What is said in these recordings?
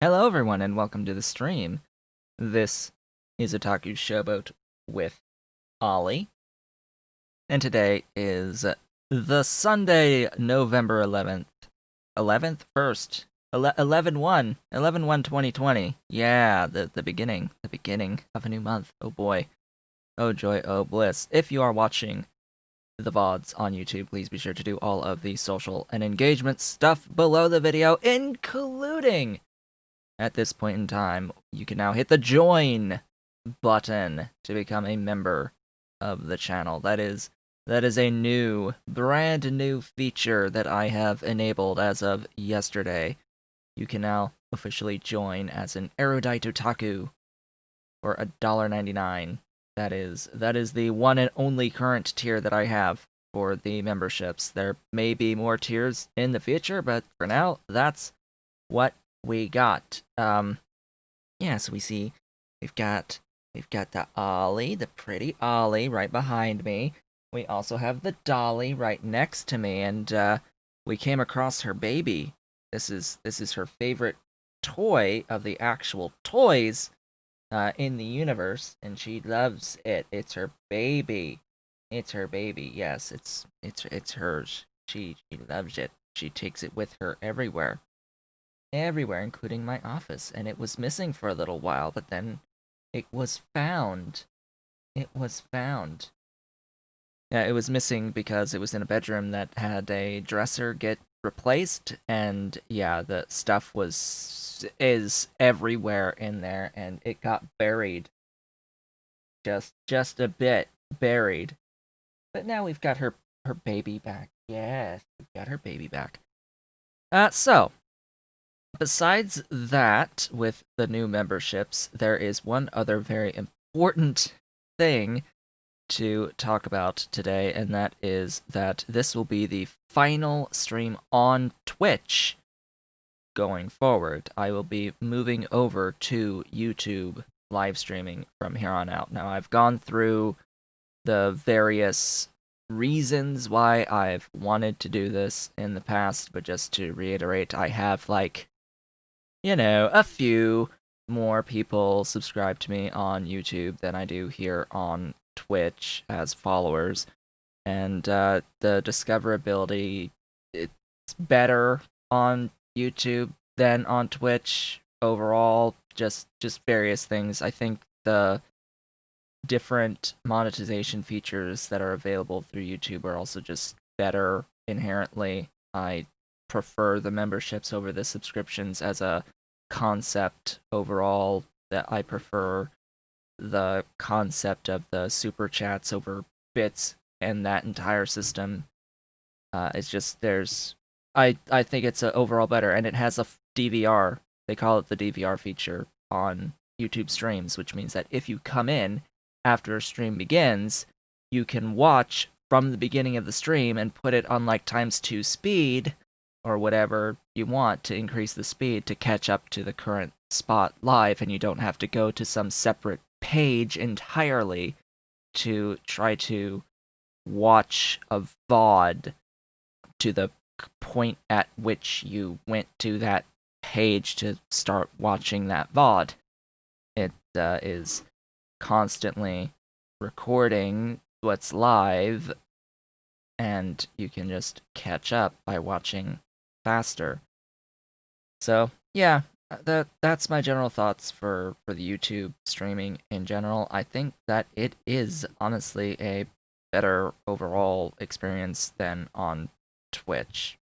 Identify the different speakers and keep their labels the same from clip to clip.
Speaker 1: Hello everyone and welcome to the stream. This is Otaku Showboat with Ollie. And today is the Sunday, November 11th. 11th? 1st. 11-1. 11-1-2020. Yeah, the beginning. The beginning of a new month. Oh boy. Oh joy, oh bliss. If you are watching the VODs on YouTube, please be sure to do all of the social and engagement stuff below the video, including at this point in time, you can now hit the join button to become a member of the channel. That is a brand new feature that I have enabled as of yesterday. You can now officially join as an erudite otaku for $1.99. That is the one and only current tier that I have for the memberships. There may be more tiers in the future, but for now, that's what we got. Yeah, so we see we've got the Ollie, the pretty Ollie right behind me. We also have the Dolly right next to me, and we came across her baby. This is her favorite toy of the actual toys in the universe, and she loves it. It's her baby. It's her baby. Yes, it's hers. She loves it. She takes it with her everywhere, including my office, and it was missing for a little while, but then it was found. It was found. Yeah, it was missing because it was in a bedroom that had a dresser get replaced, and yeah, the stuff is everywhere in there, and it got buried. Just a bit buried. But now we've got her baby back. Yes, we've got her baby back. So besides that, with the new memberships, there is one other very important thing to talk about today, and that is that this will be the final stream on Twitch going forward. I will be moving over to YouTube live streaming from here on out. Now, I've gone through the various reasons why I've wanted to do this in the past, but just to reiterate, I have a few more people subscribe to me on YouTube than I do here on Twitch as followers. And the discoverability, it's better on YouTube than on Twitch overall. Just various things. I think the different monetization features that are available through YouTube are also just better inherently. I prefer the memberships over the subscriptions as a concept overall. That I prefer the concept of the super chats over bits and that entire system. It's just I think it's overall better, and it has a DVR. They call it the DVR feature on YouTube streams, which means that if you come in after a stream begins, you can watch from the beginning of the stream and put it on like ×2 speed or whatever you want to increase the speed to catch up to the current spot live, and you don't have to go to some separate page entirely to try to watch a VOD to the point at which you went to that page to start watching that VOD. It is constantly recording what's live, and you can just catch up by watching faster. So yeah, that's my general thoughts for the YouTube streaming in general. I think that it is honestly a better overall experience than on Twitch.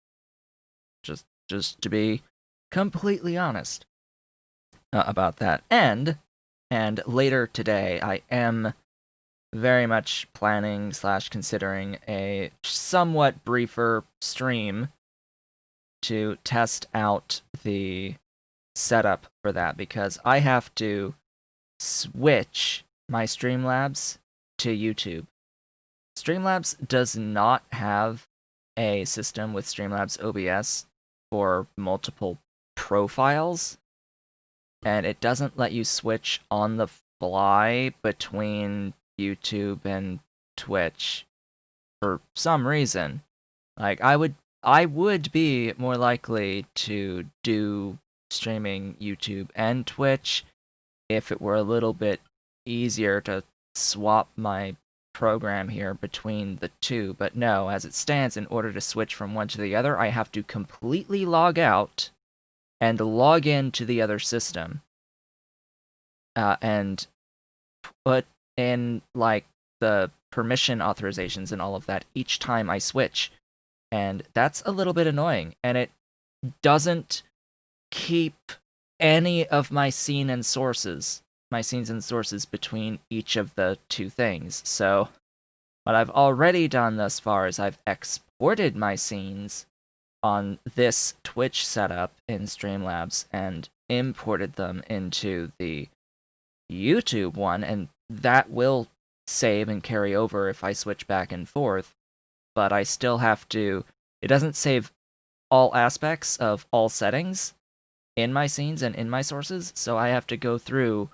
Speaker 1: Just to be completely honest about that. And later today, I am very much planning / considering a somewhat briefer stream to test out the setup for that, because I have to switch my Streamlabs to YouTube. Streamlabs does not have a system with Streamlabs OBS for multiple profiles, and it doesn't let you switch on the fly between YouTube and Twitch for some reason. Like, I would be more likely to do streaming YouTube and Twitch if it were a little bit easier to swap my program here between the two, but no, as it stands, in order to switch from one to the other, I have to completely log out and log in to the other system, and put in, like, the permission authorizations and all of that each time I switch, and that's a little bit annoying, and it doesn't keep any of my scenes and sources between each of the two things. So what I've already done thus far is I've exported my scenes on this Twitch setup in Streamlabs and imported them into the YouTube one, and that will save and carry over if I switch back and forth, but I still have to... It doesn't save all aspects of all settings in my scenes and in my sources, so I have to go through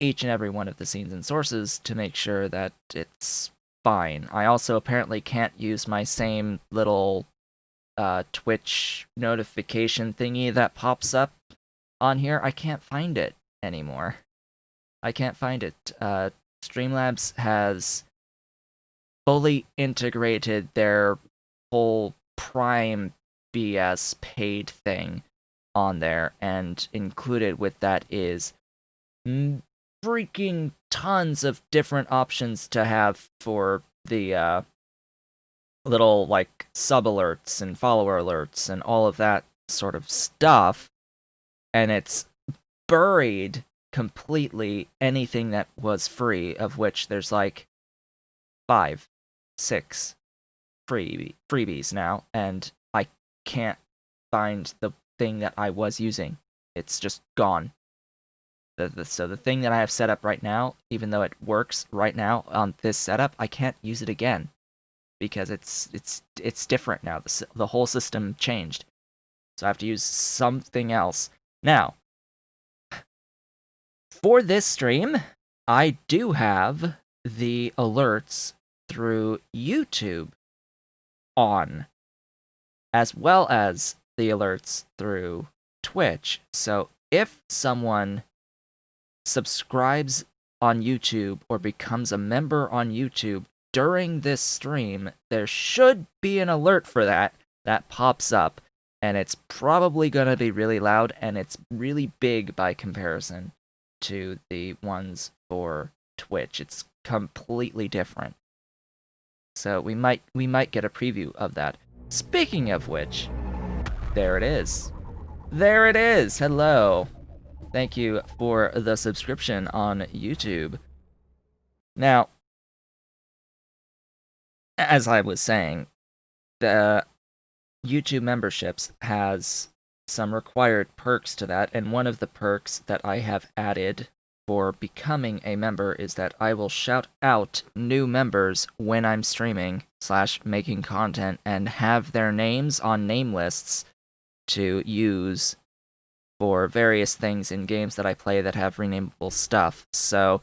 Speaker 1: each and every one of the scenes and sources to make sure that it's fine. I also apparently can't use my same little Twitch notification thingy that pops up on here. I can't find it anymore. I can't find it. Streamlabs has fully integrated their whole Prime BS paid thing on there, and included with that is freaking tons of different options to have for the little, like, sub alerts and follower alerts and all of that sort of stuff, and it's buried completely anything that was free, of which there's like 5, 6 freebies now, and I can't find the thing that I was using. It's just gone. So the thing that I have set up right now, even though it works right now on this setup, I can't use it again because it's different now. The whole system changed, so I have to use something else now. For this stream, I do have the alerts through YouTube on, as well as the alerts through Twitch. So if someone subscribes on YouTube or becomes a member on YouTube during this stream, there should be an alert for that pops up, and it's probably going to be really loud, and it's really big by comparison to the ones for Twitch. It's completely different. So we might get a preview of that. Speaking of which, there it is. There it is. Hello. Thank you for the subscription on YouTube. Now, as I was saying, the YouTube memberships has some required perks to that, and one of the perks that I have added for becoming a member is that I will shout out new members when I'm streaming / making content and have their names on name lists to use for various things in games that I play that have renamable stuff. So,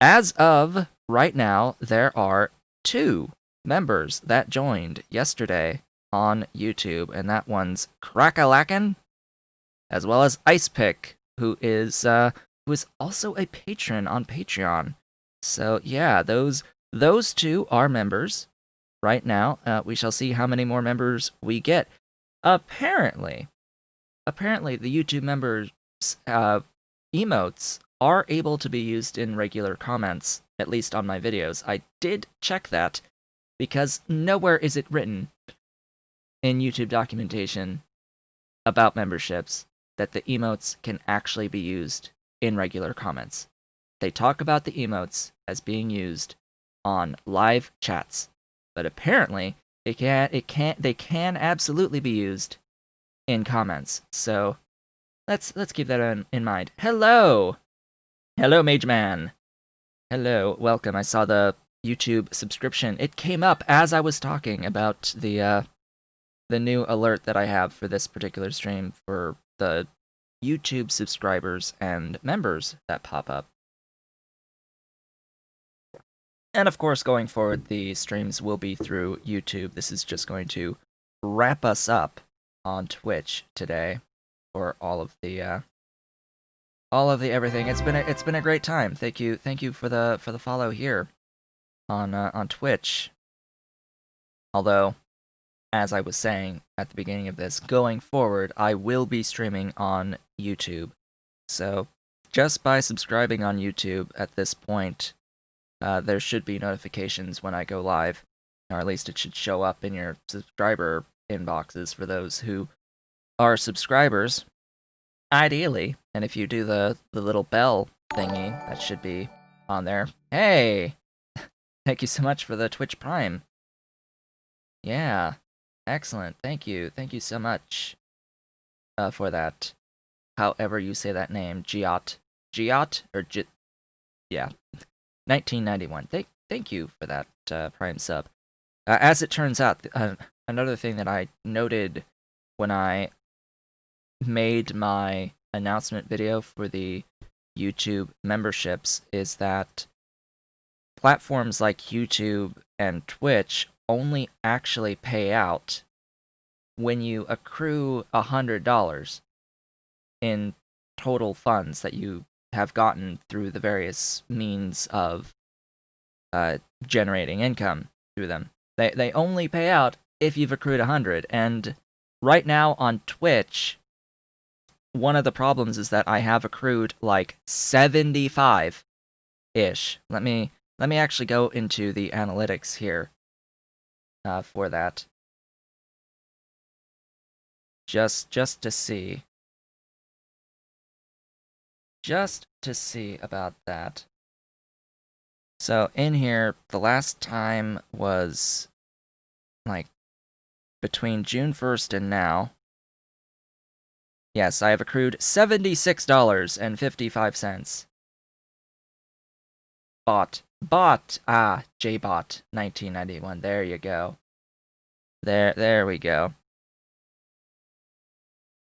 Speaker 1: as of right now, there are 2 members that joined yesterday on YouTube, and that one's Crackalacken, as well as Icepick, who is also a patron on Patreon. So yeah, those 2 are members right now. We shall see how many more members we get. Apparently the YouTube members' emotes are able to be used in regular comments, at least on my videos. I did check that, because nowhere is it written in YouTube documentation about memberships that the emotes can actually be used in regular comments. They talk about the emotes as being used on live chats, but apparently they can absolutely be used in comments. So let's keep that in mind. Hello, Mage Man. Hello, welcome. I saw the YouTube subscription. It came up as I was talking about the new alert that I have for this particular stream for the YouTube subscribers and members that pop up. And of course, going forward, the streams will be through YouTube. This is just going to wrap us up on Twitch today. for all of the everything. It's been a great time. Thank you for the follow here on Twitch. Although, as I was saying at the beginning of this, going forward, I will be streaming on YouTube. So, just by subscribing on YouTube at this point, there should be notifications when I go live, or at least it should show up in your subscriber inboxes for those who are subscribers, ideally. And if you do the little bell thingy, that should be on there. Hey! Thank you so much for the Twitch Prime. Yeah. Excellent. Thank you. Thank you so much for that. However you say that name. Giot. Giot? Or Jit? Yeah. 1991. Thank you for that Prime sub. As it turns out, another thing that I noted when I made my announcement video for the YouTube memberships is that platforms like YouTube and Twitch only actually pay out when you accrue $100 in total funds that you have gotten through the various means of generating income through them. They only pay out if you've accrued 100. And right now on Twitch, one of the problems is that I have accrued like 75-ish. Let me actually go into the analytics here for that. Just to see. Just to see about that. So in here, the last time was like between June 1st and now. Yes, I have accrued $76.55. Bot. JBot 1991. There you go. There we go.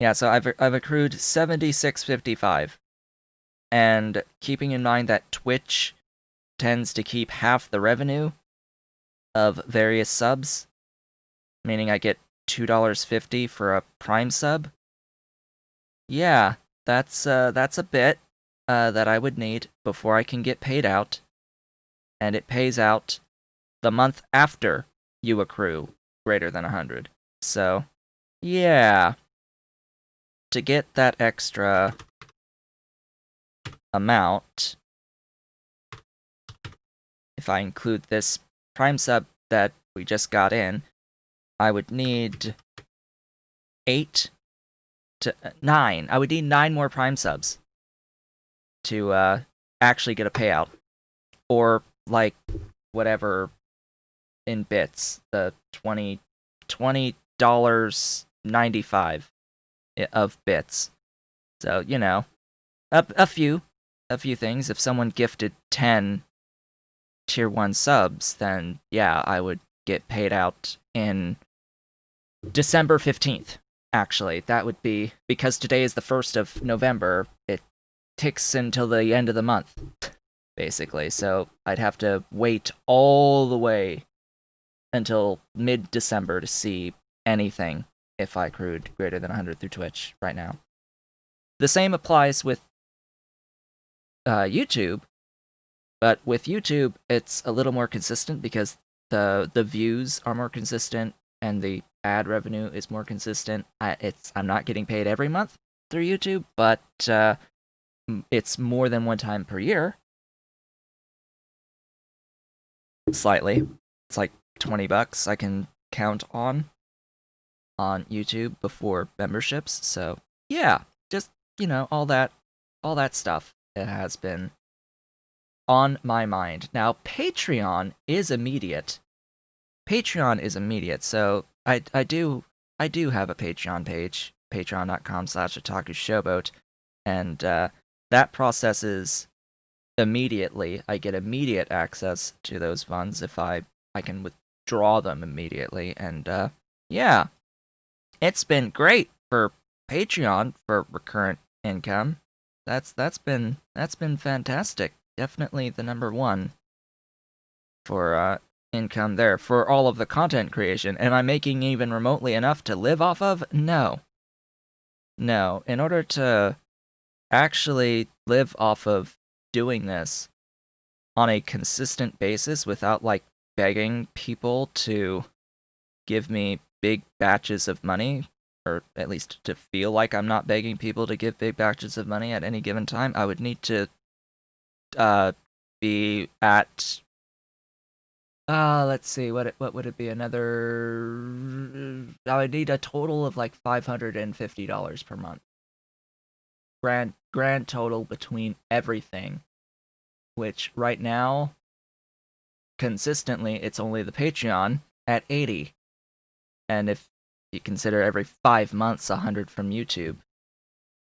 Speaker 1: Yeah, so I've accrued $76.55. And keeping in mind that Twitch tends to keep half the revenue of various subs, meaning I get $2.50 for a Prime sub. Yeah, that's a bit that I would need before I can get paid out, and it pays out the month after you accrue greater than 100. So, yeah, to get that extra amount, if I include this Prime sub that we just got in, I would need 8 to 9. I would need 9 more Prime subs to actually get a payout. Or, like, whatever in bits. The $20.95 of bits. So, you know, a few things. If someone gifted 10 tier 1 subs, then yeah, I would get paid out in December 15th. Actually, that would be, because today is the 1st of November, it ticks until the end of the month, basically. So I'd have to wait all the way until mid-December to see anything if I accrued greater than 100 through Twitch right now. The same applies with YouTube, but with YouTube, it's a little more consistent because the views are more consistent and the ad revenue is more consistent. I'm not getting paid every month through YouTube, but it's more than one time per year. Slightly. It's like $20 I can count on YouTube before memberships. So yeah, just, you know, all that stuff. It has been on my mind. Now, Patreon is immediate. So I do have a Patreon page, patreon.com/Otaku and that processes immediately. I get immediate access to those funds if I can withdraw them immediately, and yeah, it's been great for Patreon for recurrent income. That's been fantastic. Definitely the number one for income there for all of the content creation. Am I making even remotely enough to live off of? No. No, in order to actually live off of doing this on a consistent basis without, like, begging people to give me big batches of money, or at least to feel like I'm not begging people to give big batches of money at any given time, I would need to be at let's see, what would it be? I would need a total of like $550 per month. Grand total between everything, which right now, consistently, it's only the Patreon at 80. And if you consider every 5 months 100 from YouTube,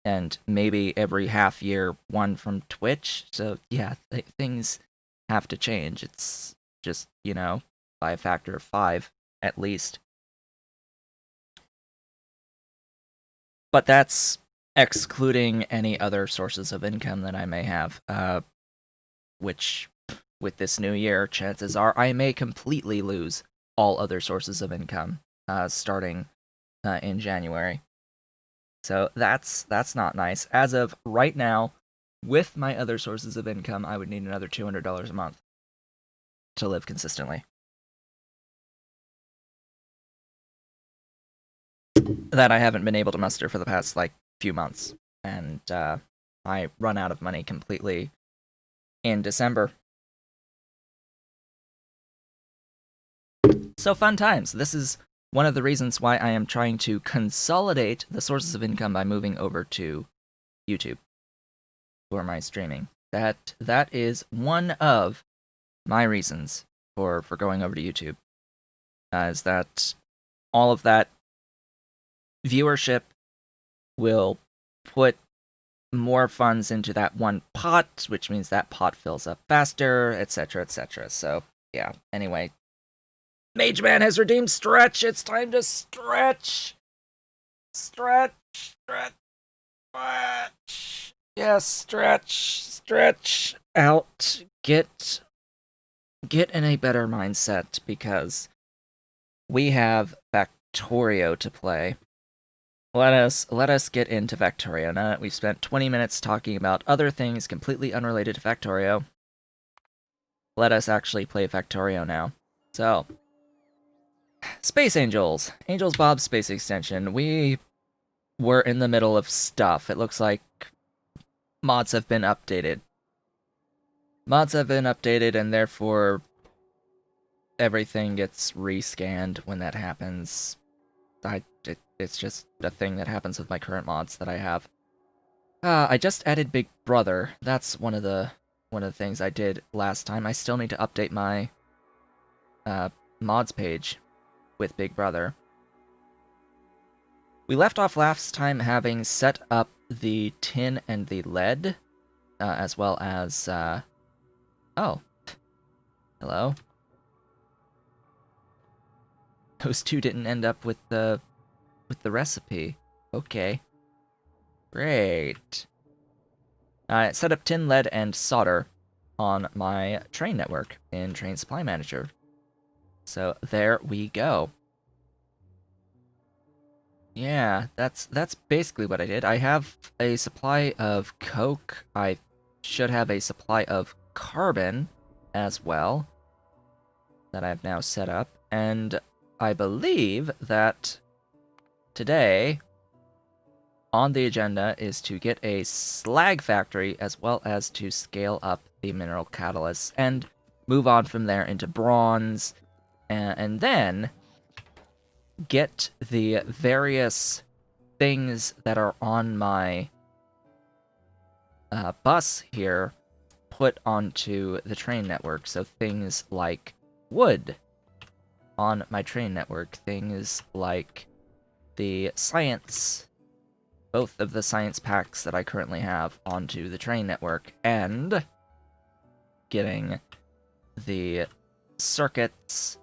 Speaker 1: and maybe every half year one from Twitch, so yeah, things have to change. It's just, by a factor of 5 at least. But that's excluding any other sources of income that I may have, which, with this new year, chances are I may completely lose all other sources of income starting in January. So that's not nice. As of right now, with my other sources of income, I would need another $200 a month to live consistently. That I haven't been able to muster for the past, like, few months. And I run out of money completely in December. So fun times. This is one of the reasons why I am trying to consolidate the sources of income by moving over to YouTube for my streaming. That is one of my reasons for going over to YouTube. Is that all of that viewership will put more funds into that one pot, which means that pot fills up faster, etc., etc. So, yeah. Anyway, Mage Man has redeemed Stretch. It's time to stretch. Stretch, stretch, stretch. Yes, stretch out. Get in a better mindset, because we have Factorio to play. Let us get into Factorio. Now that we've spent 20 minutes talking about other things completely unrelated to Factorio, let us actually play Factorio now. So, Space Angels. Angels Bob's Space Extension. We were in the middle of stuff. It looks like mods have been updated. And therefore everything gets rescanned when that happens. It's just a thing that happens with my current mods that I have. I just added Big Brother. That's one of the things I did last time. I still need to update my mods page with Big Brother. We left off last time having set up the tin and the lead, as well as oh, hello. Those two didn't end up with the recipe. Okay. Great. I set up tin, lead, and solder on my train network in Train Supply Manager. So there we go. Yeah, that's basically what I did. I have a supply of coke. I should have a supply of carbon as well that I've now set up. And I believe that today on the agenda is to get a slag factory, as well as to scale up the mineral catalysts and move on from there into bronze, and then get the various things that are on my bus here put onto the train network. So things like wood on my train network, things like the science, both of the science packs that I currently have onto the train network, and getting the circuits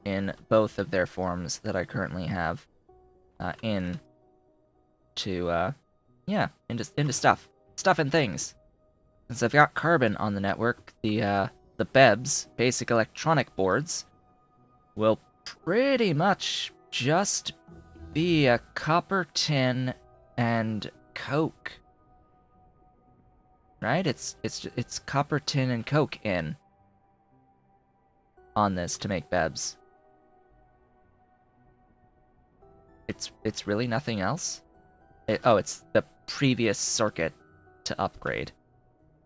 Speaker 1: in both of their forms that I currently have into stuff and things. Since I've got carbon on the network, the BEBs, basic electronic boards, will pretty much just be a copper tin and coke. Right? It's copper tin and coke in on this to make bevs. It's really nothing else? Oh, it's the previous circuit to upgrade.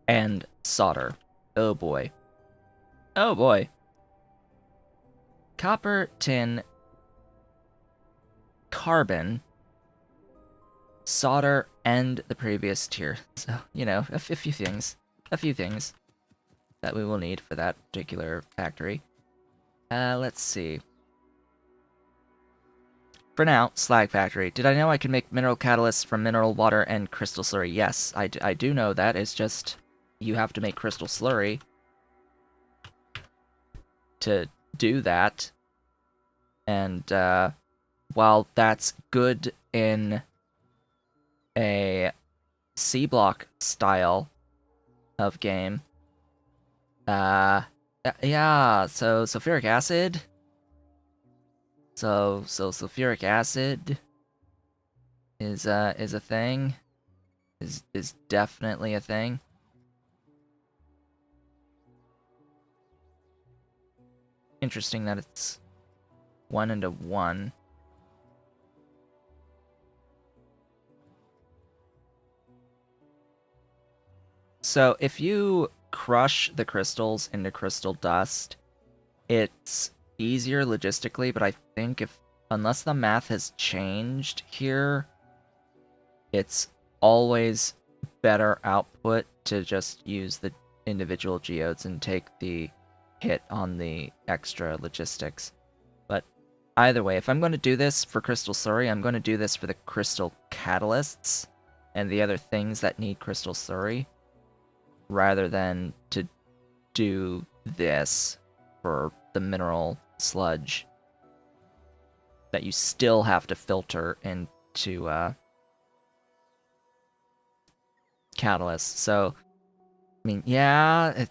Speaker 1: And solder. Oh boy. Oh boy. Copper, tin, carbon, solder, and the previous tier. So, you know, a few things. A few things that we will need for that particular factory. Let's see. For now, slag factory. Did I know I could make mineral catalysts from mineral water and crystal slurry? Yes, I do know that. It's just you have to make crystal slurry to do that. And while that's good in a C block style of game, yeah, so sulfuric acid. So sulfuric acid is a thing. Is definitely a thing. Interesting that it's 1 into 1. So if you crush the crystals into crystal dust, it's easier logistically, but I think unless the math has changed here, it's always better output to just use the individual geodes and take the hit on the extra logistics. But either way, if I'm going to do this for crystal slurry, I'm going to do this for the crystal catalysts and the other things that need crystal slurry, rather than to do this for the mineral sludge that you still have to filter into catalysts. So, I mean, yeah,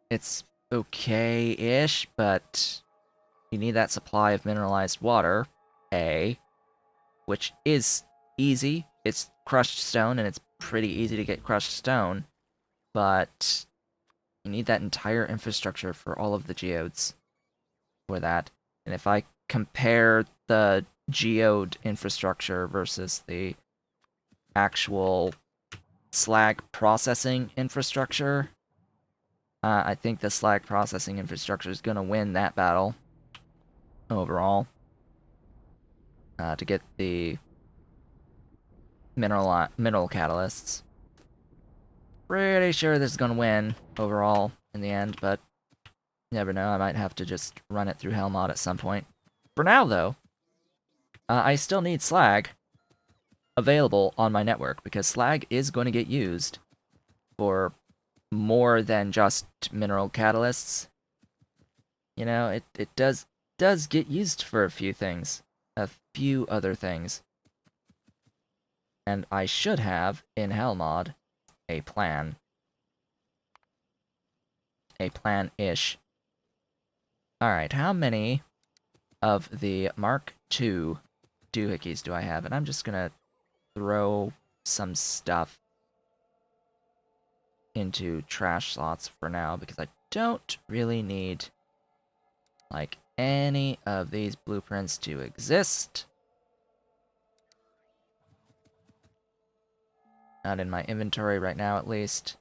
Speaker 1: it's okay-ish, but you need that supply of mineralized water, which is easy. It's crushed stone, and it's pretty easy to get crushed stone, but you need that entire infrastructure for all of the geodes for that. And if I compare the geode infrastructure versus the actual slag processing infrastructure, I think the slag processing infrastructure is going to win that battle overall to get the mineral catalysts. Pretty sure this is going to win overall in the end, but you never know. I might have to just run it through Hellmod at some point. For now, though, I still need slag available on my network, because slag is going to get used for more than just mineral catalysts. You know, it does get used for a few things. A few other things. And I should have, in Hellmod, a plan. A plan-ish. Alright, how many of the Mark II doohickeys do I have? And I'm just gonna throw some stuff into trash slots for now, because I don't really need, like, any of these blueprints to exist. Not in my inventory right now, at least.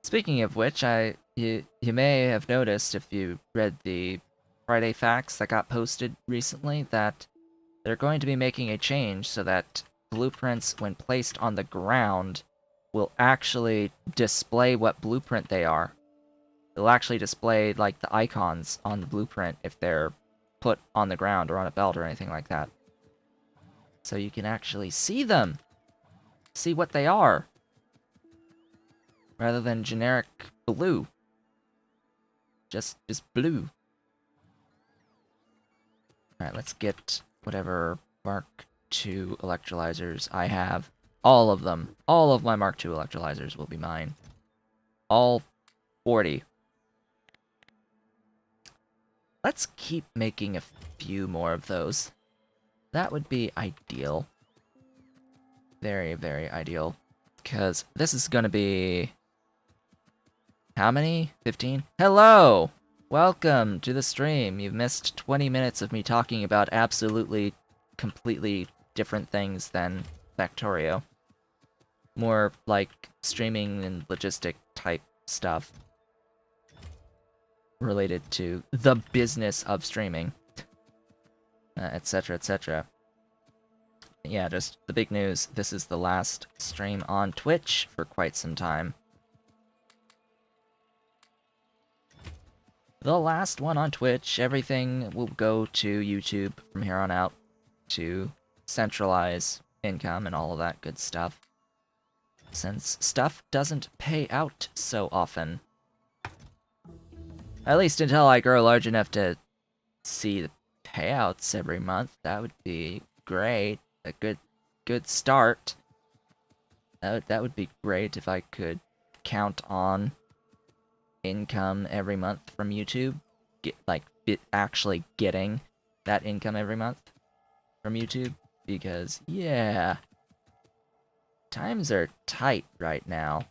Speaker 1: Speaking of which, you may have noticed, if you read the Friday facts that got posted recently, that they're going to be making a change so that blueprints, when placed on the ground, will actually display what blueprint they are. It'll actually display, like, the icons on the blueprint if they're put on the ground or on a belt or anything like that. So you can actually see them! See what they are! Rather than generic blue. Just blue. Alright, let's get whatever Mark II electrolyzers I have. All of them. All of my Mark II electrolyzers will be mine. All 40. Let's keep making a few more of those. That would be ideal. Very, very ideal. Because this is gonna be... How many? 15? Hello! Welcome to the stream. You've missed 20 minutes of me talking about absolutely, completely different things than Factorio. More like streaming and logistic type stuff related to the business of streaming, etc., etc. Yeah, just the big news. This is the last stream on Twitch for quite some time. The last one on Twitch. Everything will go to YouTube from here on out to centralize income and all of that good stuff. Since stuff doesn't pay out so often. At least until I grow large enough to see the payouts every month. That would be great. A good start. That would be great if I could count on income every month from YouTube. Actually getting that income every month from YouTube. Because, yeah, times are tight right now.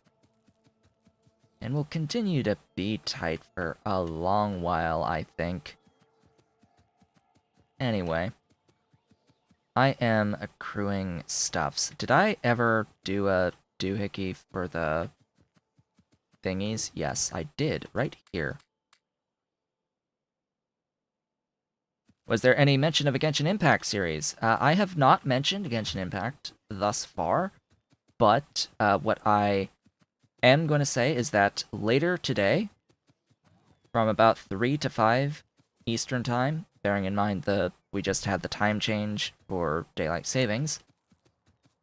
Speaker 1: And will continue to be tight for a long while, I think. Anyway. I am accruing stuffs. Did I ever do a doohickey for the thingies? Yes, I did, right here. Was there any mention of a Genshin Impact series? I have not mentioned Genshin Impact thus far, but what I am going to say is that later today, from about 3 to 5 Eastern Time, bearing in mind we just had the time change for Daylight Savings,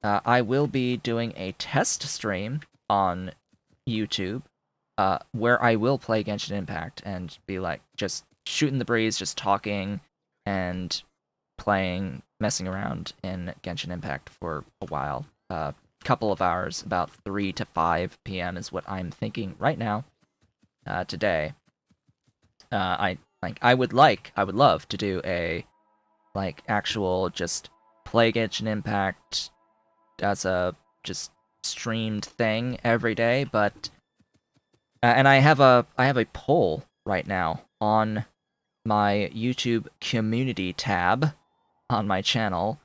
Speaker 1: I will be doing a test stream on YouTube, where I will play Genshin Impact and be like just shooting the breeze, just talking and playing, messing around in Genshin Impact for a while. Couple of hours, about 3 to 5 p.m. is what I'm thinking right now, today. I would love to do a actual just play Genshin Impact as a just streamed thing every day, but and I have a poll right now on my YouTube community tab on my channel,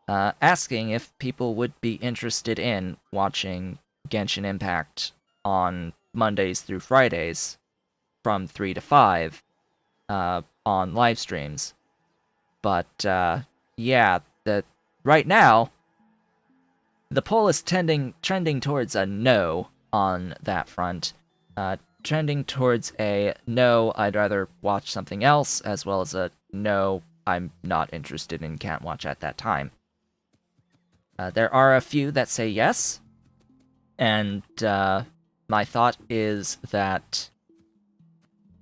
Speaker 1: asking if people would be interested in watching Genshin Impact on Mondays through Fridays from 3 to 5 on live streams. But yeah, right now the poll is trending towards a no on that front. Trending towards a no, I'd rather watch something else, as well as a no, I'm not interested and can't watch at that time. There are a few that say yes, and my thought is that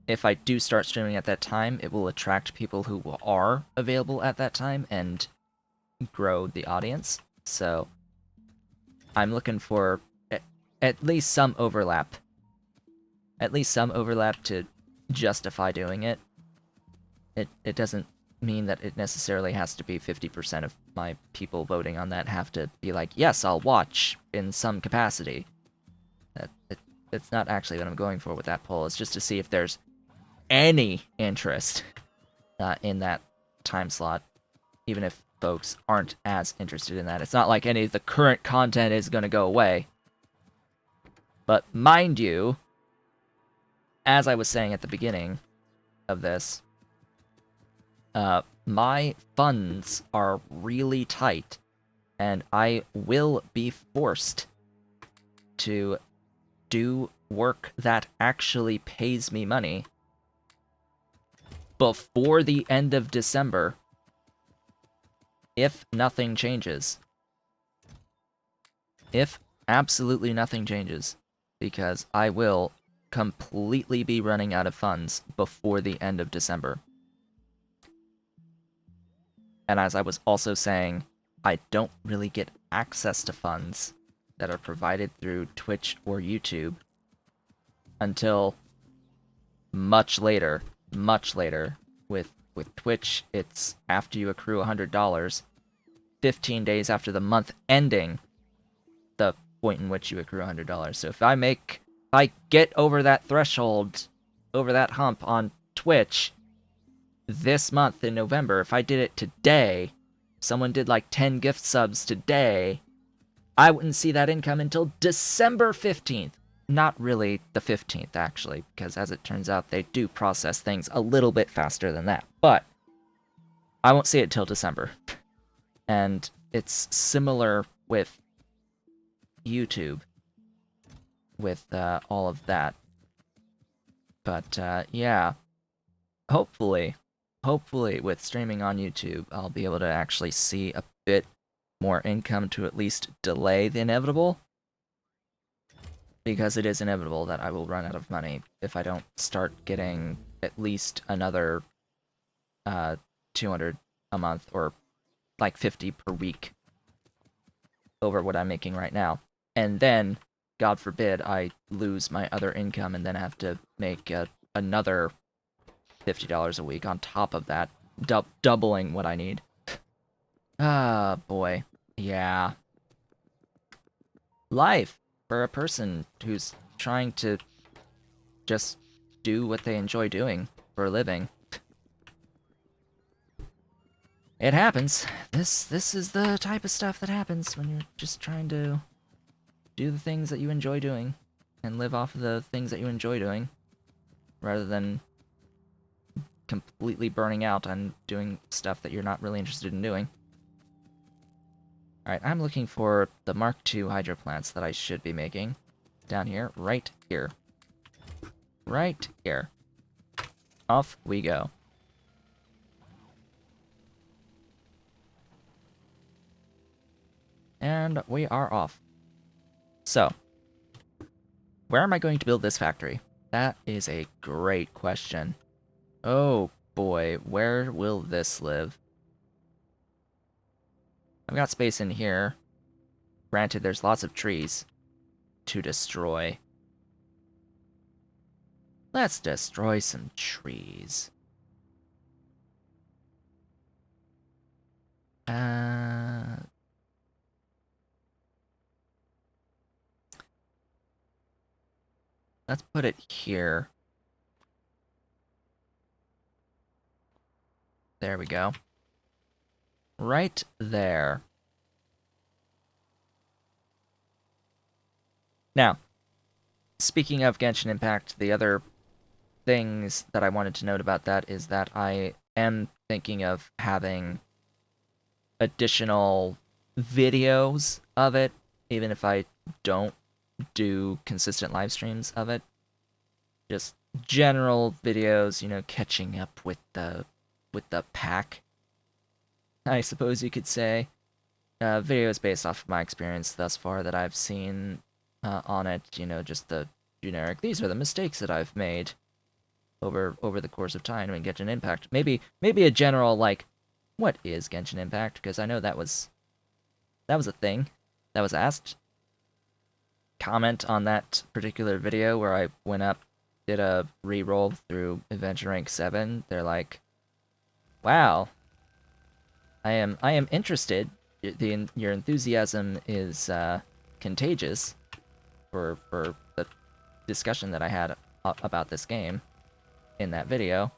Speaker 1: if I do start streaming at that time, it will attract people who are available at that time and grow the audience. So I'm looking for at least some overlap. At least some overlap to justify doing it. It doesn't mean that it necessarily has to be 50% of my people voting on that have to be like, yes, I'll watch in some capacity. It's not actually what I'm going for with that poll. It's just to see if there's any interest in that time slot, even if folks aren't as interested in that. It's not like any of the current content is going to go away. But mind you, as I was saying at the beginning of this, my funds are really tight, and I will be forced to do work that actually pays me money before the end of December, if nothing changes. If absolutely nothing changes, because I will completely be running out of funds before the end of December. And as I was also saying, I don't really get access to funds that are provided through Twitch or YouTube until much later, with With Twitch, it's after you accrue $100, 15 days after the month ending, the point in which you accrue $100. So if I get over that threshold, over that hump on Twitch this month in November, if I did it today, someone did like 10 gift subs today, I wouldn't see that income until December 15th. Not really the 15th, actually, because as it turns out, they do process things a little bit faster than that. But I won't see it till December. And it's similar with YouTube, with all of that. But yeah, hopefully with streaming on YouTube, I'll be able to actually see a bit more income to at least delay the inevitable. Because it is inevitable that I will run out of money if I don't start getting at least another 200 a month, or like 50 per week over what I'm making right now. And then, God forbid, I lose my other income and then have to make another $50 a week on top of that, doubling what I need. Ah, boy. Yeah. Life for a person who's trying to just do what they enjoy doing for a living. It happens. This is the type of stuff that happens when you're just trying to do the things that you enjoy doing and live off of the things that you enjoy doing rather than completely burning out and doing stuff that you're not really interested in doing. Alright, I'm looking for the Mark II hydro plants that I should be making. Down here, right here. Right here. Off we go. And we are off. So, where am I going to build this factory? That is a great question. Oh boy, where will this live? I've got space in here. Granted, there's lots of trees to destroy. Let's destroy some trees. Let's put it here. There we go. Right there. Now, speaking of Genshin Impact, the other things that I wanted to note about that is that I am thinking of having additional videos of it, even if I don't do consistent live streams of it. Just general videos, you know, catching up with the pack, I suppose you could say. Videos based off of my experience thus far that I've seen on it, you know, just the generic, these are the mistakes that I've made over the course of time in Genshin Impact. Maybe a general, like, what is Genshin Impact? Because I know that was a thing that was asked. Comment on that particular video where I went up, did a re-roll through Adventure Rank 7. They're like, wow, I am interested. Your enthusiasm is contagious for the discussion that I had about this game in that video,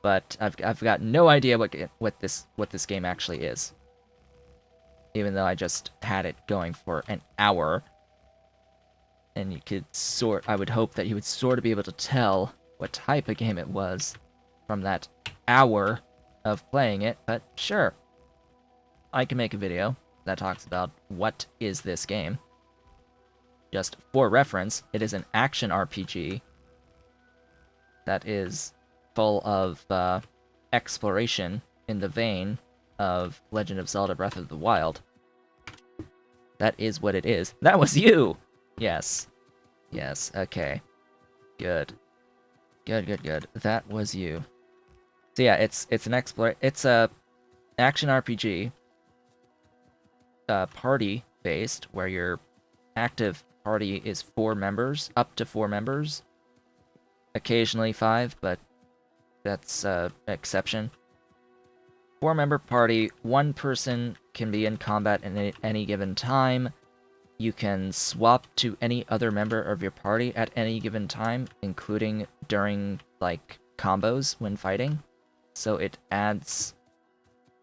Speaker 1: but I've got no idea what this game actually is. Even though I just had it going for an hour, and you could I would hope that you would sort of be able to tell what type of game it was from that hour of playing it, but sure. I can make a video that talks about what is this game. Just for reference, it is an action RPG that is full of exploration in the vein of Legend of Zelda Breath of the Wild. That is what it is. That was you! Yes. Yes, okay. Good. Good. That was you. So yeah, it's a action RPG, party based, where your active party is 4 members, up to 4 members. Occasionally 5, but that's exception. 4-member party, one person can be in combat at any given time. You can swap to any other member of your party at any given time, including during, like, combos when fighting. So it adds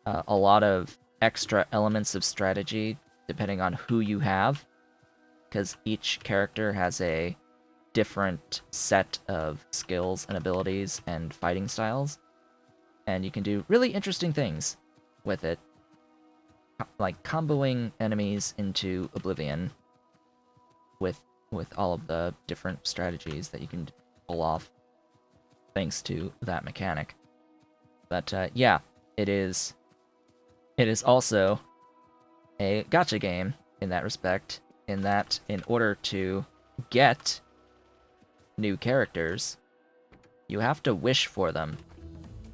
Speaker 1: a lot of extra elements of strategy depending on who you have, because each character has a different set of skills and abilities and fighting styles, and you can do really interesting things with it, like comboing enemies into oblivion with all of the different strategies that you can pull off thanks to that mechanic. But yeah, it is also a gacha game in that respect, in that in order to get new characters, you have to wish for them.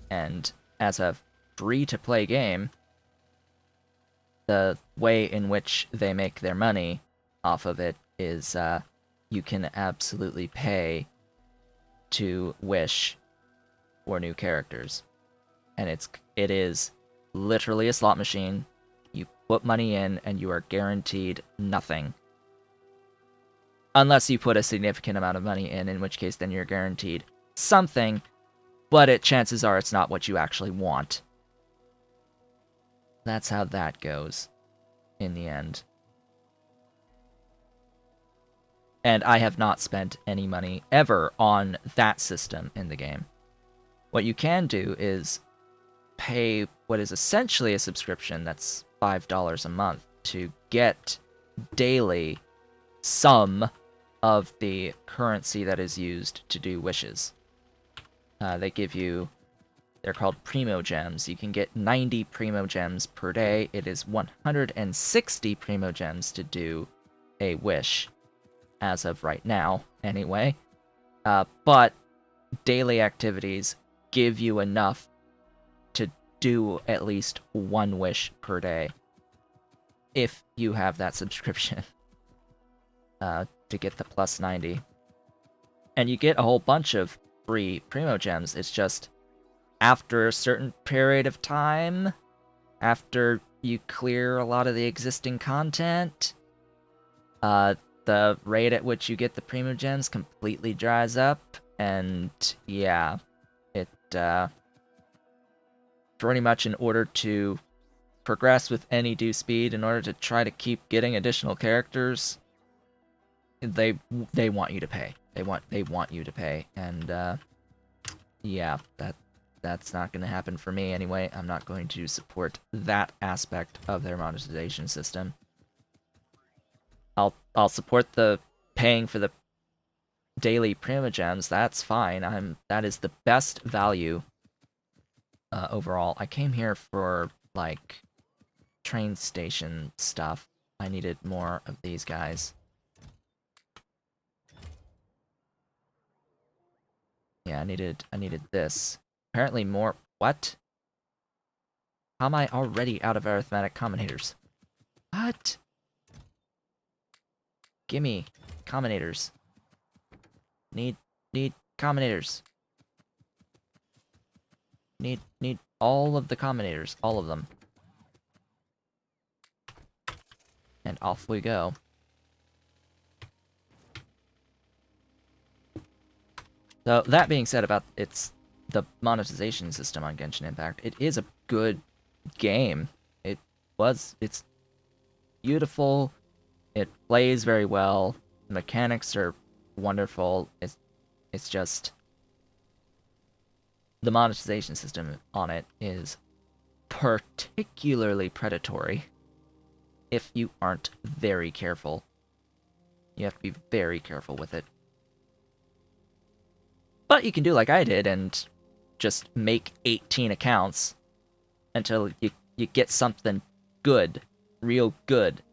Speaker 1: And as a free-to-play game, the way in which they make their money off of it is you can absolutely pay to wish for new characters. And it is literally a slot machine. You put money in and you are guaranteed nothing. Unless you put a significant amount of money in which case then you're guaranteed something, but chances are it's not what you actually want. That's how that goes in the end. And I have not spent any money ever on that system in the game. What you can do is pay what is essentially a subscription that's $5 a month to get daily some of the currency that is used to do wishes. They give you, they're called Primo Gems. You can get 90 Primo Gems per day. It is 160 Primo Gems to do a wish, as of right now, anyway. But daily activities give you enough to do at least one wish per day, if you have that subscription, to get the plus 90. And you get a whole bunch of free Primo Gems. It's just, after a certain period of time, after you clear a lot of the existing content, the rate at which you get the Primo Gems completely dries up, and yeah, it, pretty much in order to progress with any due speed, in order to try to keep getting additional characters, they want you to pay. They want you to pay, and yeah, that's not going to happen for me anyway. I'm not going to support that aspect of their monetization system. I'll support the paying for the daily Prima Gems. That's fine. That is the best value overall. I came here for, like, train station stuff. I needed more of these guys. Yeah, I needed this. Apparently more. What? How am I already out of arithmetic combinators? What? Gimme combinators. Need combinators. Need all of the combinators, all of them. And off we go. So that being said about the monetization system on Genshin Impact, it is a good game. It's beautiful. It plays very well. The mechanics are wonderful. It's just the monetization system on it is particularly predatory if you aren't very careful. You have to be very careful with it. But you can do like I did and just make 18 accounts until you get something good, real good,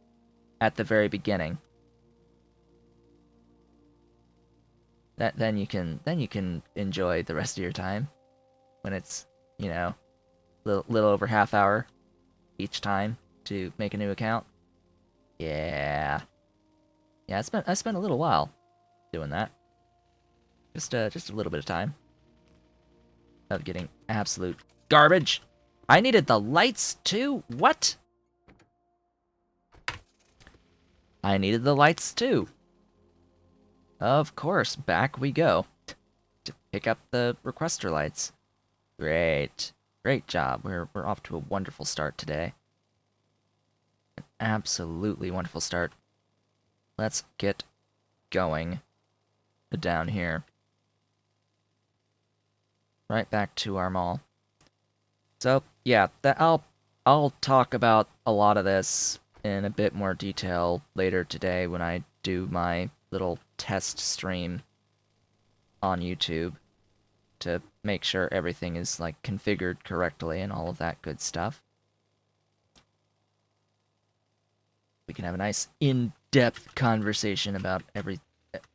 Speaker 1: at the very beginning. Then you can enjoy the rest of your time when it's, you know, little over half hour each time to make a new account. Yeah, I spent a little while doing that. Just a little bit of time of getting absolute garbage I needed the lights too? What? I needed the lights too. Of course, back we go. To pick up the requester lights. Great. Great job. We're off to a wonderful start today. An absolutely wonderful start. Let's get going down here. Right back to our mall. So, yeah, I'll talk about a lot of this in a bit more detail later today when I do my little test stream on YouTube to make sure everything is like configured correctly and all of that good stuff. We can have a nice in-depth conversation about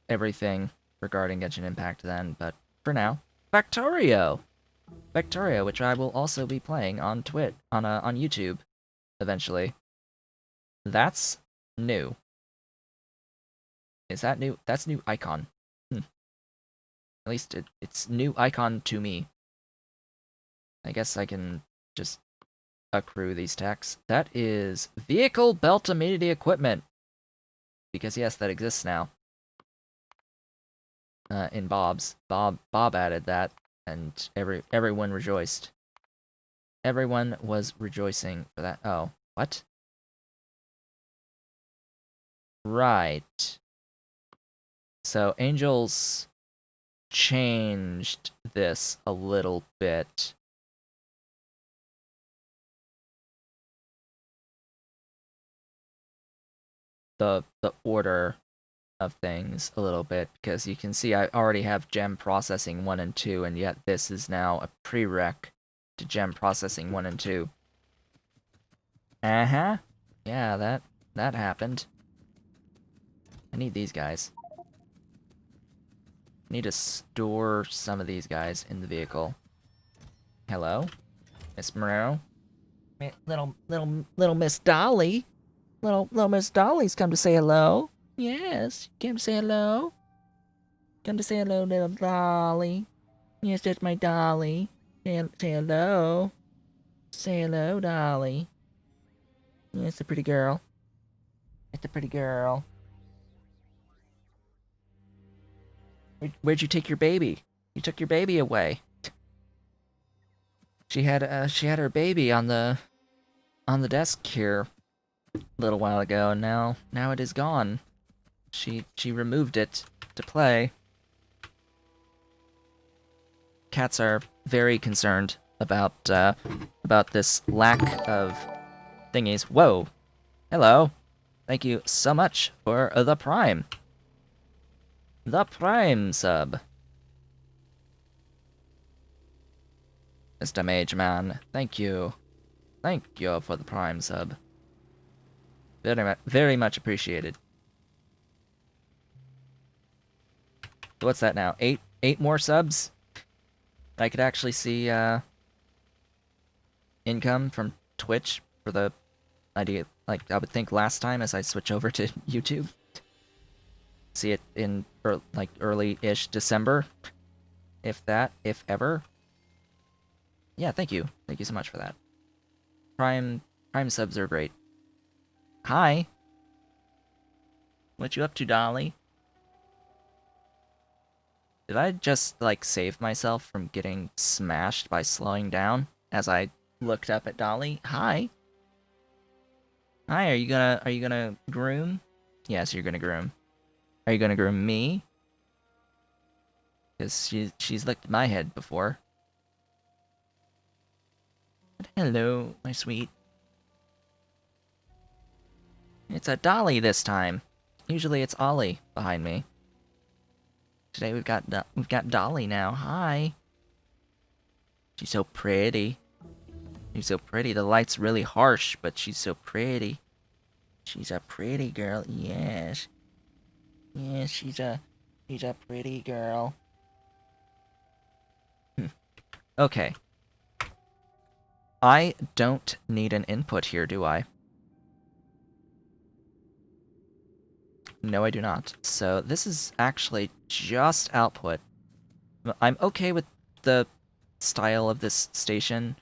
Speaker 1: everything regarding Genshin Impact then, but for now, Factorio! Factorio, which I will also be playing on on YouTube eventually. That's new. Is that new? That's new icon. At least it's new icon to me. I guess I can just accrue these tags. That is vehicle belt amenity equipment. Because yes, that exists now. In Bob's. Bob added that, and everyone rejoiced. Everyone was rejoicing for that. Oh, what? Right. So Angels changed this a little bit. The order of things a little bit, because you can see I already have gem processing 1 and 2, and yet this is now a prereq to gem processing 1 and 2. Uh-huh. Yeah, that happened. I need these guys. I need to store some of these guys in the vehicle. Hello? Miss Morero? Little Miss Dolly? Little Miss Dolly's come to say hello. Yes, came to say hello. Come to say hello, little Dolly. Yes, that's my Dolly. Say hello. Say hello, Dolly. Yes, a pretty girl. It's a pretty girl. Where'd you take your baby? You took your baby away. She had her baby on the desk here a little while ago, and now it is gone. She removed it to play. Cats are very concerned about this lack of thingies. Whoa. Hello. Thank you so much for the Prime. The Prime sub. Mr. Mage Man, thank you. Thank you for the Prime sub. Very much appreciated. What's that now? Eight more subs? I could actually see income from Twitch for the idea, like I would think last time as I switch over to YouTube. See it in like early-ish December, if ever. Yeah, thank you so much for that. Prime subs are great. Hi. What you up to, Dolly? Did I just like save myself from getting smashed by slowing down as I looked up at Dolly? Hi. Hi, are you gonna groom? Yes, you're gonna groom. Are you gonna groom me? Because she's licked my head before. But hello, my sweet. It's a Dolly this time. Usually it's Ollie behind me. Today we've got Dolly now. Hi. She's so pretty. She's so pretty. The light's really harsh, but she's so pretty. She's a pretty girl. Yes. Yes, she's a pretty girl. Okay. I don't need an input here, do I? No, I do not. So this is actually just output. I'm okay with the style of this station.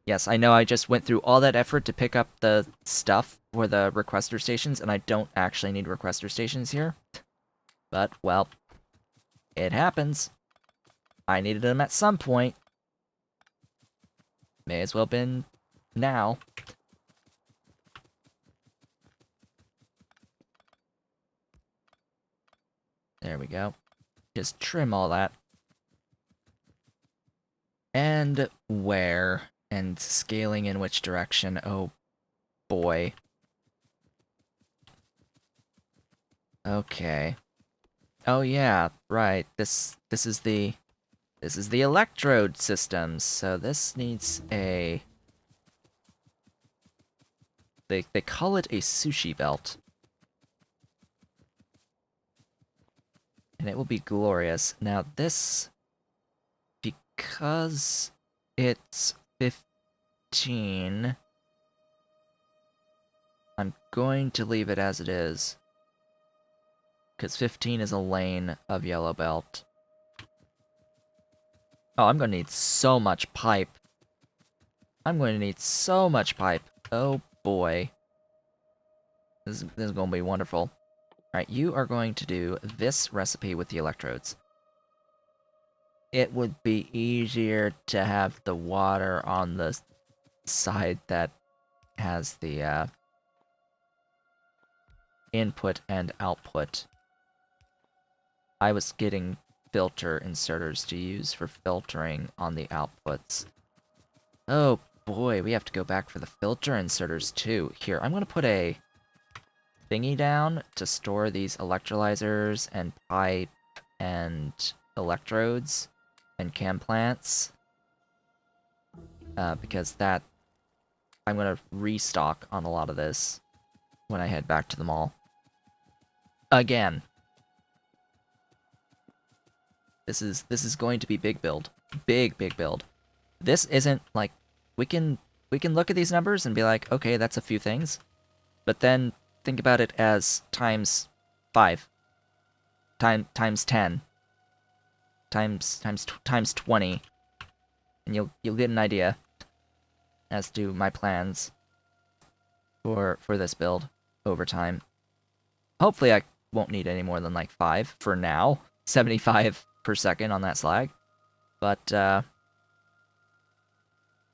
Speaker 1: Yes, I know I just went through all that effort to pick up the stuff for the requester stations, and I don't actually need requester stations here. But, well, it happens. I needed them at some point. May as well been now. There we go. Just trim all that. And where? And scaling in which direction? Oh, boy. Okay. Oh yeah, right. This is the electrode systems. So this needs a they call it a sushi belt. And it will be glorious. Now this, because it's 15, I'm going to leave it as it is. Because 15 is a lane of yellow belt. Oh, I'm going to need so much pipe. I'm going to need so much pipe. Oh boy. This is going to be wonderful. Alright, you are going to do this recipe with the electrodes. It would be easier to have the water on the side that has the input and output. I was getting filter inserters to use for filtering on the outputs. Oh boy, we have to go back for the filter inserters too. Here, I'm gonna put a thingy down to store these electrolyzers and pipe and electrodes and chem plants. Because that... I'm gonna restock on a lot of this when I head back to the mall. Again. This is going to be big build. Big build. This isn't like... We can look at these numbers and be like, okay, that's a few things. But then think about it as times 5. Times 10. Times 20. And you'll get an idea as to my plans for this build over time. Hopefully I won't need any more than like 5 for now. 75 per second on that slag. But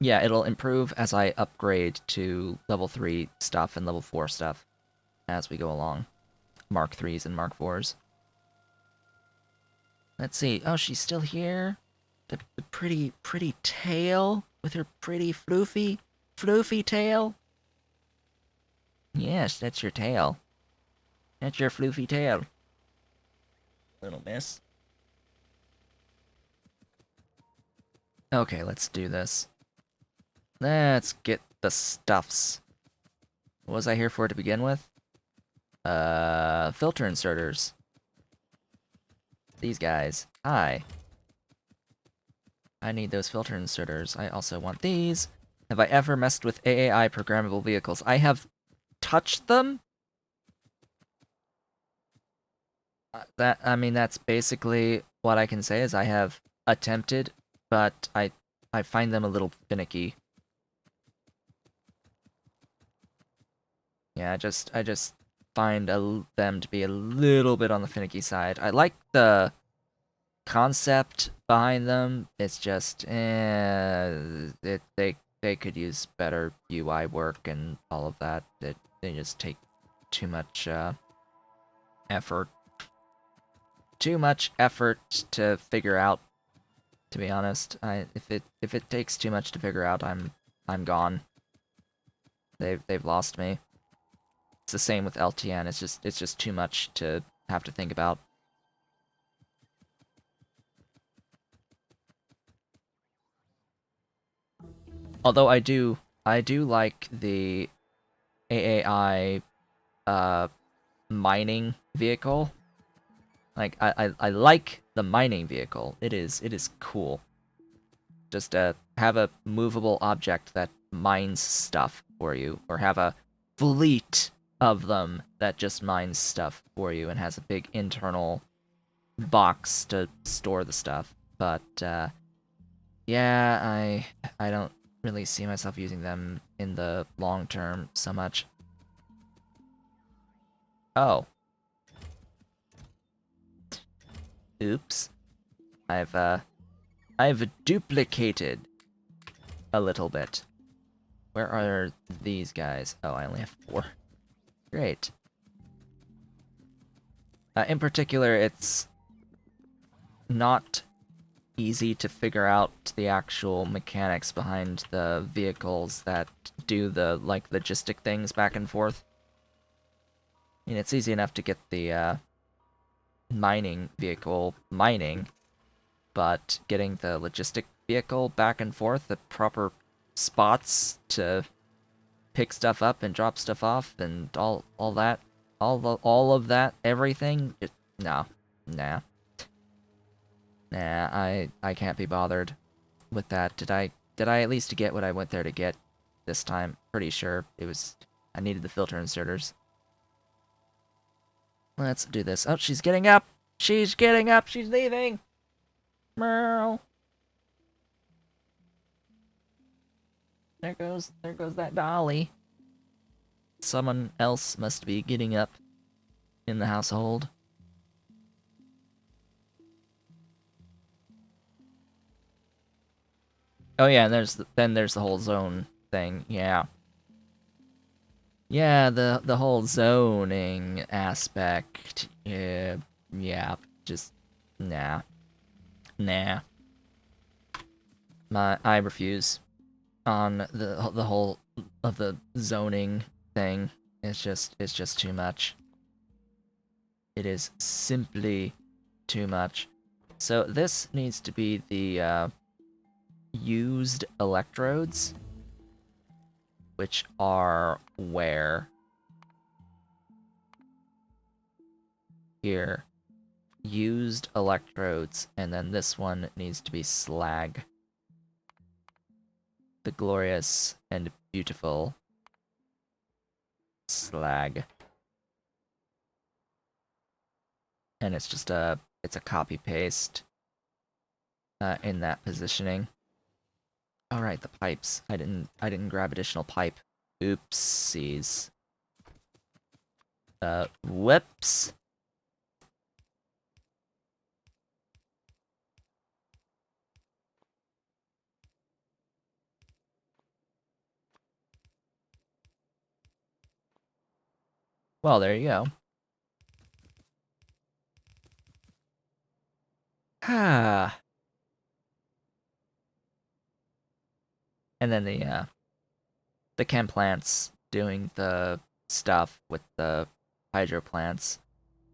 Speaker 1: yeah, it'll improve as I upgrade to level 3 stuff and level 4 stuff as we go along. Mark 3s and Mark 4s. Let's see. Oh, she's still here? The pretty tail with her pretty floofy tail? Yes, that's your tail. That's your floofy tail. Little miss. Okay, let's do this. Let's get the stuffs. What was I here for to begin with? Filter inserters. These guys. Hi. I need those filter inserters. I also want these. Have I ever messed with AAI programmable vehicles? I have touched them. I mean, that's basically what I can say is I have attempted, but I find them a little finicky. Yeah, I just find them to be a little bit on the finicky side. I like the concept behind them. It's just, they could use better UI work and all of that. They just take too much effort. Too much effort to figure out. To be honest, if it takes too much to figure out, I'm gone. They've lost me. It's the same with LTN. It's just too much to have to think about. Although I do like the AAI mining vehicle. Like I like the mining vehicle. It is cool. Just have a movable object that mines stuff for you, or have a fleet of them that just mines stuff for you and has a big internal box to store the stuff. But yeah, I don't really see myself using them in the long term so much. Oh. Oops. I've duplicated a little bit. Where are these guys? Oh, I only have 4. Great. In particular, it's not easy to figure out the actual mechanics behind the vehicles that do the, like, logistic things back and forth. I mean, it's easy enough to get the, mining vehicle mining, but getting the logistic vehicle back and forth, the proper spots to pick stuff up and drop stuff off, and all that, all of that, everything. No, nah, I can't be bothered with that. Did I at least get what I went there to get this time? Pretty sure it was. I needed the filter inserters. Let's do this. Oh, she's getting up. She's getting up. She's leaving. Meow. There goes that dolly. Someone else must be getting up in the household. Oh yeah, and then there's the whole zone thing. Yeah. Yeah, the whole zoning aspect. Yeah, just nah. Nah. I refuse on the whole of the zoning thing. It's just too much. It is simply too much. So this needs to be the used electrodes, which are where? Here. Used electrodes, and then this one needs to be slag. The glorious and beautiful slag. And it's just it's a copy paste in that positioning. All right, the pipes. I didn't grab additional pipe. Oopsies. Whoops. Well, there you go. Ah. And then the chem plants doing the stuff with the hydro plants.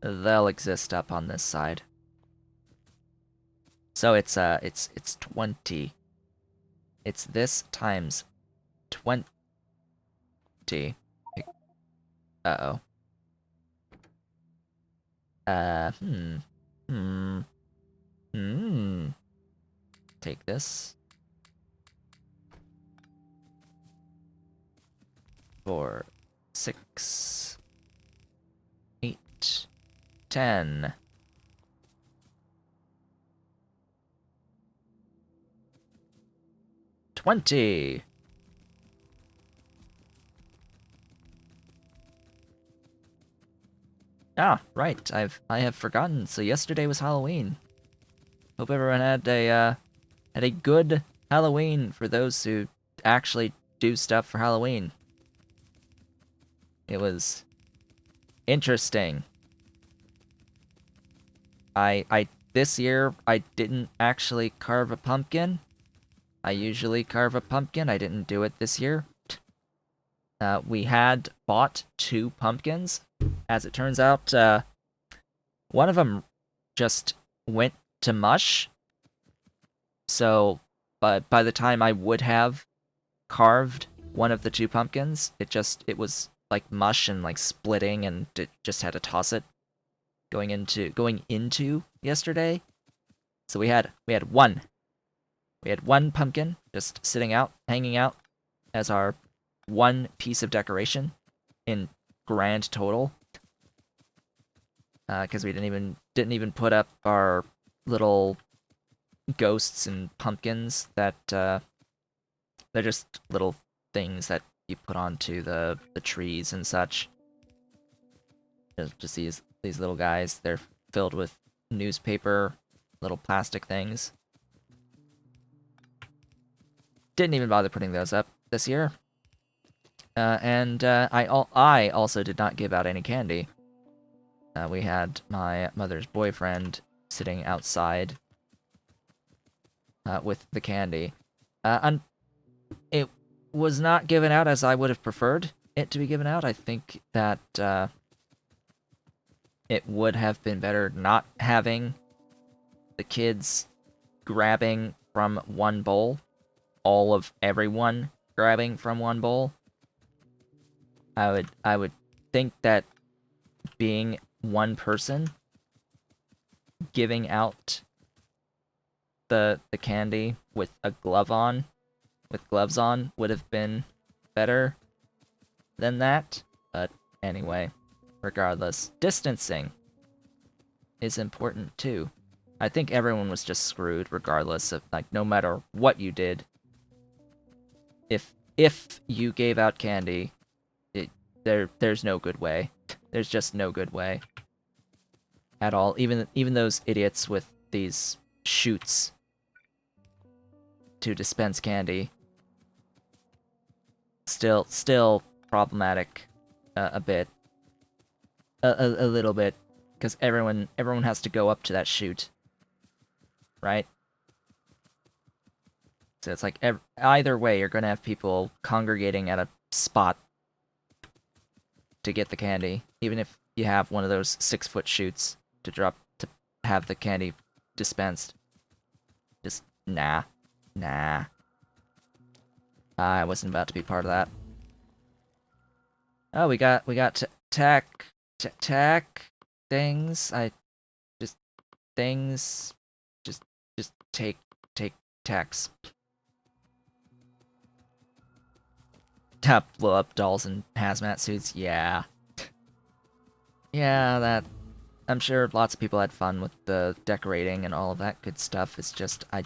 Speaker 1: They'll exist up on this side. So it's 20. It's this times 20. Uh-oh. Uh, hmm. Hmm. Hmm. Take this. 4, 6, 8, 10. 20. Ah, right. I have forgotten. So yesterday was Halloween. Hope everyone had a good Halloween for those who actually do stuff for Halloween. It was interesting. I this year I didn't actually carve a pumpkin. I usually carve a pumpkin. I didn't do it this year. We had bought 2 pumpkins. As it turns out, one of them just went to mush. So, but by the time I would have carved one of the 2 pumpkins, it was like mush and like splitting, and it just had to toss it going into yesterday. So we had one pumpkin just sitting out, hanging out as our one piece of decoration in grand total. Because we didn't even put up our little ghosts and pumpkins that They're just little things that you put onto the trees and such. Just these little guys. They're filled with newspaper, little plastic things. Didn't even bother putting those up this year. And I also did not give out any candy. We had my mother's boyfriend sitting outside with the candy. And it was not given out as I would have preferred it to be given out. I think that it would have been better not having the kids grabbing from one bowl, all of everyone grabbing from one bowl. I would think that being one person giving out the candy with gloves on would have been better than that. But anyway, regardless, distancing is important too. I think everyone was just screwed regardless of, like, no matter what you did. If you gave out candy, there's no good way. There's just no good way at all. Even those idiots with these chutes to dispense candy, still problematic a bit, a little bit, because everyone has to go up to that chute, right? So it's like either way, you're gonna have people congregating at a spot to get the candy, even if you have one of those 6-foot chutes to have the candy dispensed. Just nah. I wasn't about to be part of that. Oh, we got tech things. Things. Just take techs. Blow up dolls in hazmat suits. Yeah. Yeah, that. I'm sure lots of people had fun with the decorating and all of that good stuff. It's just I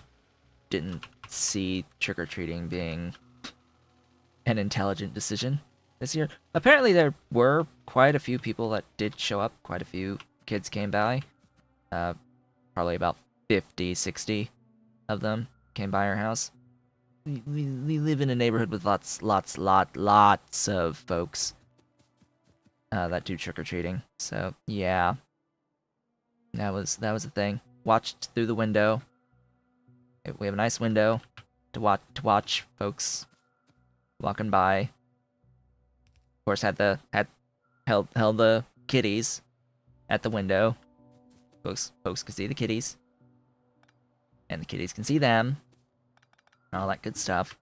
Speaker 1: didn't see trick-or-treating being an intelligent decision this year. Apparently there were quite a few people that did show up. Quite a few kids came by. Probably about 50, 60 of them came by our house. We live in a neighborhood with lots of folks that do trick-or-treating. So yeah, that was a thing. Watched through the window. We have a nice window to watch folks walking by. Of course, held the kitties at the window. Folks can see the kitties, and the kitties can see them. All that good stuff.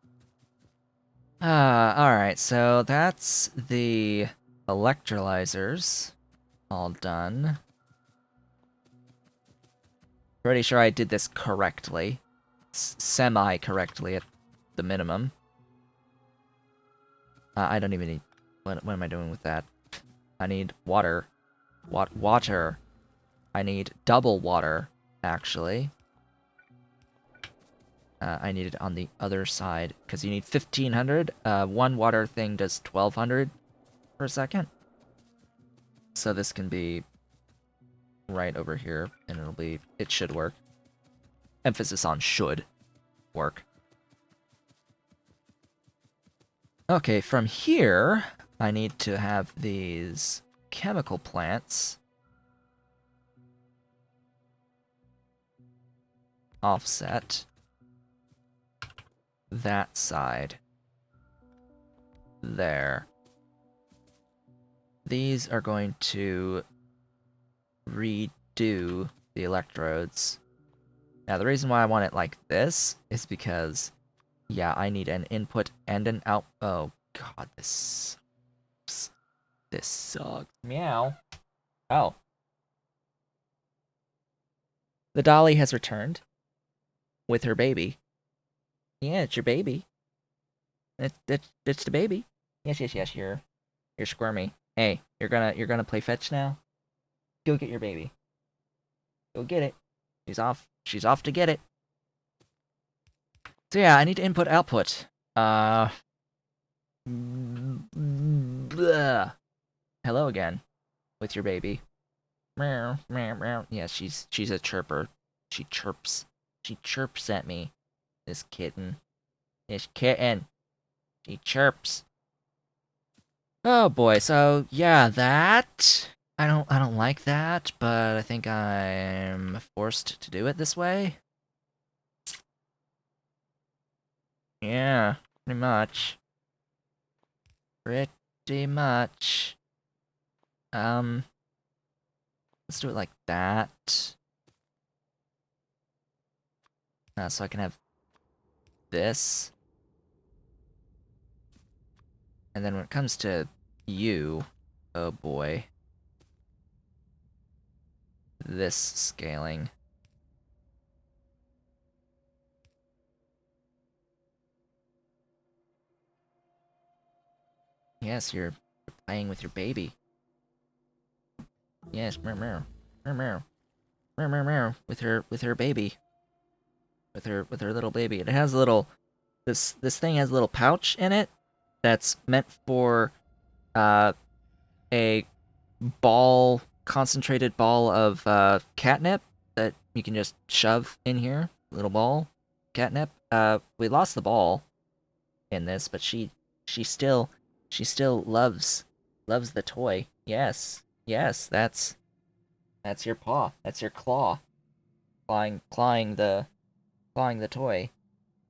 Speaker 1: Alright, so that's the electrolyzers all done. Pretty sure I did this correctly. Semi-correctly at the minimum. I don't even need... What am I doing with that? I need water. Water. I need double water, actually. I need it on the other side, because you need 1500. One water thing does 1200 per second. So this can be right over here, and it should work. Emphasis on should work. Okay, from here, I need to have these chemical plants offset that side. There. These are going to redo the electrodes. Now, the reason why I want it like this is because, yeah, I need an input and an out. Oh, God, this sucks. Meow. Oh. The dolly has returned with her baby. Yeah, it's your baby. It's the baby. Yes, you're squirmy. Hey, you're gonna play fetch now? Go get your baby. Go get it. She's off to get it. So yeah, I need to input output. Uh. Bleh. Hello again, with your baby. Meow, meow, meow. Yeah, she's a chirper. She chirps. She chirps at me. This kitten. This kitten. She chirps. Oh boy, so yeah, that I don't like that, but I think I'm forced to do it this way. Yeah, pretty much. Pretty much. Um, let's do it like that. So I can have this. And then when it comes to you, oh boy. This scaling. Yes, you're playing with your baby. Yes, meow meow. Meow meow. Meow meow meow. With her baby. With her little baby. It has a little this thing has a little pouch in it that's meant for uh a concentrated ball of catnip that you can just shove in here. Little ball. Catnip. We lost the ball in this, but she still loves the toy. Yes. Yes, that's your paw. That's your claw. Clawing the toy.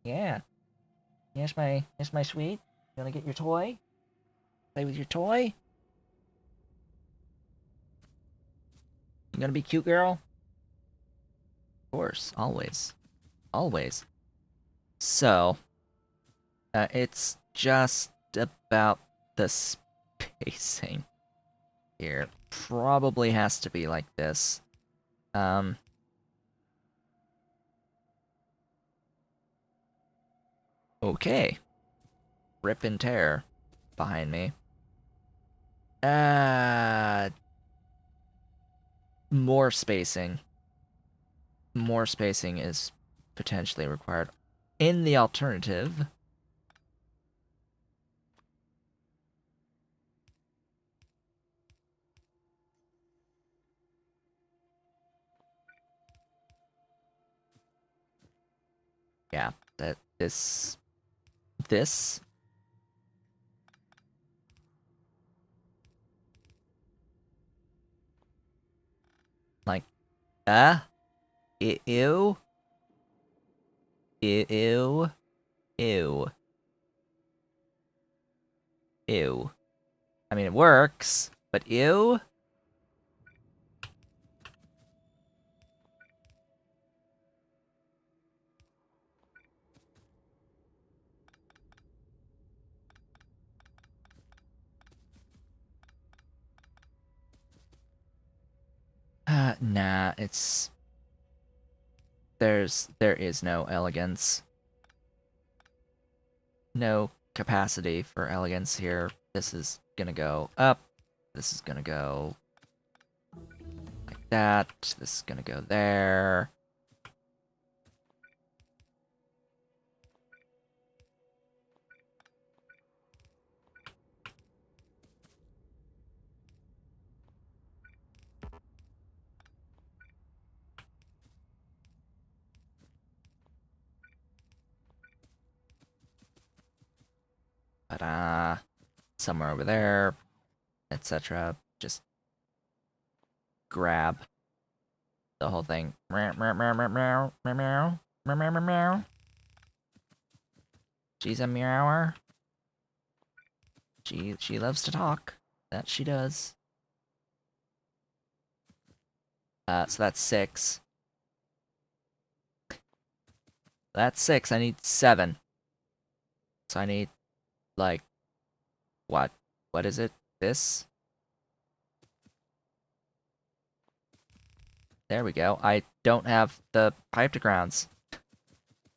Speaker 1: Yeah. Yes, my sweet. You wanna get your toy? Play with your toy? You gonna be cute, girl? Of course, always. Always. So, it's just about the spacing here. Probably has to be like this. Um, okay. Rip and tear behind me. Uh, more spacing. More spacing is potentially required. In the alternative, yeah, that this like ew, ew, ew, ew. I mean, it works, but ew. Nah, there is no elegance, no capacity for elegance here. This is gonna go up. This is gonna go like that. This is gonna go there. But somewhere over there, etc. Just grab the whole thing. Meow, meow, meow, meow, meow, meow, meow, meow, meow, meow, meow. She's a meower. She loves to talk. That she does. So that's 6. That's 6. I need 7. So I need, like, what? What is it? This? There we go. I don't have the pipe to grounds.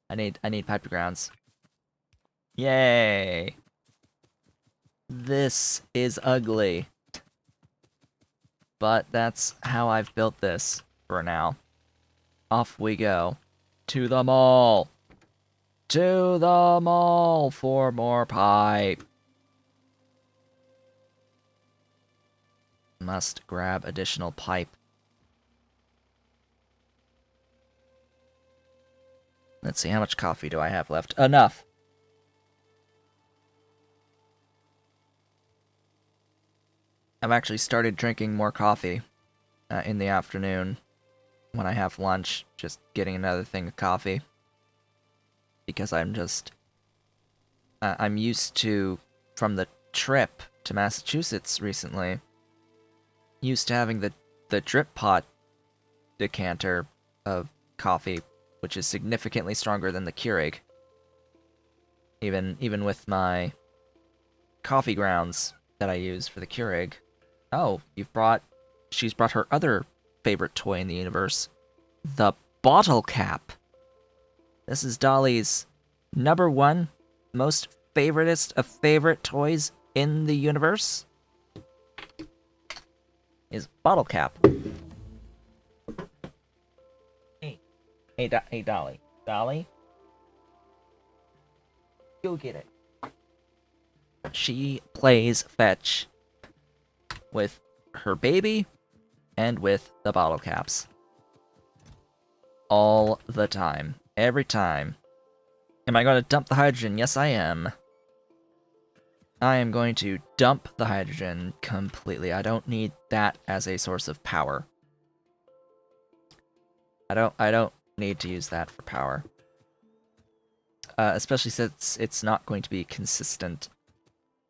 Speaker 1: I need pipe to grounds. Yay! This is ugly. But that's how I've built this for now. Off we go. To the mall! To the mall for more pipe. Must grab additional pipe. Let's see, how much coffee do I have left? Enough. I've actually started drinking more coffee in the afternoon when I have lunch, just getting another thing of coffee. Because I'm used to, from the trip to Massachusetts recently, used to having the drip pot decanter of coffee, which is significantly stronger than the Keurig. Even with my coffee grounds that I use for the Keurig. Oh, she's brought her other favorite toy in the universe, the bottle cap. This is Dolly's number one most favoritist of favorite toys in the universe. Is bottle cap. Hey, Dolly. Dolly? Go get it. She plays fetch with her baby and with the bottle caps. All the time. Every time. Am I going to dump the hydrogen? Yes, I am. I am going to dump the hydrogen completely. I don't need that as a source of power. I don't need to use that for power. Especially since it's not going to be consistent.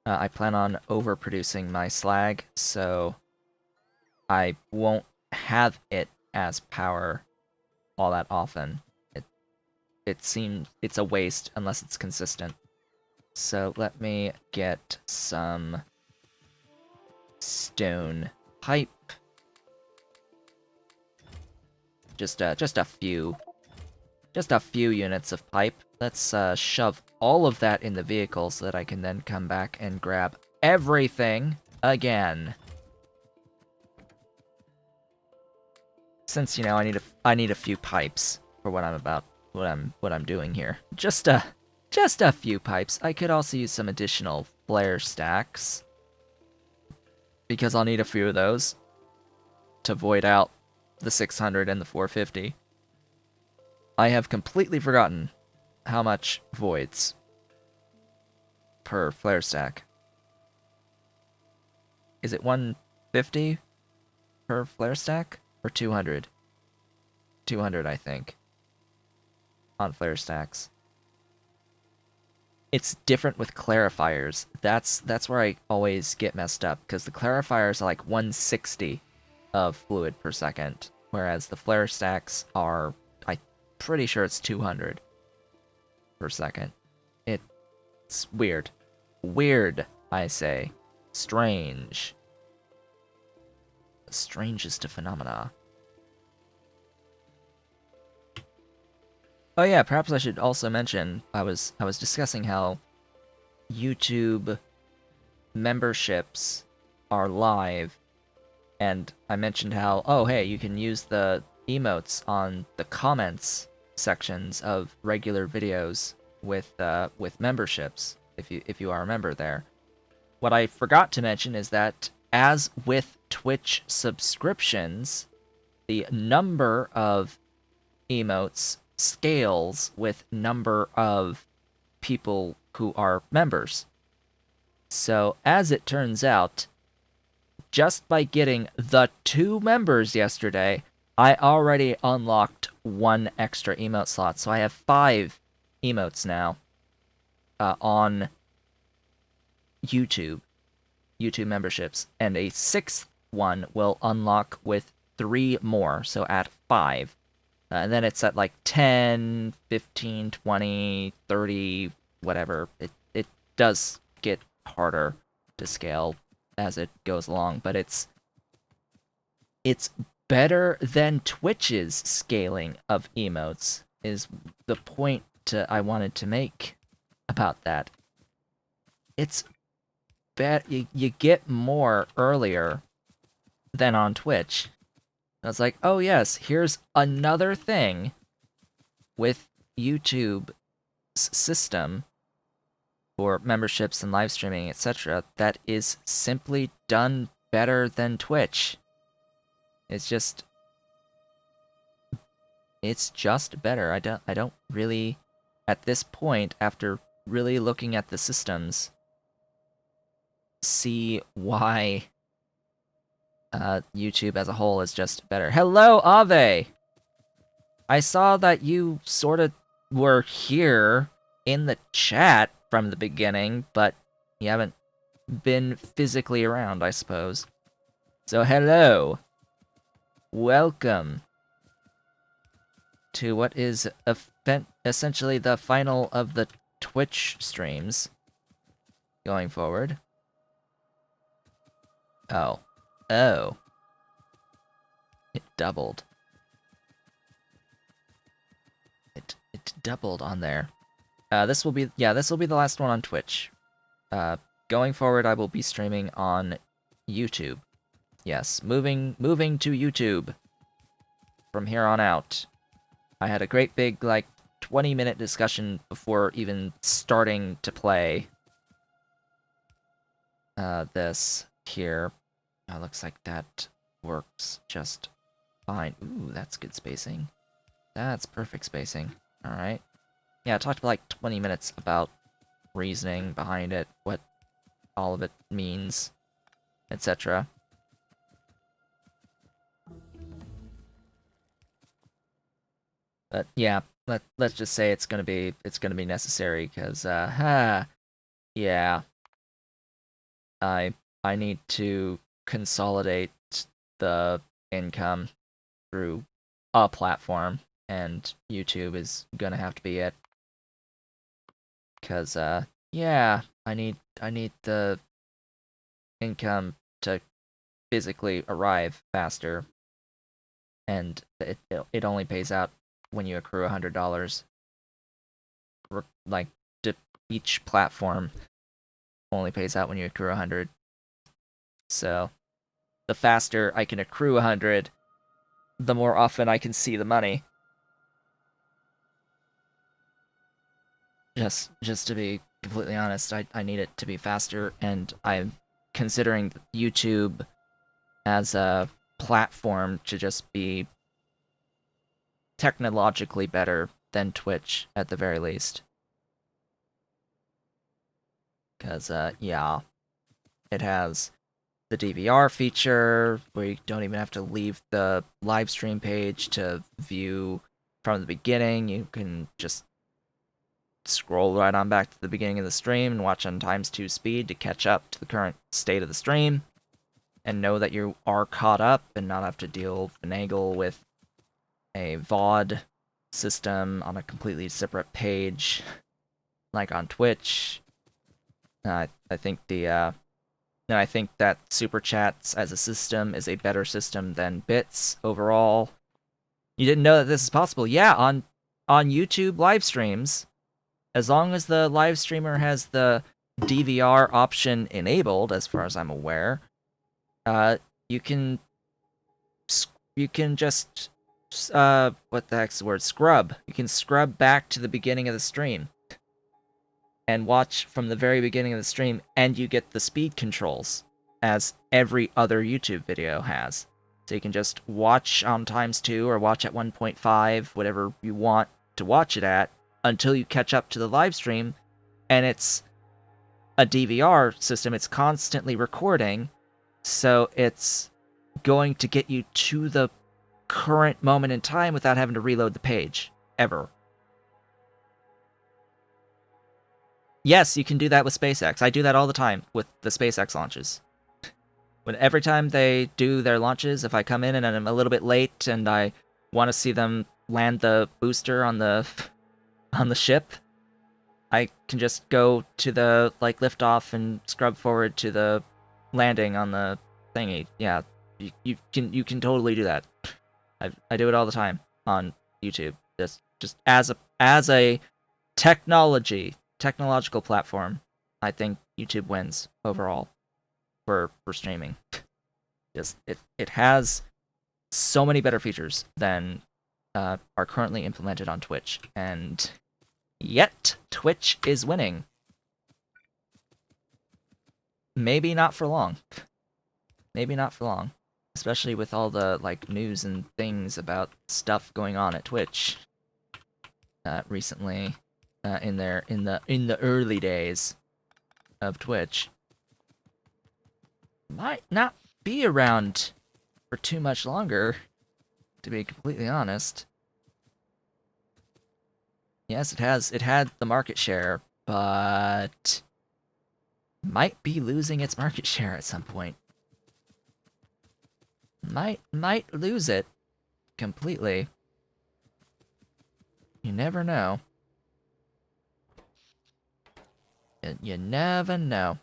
Speaker 1: I plan on overproducing my slag, so I won't have it as power all that often. It seems it's a waste unless it's consistent. So let me get some stone pipe. Just a few units of pipe. Let's shove all of that in the vehicle so that I can then come back and grab everything again. Since, you know, I need a few pipes for what I'm doing here. Just a few pipes. I could also use some additional flare stacks, because I'll need a few of those to void out the 600 and the 450. I have completely forgotten how much voids per flare stack. Is it 150 per flare stack? Or 200? 200, I think. On flare stacks. It's different with clarifiers. That's where I always get messed up, because the clarifiers are like 160 of fluid per second, whereas the flare stacks are, I'm pretty sure it's 200 per second. It's weird. Weird, I say. Strange. The strangest of phenomena. Oh yeah, perhaps I should also mention, I was discussing how YouTube memberships are live, and I mentioned how, oh hey, you can use the emotes on the comments sections of regular videos with memberships, if you are a member there. What I forgot to mention is that, as with Twitch subscriptions, the number of emotes scales with number of people who are members. So, as it turns out, just by getting the 2 members yesterday, I already unlocked 1 extra emote slot. So I have 5 emotes now on YouTube memberships, and a 6th one will unlock with 3 more, so at 5. And then it's at like 10, 15, 20, 30, whatever. It does get harder to scale as it goes along, but it's better than Twitch's scaling of emotes, is the point I wanted to make about that. It's you get more earlier than on Twitch. I was like, oh yes, here's another thing with YouTube system for memberships and live streaming, etc., that is simply done better than Twitch. It's just better. I don't really, at this point, after really looking at the systems, see why YouTube as a whole is just better. Hello, Ave! I saw that you sort of were here in the chat from the beginning, but you haven't been physically around, I suppose. So hello. Welcome to what is essentially the final of the Twitch streams going forward. Oh. Oh. It doubled. It doubled on there. This will be the last one on Twitch. Going forward, I will be streaming on YouTube. Yes, moving to YouTube from here on out. I had a great big, like, 20-minute discussion before even starting to play this here. Looks like that works just fine. Ooh, that's good spacing. That's perfect spacing. Alright. Yeah, I talked for like 20 minutes about reasoning behind it, what all of it means, etc. But yeah, let's just say it's gonna be necessary because yeah, I need to consolidate the income through a platform, and YouTube is gonna have to be it. Because yeah, I need the income to physically arrive faster, and it only pays out when you accrue $100. Like, each platform only pays out when you accrue 100. So the faster I can accrue 100, the more often I can see the money. Just to be completely honest, I need it to be faster, and I'm considering YouTube as a platform to just be technologically better than Twitch at the very least. Because, yeah, it has the DVR feature where you don't even have to leave the live stream page to view from the beginning. You can just scroll right on back to the beginning of the stream and watch on ×2 speed to catch up to the current state of the stream and know that you are caught up and not have to finagle with a VOD system on a completely separate page like on Twitch. I think I think that Super Chats as a system is a better system than bits overall. You didn't know that this is possible? Yeah, on YouTube live streams, as long as the live streamer has the DVR option enabled, as far as I'm aware, you can just what the heck's the word? Scrub. You can scrub back to the beginning of the stream and watch from the very beginning of the stream, and you get the speed controls as every other YouTube video has. So you can just watch on ×2 or watch at 1.5, whatever you want to watch it at, until you catch up to the live stream, and it's a DVR system. It's constantly recording, so it's going to get you to the current moment in time without having to reload the page, ever. Yes, you can do that with SpaceX. I do that all the time with the SpaceX launches. Every time they do their launches, if I come in and I'm a little bit late and I want to see them land the booster on the ship, I can just go to the liftoff and scrub forward to the landing on the thingy. Yeah, you can totally do that. I do it all the time on YouTube. Just as a technological platform, I think YouTube wins overall for streaming. It has so many better features than are currently implemented on Twitch, and Yet Twitch is winning. Maybe not for long. Maybe not for long. Especially with all the like news and things about stuff going on at Twitch recently, in the early days of Twitch. Might not be around for too much longer, to be completely honest. Yes, it had the market share, but might be losing its market share at some point. Might lose it completely. You never know. You never know.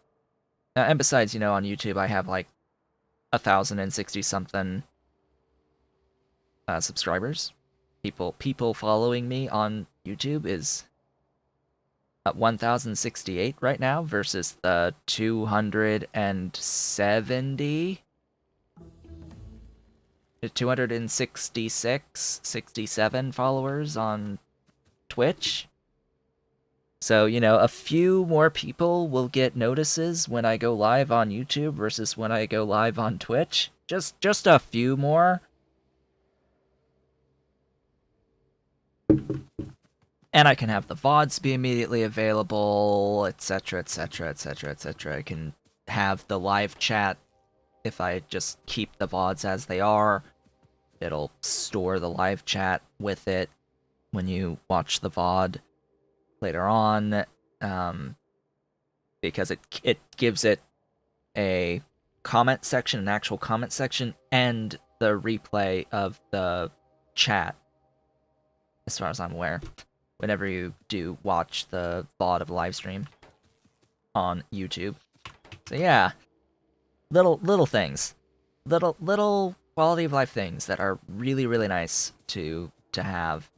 Speaker 1: And besides, on YouTube I have like 1,060 something subscribers. People following me on YouTube is at 1,068 right now versus the 270, 266, 67 followers on Twitch. So, a few more people will get notices when I go live on YouTube versus when I go live on Twitch. Just a few more. And I can have the VODs be immediately available, etc., etc., etc., etc. I can have the live chat if I just keep the VODs as they are. It'll store the live chat with it when you watch the VOD later on, because it gives it a comment section, an actual comment section, and the replay of the chat, as far as I'm aware, whenever you do watch the VOD of a live stream on YouTube. So yeah, little things, little quality of life things that are really, really nice to have.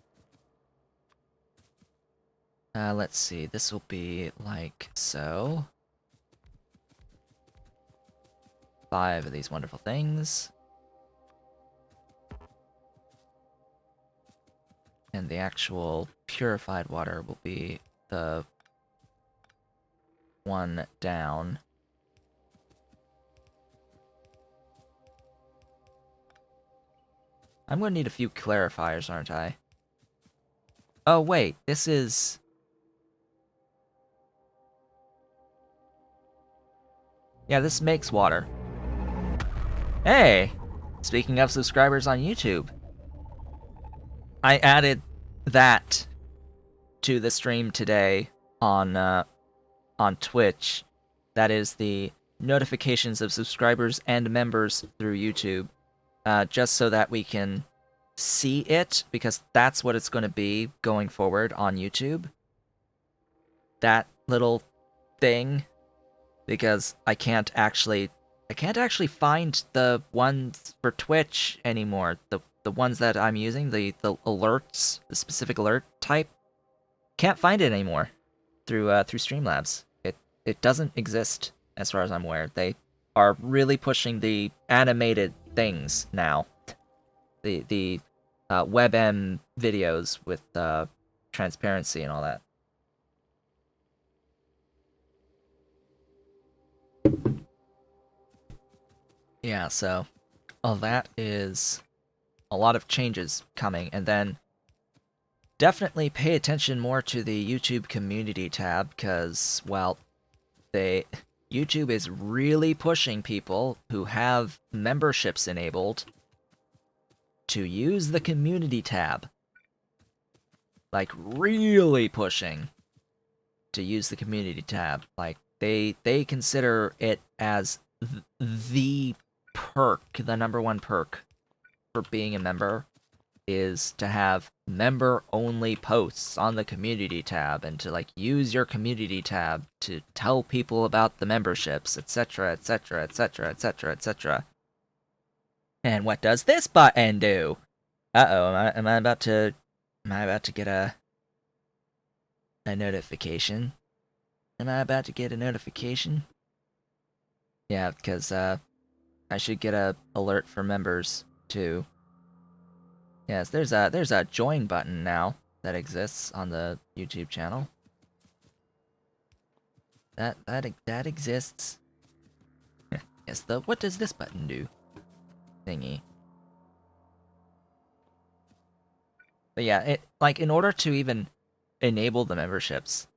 Speaker 1: Let's see, this will be like so. 5 of these wonderful things. And the actual purified water will be the one down. I'm going to need a few clarifiers, aren't I? Oh, wait, this is... Yeah, this makes water. Hey! Speaking of subscribers on YouTube, I added that to the stream today on Twitch. That is the notifications of subscribers and members through YouTube, just so that we can see it, because that's what it's going to be going forward on YouTube. That little thing, because I can't actually find the ones for Twitch anymore. The ones that I'm using, the alerts, the specific alert type, can't find it anymore through Streamlabs. It doesn't exist as far as I'm aware. They are really pushing the animated things now. The WebM videos with transparency and all that. Yeah, so all that is a lot of changes coming, and then definitely pay attention more to the YouTube community tab, because, well, YouTube is really pushing people who have memberships enabled to use the community tab. Like, really pushing to use the community tab. Like, they consider it as the perk, the number one perk for being a member, is to have member-only posts on the community tab, and to, like, use your community tab to tell people about the memberships, etc., etc., etc., etc., etc. And what does this button do? Uh-oh, am I about to get a notification? Am I about to get a notification? Yeah, because I should get a alert for members too. Yes, there's a join button now. that exists on the YouTube channel. That exists. Yes, the what does this button do? Thingy. But yeah, it like in order to even enable the memberships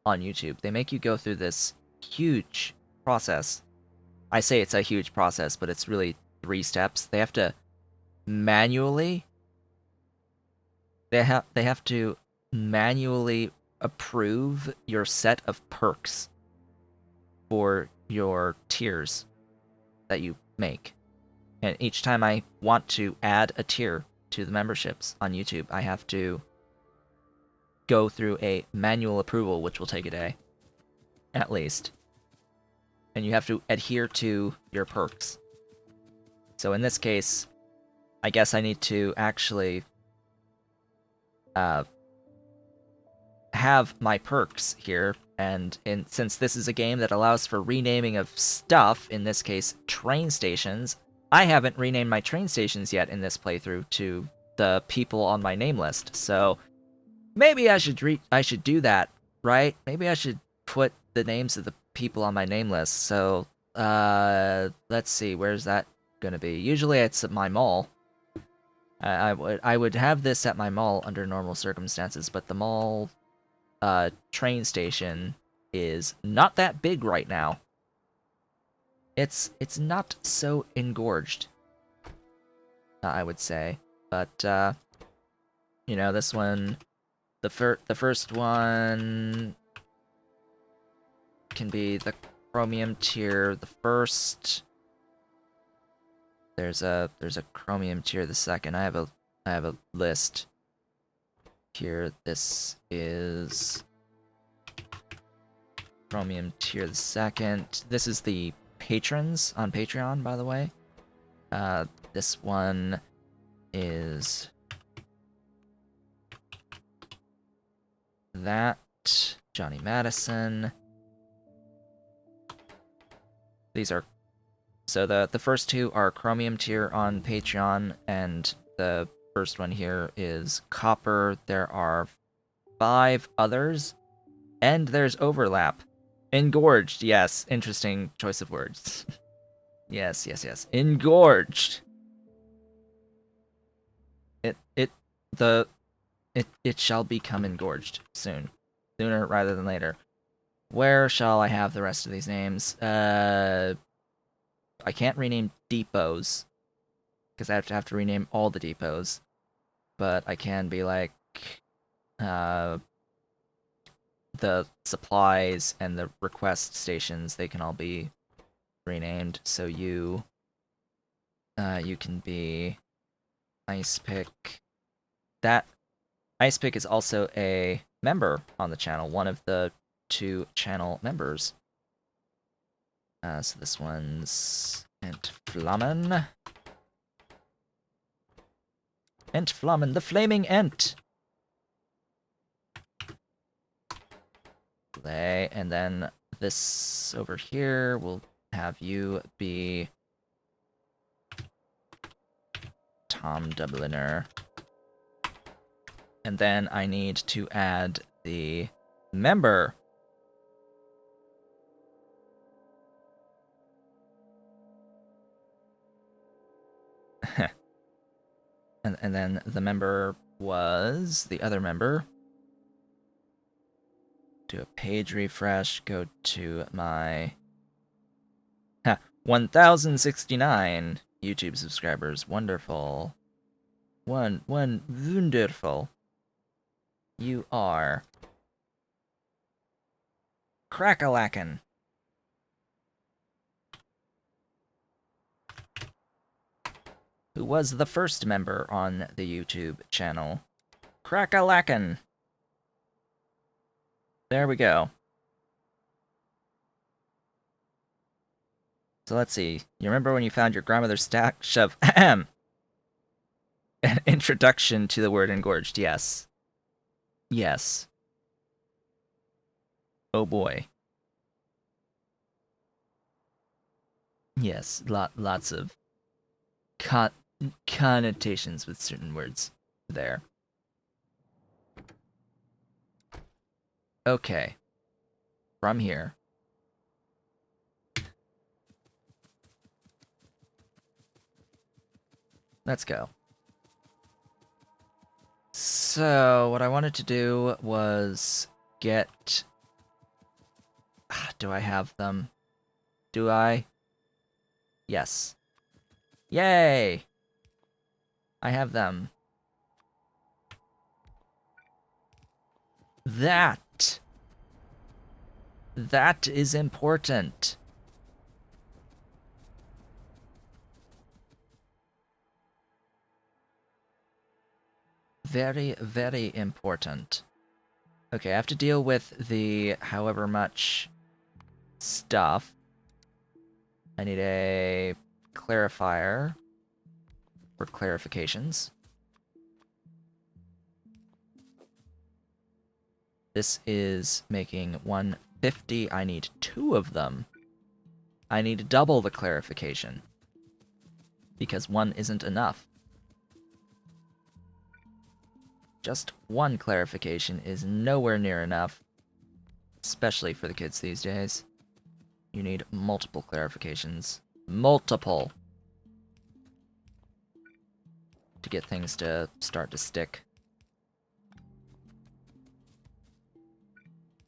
Speaker 1: on YouTube, they make you go through this huge process. I say it's a huge process, but it's really 3 steps. They have to manually they have to manually approve your set of perks for your tiers that you make. And each time I want to add a tier to the memberships on YouTube, I have to go through a manual approval, which will take a day, at least. And you have to adhere to your perks. So in this case, I guess I need to actually have my perks here, and since this is a game that allows for renaming of stuff, in this case train stations, I haven't renamed my train stations yet in this playthrough to the people on my name list. So maybe I should do that, right? Maybe I should put the names of the people on my name list. So let's see, where's that gonna be? Usually it's at my mall. I would have this at my mall under normal circumstances, but the mall train station is not that big right now. It's not so engorged, I would say. But you know, this one, the first one can be the chromium tier. The first, there's a chromium tier. The second, I have a list here. This is chromium tier the second. This is the patrons on Patreon, by the way. This one is that Johnny Madison. These are so the first 2 are chromium tier on Patreon, and the first one here is copper. There are 5 others, and there's overlap. Engorged, yes. Interesting choice of words. Yes. Engorged. It shall become engorged soon. Sooner rather than later. Where shall I have the rest of these names? I can't rename depots, because I have to rename all the depots. But I can be like, the supplies and the request stations, they can all be renamed. So you can be Ice Pick. That Ice Pick is also a member on the channel, one of the 2 channel members. So this one's Entflammen. Entflammen, the flaming Ent. And then this over here will have you be Tom Dubliner. And then I need to add the member. and then the member was the other member. Do a page refresh, go to my 1069 YouTube subscribers. Wonderful. One wonderful. You are Crackalacken. Who was the first member on the YouTube channel. Crackalacken. There we go. So let's see. You remember when you found your grandmother's stash of an introduction to the word engorged? Yes. Yes. Oh boy. Yes, lots of connotations with certain words there. Okay. From here. Let's go. So, what I wanted to do was get... Do I have them? Do I? Yes. Yay! I have them. That is important. Very, very important. Okay, I have to deal with the however much stuff. I need a clarifier for clarifications. This is making 150. I need 2 of them. I need double the clarification. Because 1 isn't enough. Just 1 clarification is nowhere near enough. Especially for the kids these days. You need multiple clarifications. Multiple! To get things to start to stick.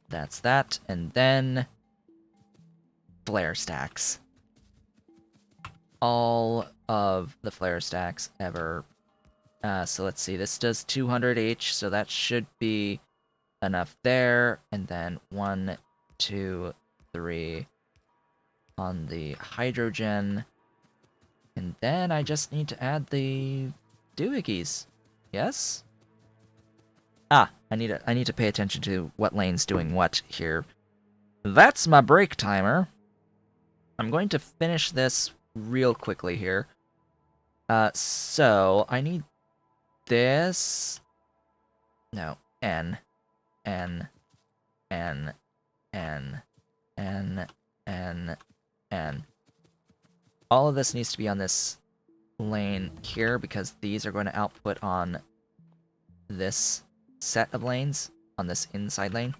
Speaker 1: That's that, and then... flare stacks. All of the flare stacks ever. So let's see, this does 200 each, so that should be enough there. And then 1, 2, 3 on the hydrogen. And then I just need to add the doohickeys. Yes? Ah, I need to pay attention to what lane's doing what here. That's my break timer. I'm going to finish this real quickly here. So I need this. No, N, N, N, N, N, N, N. All of this needs to be on this lane here because these are going to output on this set of lanes, on this inside lane.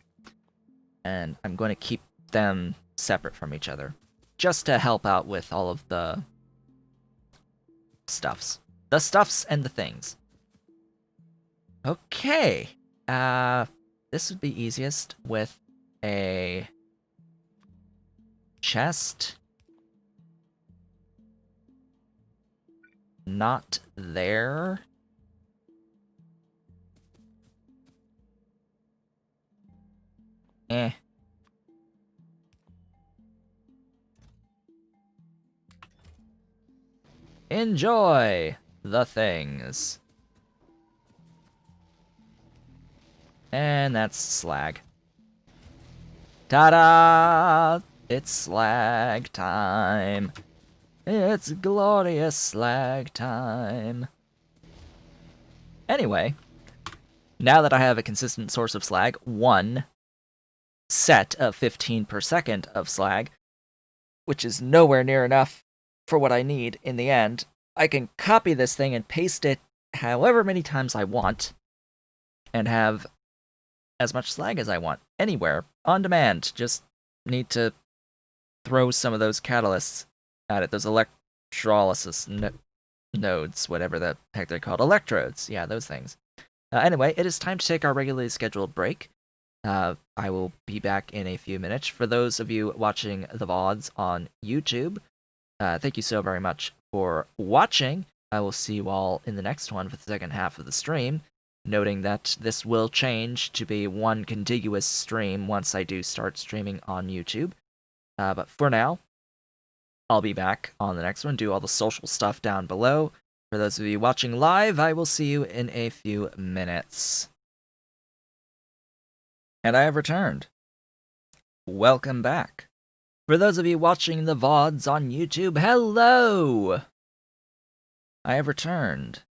Speaker 1: And I'm going to keep them separate from each other, just to help out with all of the stuffs. The stuffs and the things. Okay. This would be easiest with a chest. Not there. Eh. Enjoy the things. And that's slag. Ta-da! It's slag time. It's glorious slag time. Anyway, now that I have a consistent source of slag, 1 set of 15 per second of slag, which is nowhere near enough for what I need in the end, I can copy this thing and paste it however many times I want, and have as much slag as I want, anywhere, on demand. Just need to throw some of those catalysts at it, those electrolysis nodes, whatever the heck they're called, electrodes, yeah, those things. Anyway, it is time to take our regularly scheduled break. I will be back in a few minutes. For those of you watching the VODs on YouTube, thank you so very much for watching. I will see you all in the next one for the second half of the stream, noting that this will change to be one contiguous stream once I do start streaming on YouTube. But for now, I'll be back on the next one, do all the social stuff down below. For those of you watching live, I will see you in a few minutes. And I have returned. Welcome back. For those of you watching the VODs on YouTube, hello! I have returned.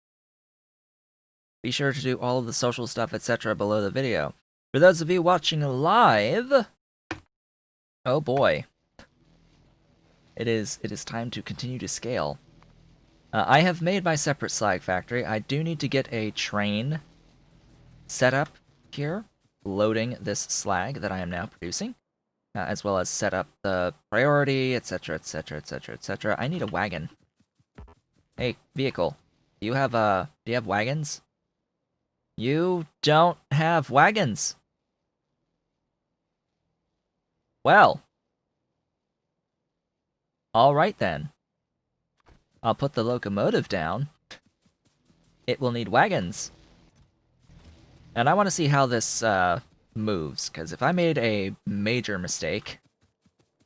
Speaker 1: Be sure to do all of the social stuff, etc. below the video. For those of you watching live, oh boy. It is time to continue to scale. I have made my separate slag factory. I do need to get a train set up here. loading this slag that I am now producing, as well as set up the priority, etc., etc., etc., etc. I need a wagon. Hey, vehicle, do you have wagons? You don't have wagons. Well, all right then. I'll put the locomotive down. It will need wagons. And I want to see how this moves, because if I made a major mistake,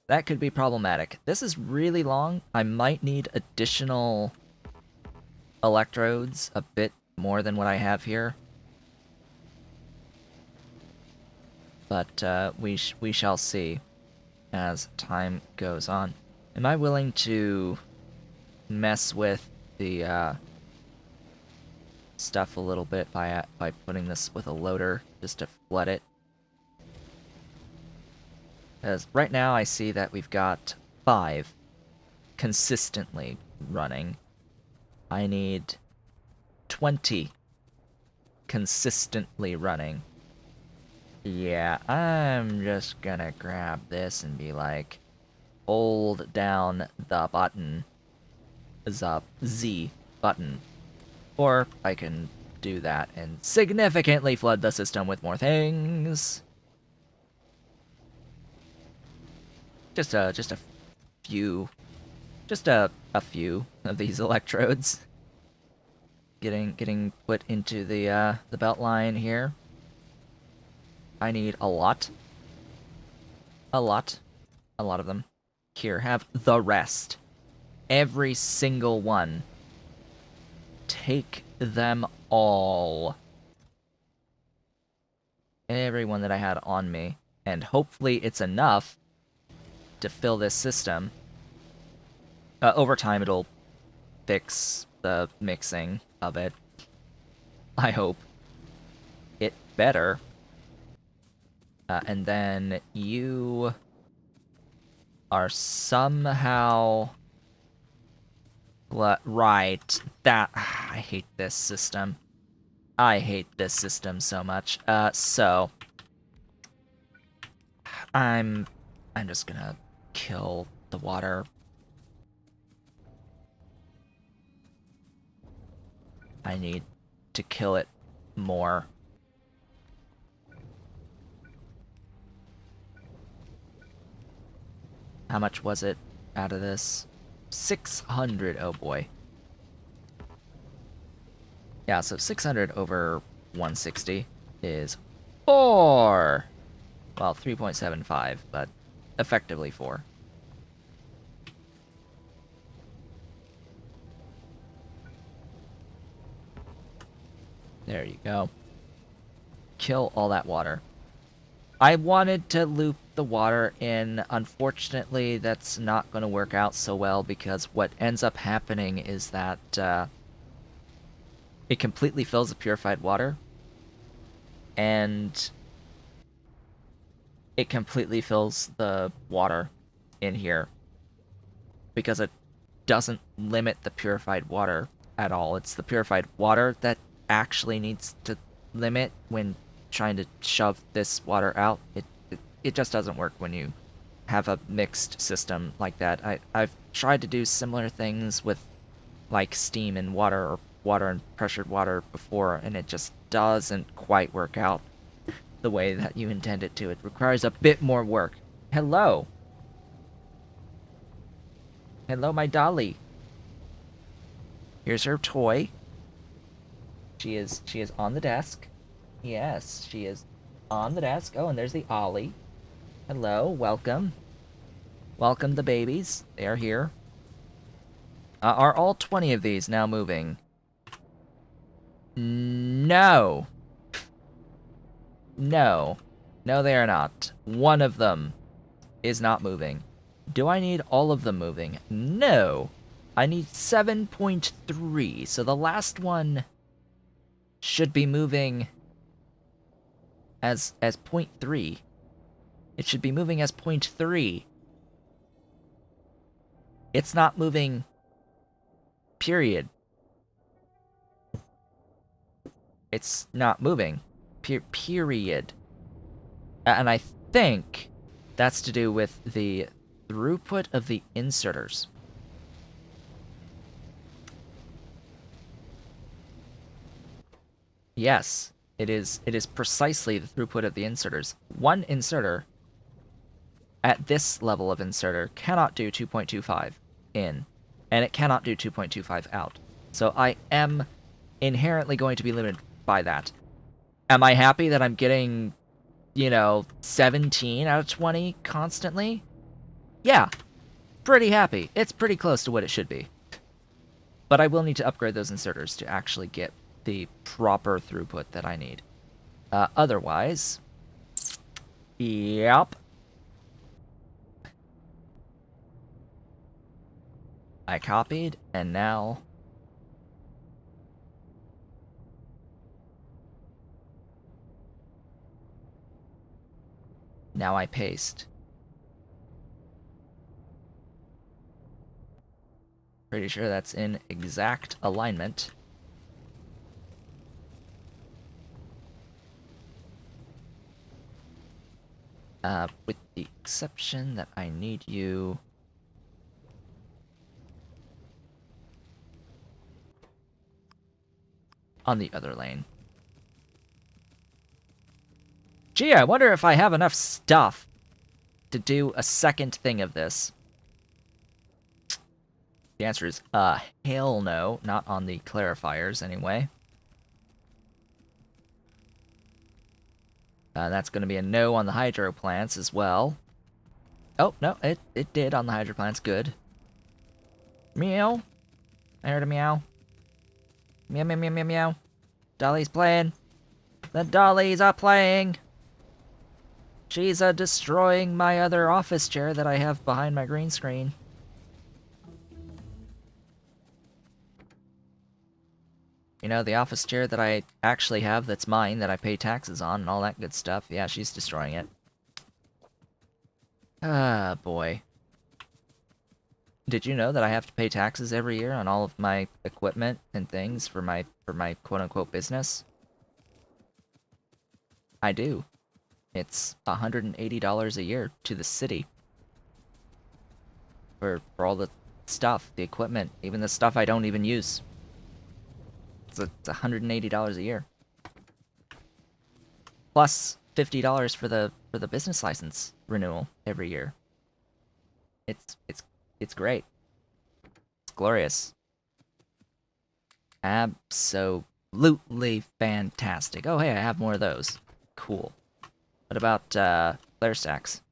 Speaker 1: that could be problematic. This is really long. I might need additional electrodes, a bit more than what I have here. But we shall see as time goes on. Am I willing to mess with the stuff a little bit by putting this with a loader just to flood it? Because right now I see that we've got 5 consistently running. I need 20 consistently running. Yeah, I'm just gonna grab this and be like, hold down the button. The Z button. Or I can do that and significantly flood the system with more things. Just a few, just a few of these electrodes getting put into the belt line here. I need a lot of them. Here, have the rest. Every single one. Take them all. Everyone that I had on me. And hopefully it's enough to fill this system. Over time it'll fix the mixing of it. I hope. It better. And then you are somehow... Right. That... I hate this system. I hate this system so much. So... I'm just gonna kill the water. I need to kill it more. How much was it out of this? 600, oh boy. Yeah, so 600 over 160 is 4! Well, 3.75, but effectively 4. There you go. Kill all that water. I wanted to loop the water in. Unfortunately, that's not going to work out so well because what ends up happening is that it completely fills the purified water, and it completely fills the water in here because it doesn't limit the purified water at all. It's the purified water that actually needs to limit when trying to shove this water out. It just doesn't work when you have a mixed system like that. I've tried to do similar things with like steam and water or water and pressured water before, and it just doesn't quite work out the way that you intend it to. It requires a bit more work. Hello. Hello, my dolly. Here's her toy. She is on the desk. Yes, she is on the desk. Oh, and there's the Ollie. Hello, welcome. Welcome the babies. They are here. Are all 20 of these now moving? No. No. No, they are not. One of them is not moving. Do I need all of them moving? No. I need 7.3, so the last one should be moving as 0.3. It should be moving as 0.3. It's not moving, period. It's not moving, period. And I think that's to do with the throughput of the inserters. Yes, it is precisely the throughput of the inserters. One inserter at this level of inserter cannot do 2.25 in, and it cannot do 2.25 out. So I am inherently going to be limited by that. Am I happy that I'm getting, 17 out of 20 constantly? Yeah, pretty happy. It's pretty close to what it should be. But I will need to upgrade those inserters to actually get the proper throughput that I need. Otherwise, yep. I copied, and now... Now I paste. Pretty sure that's in exact alignment. With the exception that I need you... on the other lane. Gee, I wonder if I have enough stuff to do a second thing of this. The answer is, hell no. Not on the clarifiers, anyway. That's going to be a no on the hydro plants as well. Oh, no, it did on the hydro plants. Good. Meow. I heard a meow. Meow, meow, meow, meow, meow. Dolly's playing. The dollies are playing. She's destroying my other office chair that I have behind my green screen. You know, the office chair that I actually have that's mine, that I pay taxes on, and all that good stuff. Yeah, she's destroying it. Ah, boy. Did you know that I have to pay taxes every year on all of my equipment and things for my quote-unquote business? I do. It's $180 a year to the city. For all the stuff, the equipment, even the stuff I don't even use. It's $180 a year. Plus $50 for the business license renewal every year. It's great. It's glorious. Absolutely fantastic. Oh, hey, I have more of those. Cool. What about flare stacks?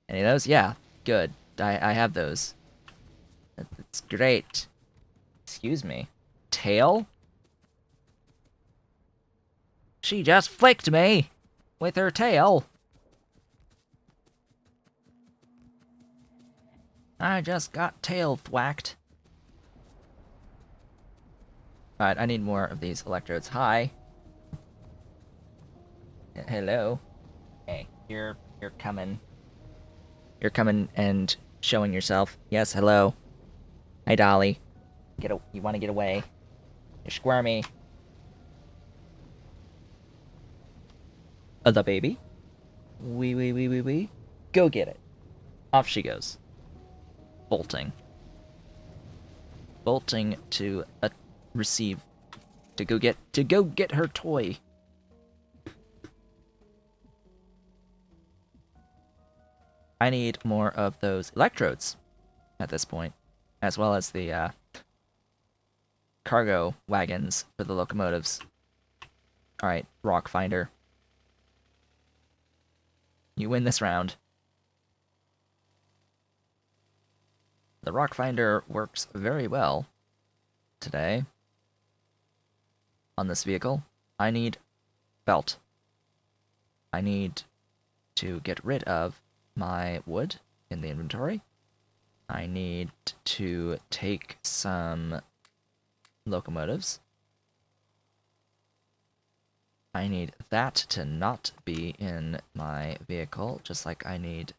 Speaker 1: Any of those? Yeah, good. I have those. That's great. Excuse me. Tail? She just flicked me with her tail. I just got tail thwacked. Alright, I need more of these electrodes. Hi. Hello. Hey, you're coming. You're coming and showing yourself. Yes, hello. Hi, Dolly. You want to get away? You're squirmy. The baby. Wee. Go get it. Off she goes. Bolting. Bolting to receive. To go get her toy. I need more of those electrodes at this point, as well as the cargo wagons for the locomotives. Alright, Rock Finder. You win this round. The Rock Finder works very well today on this vehicle. I need belt. I need to get rid of my wood in the inventory. I need to take some locomotives. I need that to not be in my vehicle, just like I need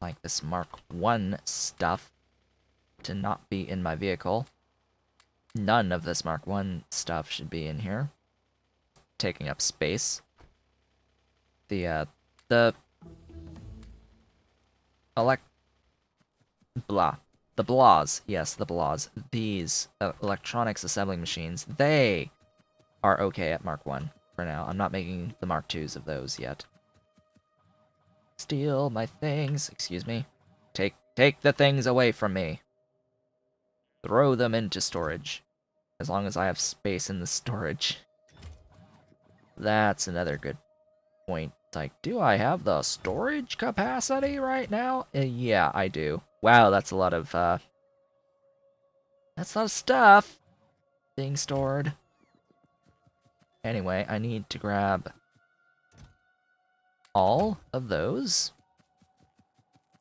Speaker 1: like this Mark 1 stuff to not be in my vehicle. None of this Mark 1 stuff should be in here, taking up space. The the elect blah. The BLAs, yes, the BLAs. These electronics assembling machines, they are okay at Mark 1 for now. I'm not making the Mark 2s of those yet. Steal my things, excuse me. Take the things away from me. Throw them into storage. As long as I have space in the storage. That's another good point. Like, do I have the storage capacity right now? Yeah, I do. Wow, that's a lot of stuff being stored. Anyway, I need to grab all of those.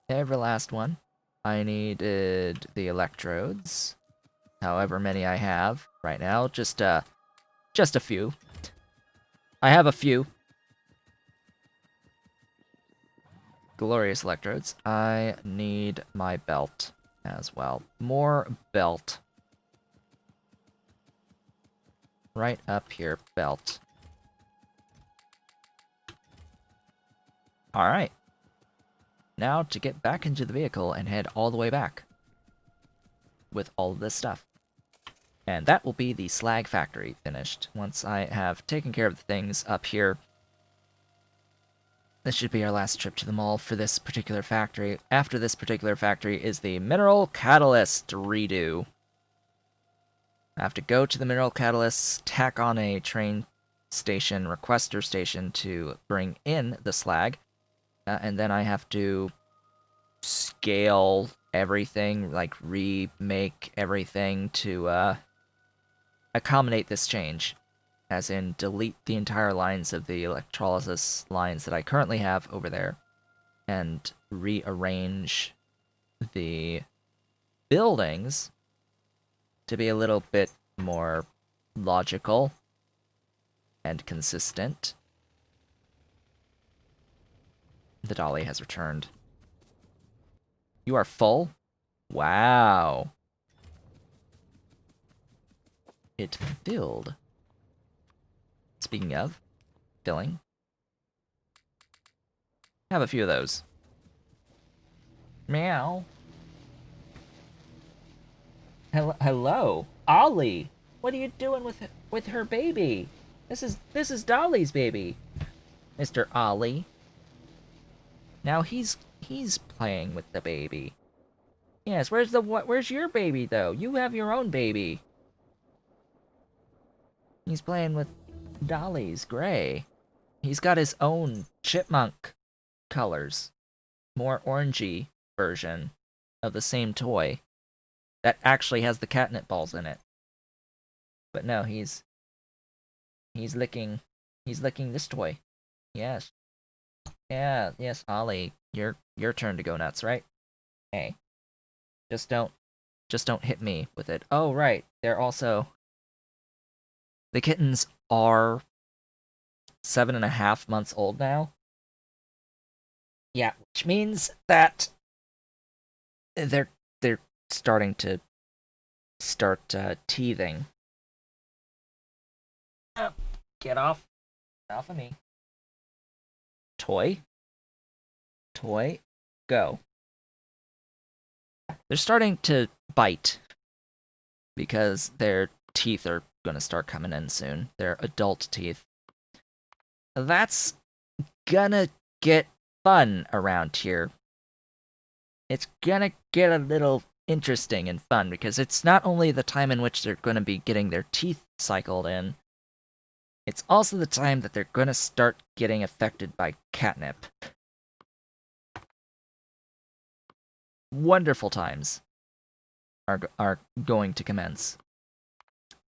Speaker 1: Every last one. I needed the electrodes. However many I have right now. Just a few. I have a few. Glorious electrodes. I need my belt as well. More belt. Right up here, belt. Alright. Now to get back into the vehicle and head all the way back. With all of this stuff. And that will be the slag factory finished. Once I have taken care of the things up here. This should be our last trip to the mall for this particular factory. After this particular factory is the mineral catalyst redo. I have to go to the mineral catalysts, tack on a train station, requester station to bring in the slag. And then I have to scale everything, like remake everything to accommodate this change. As in, delete the entire lines of the electrolysis lines that I currently have over there, and rearrange the buildings to be a little bit more logical and consistent. The dolly has returned. You are full? Wow. It filled. Speaking of filling, have a few of those. Meow. Hello, Ollie. What are you doing with her baby? This is Dolly's baby, Mr. Ollie. Now he's playing with the baby. Yes, where's your baby though? You have your own baby. He's playing with Dolly's gray. He's got his own chipmunk colors. More orangey version of the same toy that actually has the catnip balls in it. But no, he's licking this toy. Yes. Yeah, yes, Ollie, your turn to go nuts, right? Hey. Just don't hit me with it. Oh, right. They're also the kittens are 7.5 months old now. Yeah, which means that they're starting to teething. Get off of me. Toy, go. They're starting to bite because their teeth are gonna start coming in soon. They're adult teeth. That's gonna get fun around here. It's gonna get a little interesting and fun because it's not only the time in which they're gonna be getting their teeth cycled in, it's also the time that they're gonna start getting affected by catnip. Wonderful times are going to commence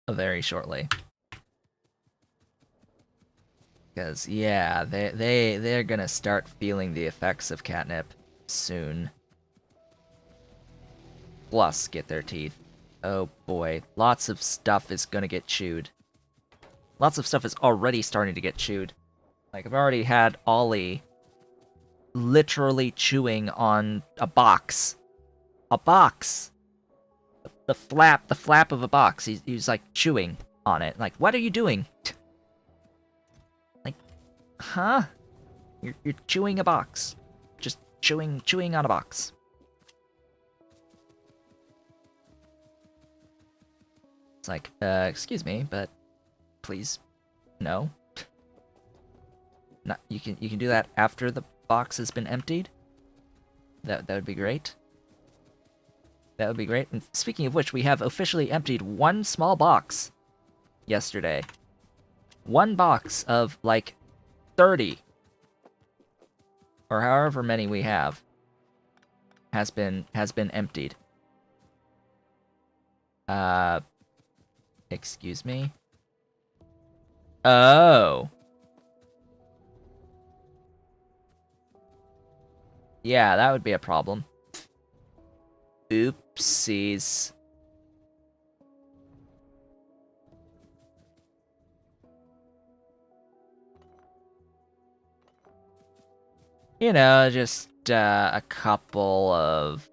Speaker 1: very shortly. Because yeah, they're gonna start feeling the effects of catnip soon. Plus, get their teeth. Oh boy, lots of stuff is gonna get chewed. Lots of stuff is already starting to get chewed. Like, I've already had Ollie literally chewing on a box. A box! The flap of a box. He's like chewing on it. Like, what are you doing? Like, huh? You're chewing a box. Just chewing on a box. It's like, excuse me, but please, no. Not, you can do that after the box has been emptied. That would be great. That would be great. And speaking of which, we have officially emptied one small box yesterday. One box of like 30 or however many we have has been emptied. Excuse me. Oh. Yeah, that would be a problem. Oopsies. You know, just a couple of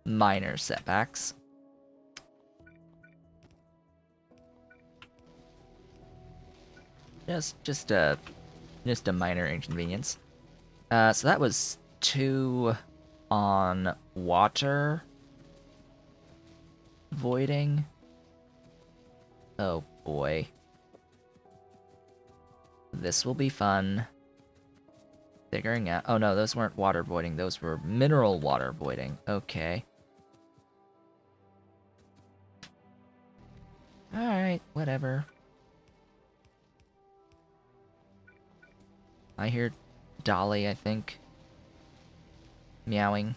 Speaker 1: minor setbacks. Just a minor inconvenience. So that was 2 on water voiding. Oh boy. This will be fun. Figuring out... Oh no, those weren't water voiding, those were mineral water voiding. Okay. Alright, whatever. I hear Dolly, I think. Meowing,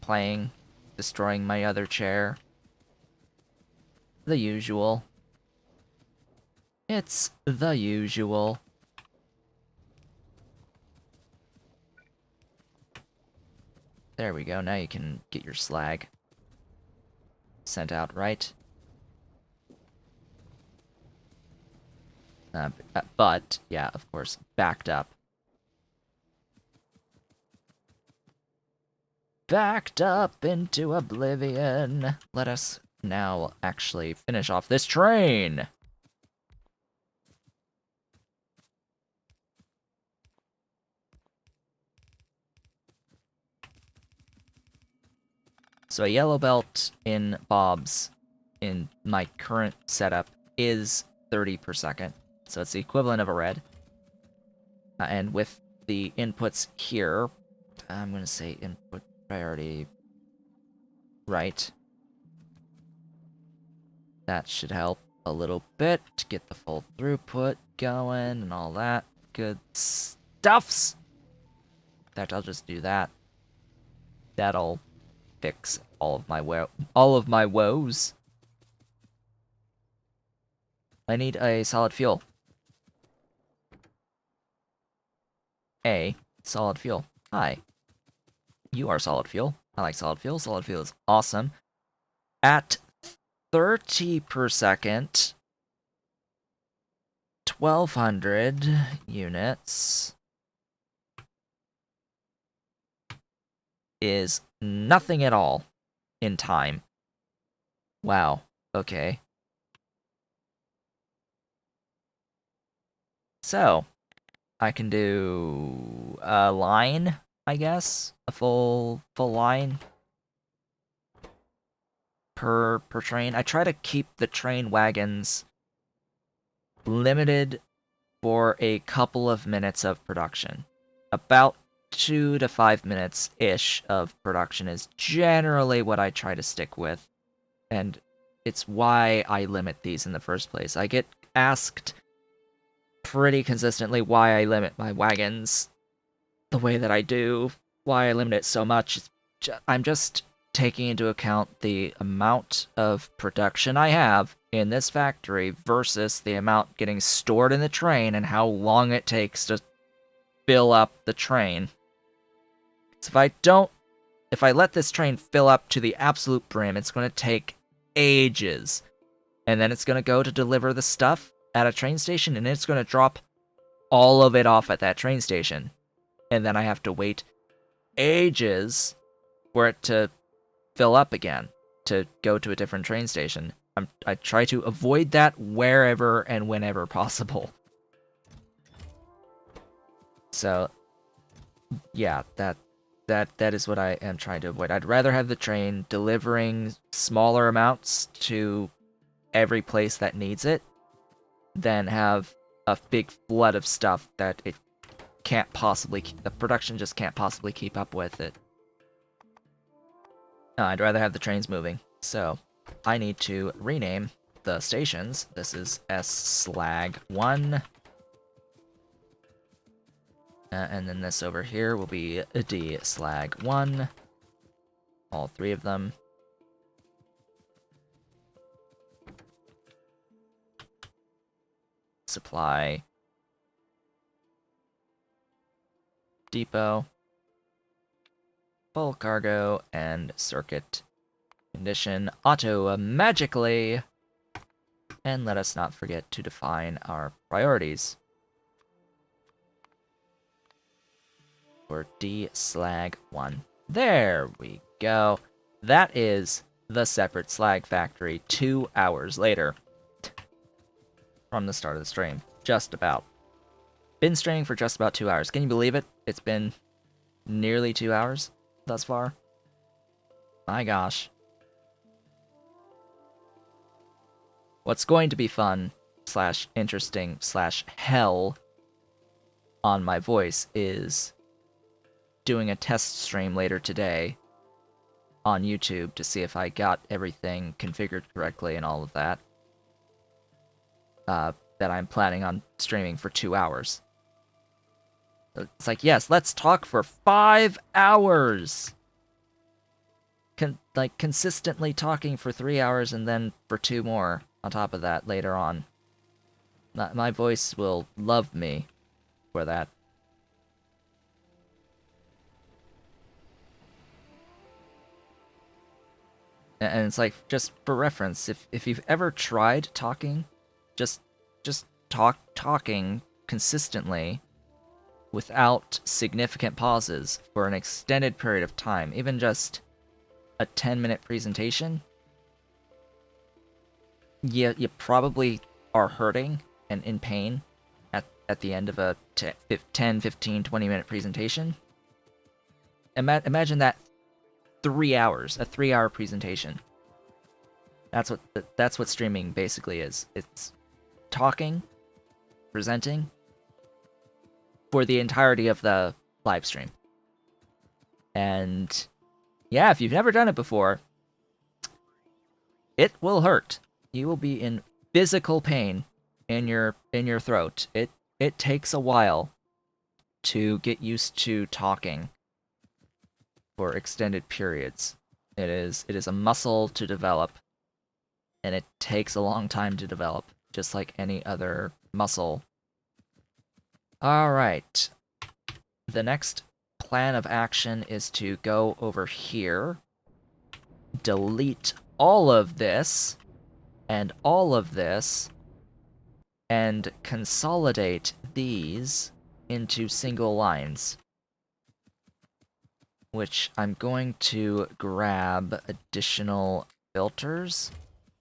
Speaker 1: playing, destroying my other chair. The usual. It's the usual. There we go, now you can get your slag sent out, right? But, yeah, of course, backed up. Backed up into oblivion. Let us now actually finish off this train. So a yellow belt in Bob's, in my current setup, is 30 per second. So it's the equivalent of a red. And with the inputs here, I'm going to say input priority right. That should help a little bit to get the full throughput going and all that good stuffs. In fact, I'll just do that. That'll fix all of my woes. I need a solid fuel. Solid fuel. Hi. You are solid fuel. I like solid fuel. Solid fuel is awesome. At 30 per second, 1,200 units is nothing at all in time. Wow. Okay. So, I can do a line, I guess, a full line per train. I try to keep the train wagons limited for a couple of minutes of production. About 2 to 5 minutes-ish of production is generally what I try to stick with, and it's why I limit these in the first place. I get asked pretty consistently why I limit my wagons the way that I do, why I limit it so much. I'm just taking into account the amount of production I have in this factory versus the amount getting stored in the train and how long it takes to fill up the train. So if I let this train fill up to the absolute brim, it's going to take ages. And then it's going to go to deliver the stuff at a train station, and it's going to drop all of it off at that train station. And then I have to wait ages for it to fill up again to go to a different train station. I try to avoid that wherever and whenever possible. So, yeah, that is what I am trying to avoid. I'd rather have the train delivering smaller amounts to every place that needs it than have a big flood of stuff that it can't possibly, the production just can't possibly keep up with it. I'd rather have the trains moving. So, I need to rename the stations. This is slag 1. And then this over here will be D slag 1. All three of them. Supply depot, full cargo, and circuit condition auto magically. And let us not forget to define our priorities for D slag 1. There we go. That is the separate slag factory 2 hours later from the start of the stream. Just about. Been streaming for just about 2 hours. Can you believe it? It's been nearly 2 hours thus far. My gosh. What's going to be fun / interesting / hell on my voice is doing a test stream later today on YouTube to see if I got everything configured correctly and all of that. That I'm planning on streaming for 2 hours. It's like, yes, let's talk for 5 hours! Consistently talking for 3 hours and then for 2 more on top of that later on. My voice will love me for that. And it's like, just for reference, if you've ever tried talking, just talking consistently without significant pauses for an extended period of time, even just a 10-minute presentation, you probably are hurting and in pain at the end of a 10, 15, 20-minute presentation. Imagine that 3 hours, a 3-hour presentation. That's what streaming basically is. It's talking, presenting for the entirety of the live stream. And yeah, if you've never done it before, it will hurt. You will be in physical pain in your throat. It takes a while to get used to talking for extended periods. It is a muscle to develop, and it takes a long time to develop, just like any other muscle. Alright. The next plan of action is to go over here, delete all of this, and all of this, and consolidate these into single lines. Which I'm going to grab additional filters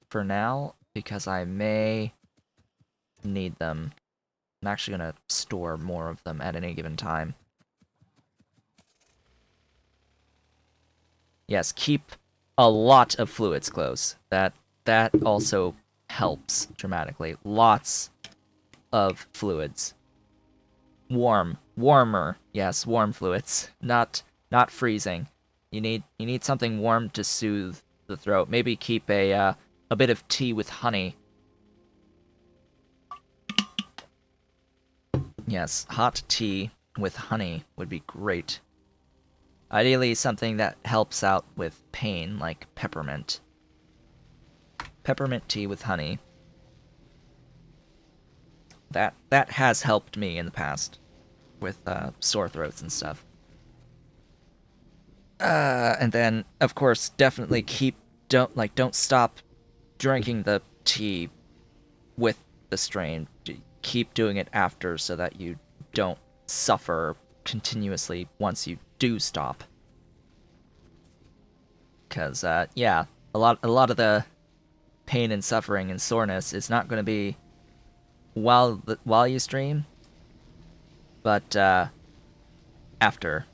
Speaker 1: for now, because I may need them. I'm actually going to store more of them at any given time. Yes, keep a lot of fluids close. That also helps dramatically. Lots of fluids. Warmer. Yes, warm fluids. Not freezing. You need something warm to soothe the throat. Maybe keep a bit of tea with honey. Yes, hot tea with honey would be great. Ideally, something that helps out with pain, like peppermint. Peppermint tea with honey. That has helped me in the past with sore throats and stuff. And then, of course, definitely don't stop drinking the tea with the strain. Keep doing it after so that you don't suffer continuously once you do stop. Because, yeah, a lot of the pain and suffering and soreness is not going to be while you stream, but after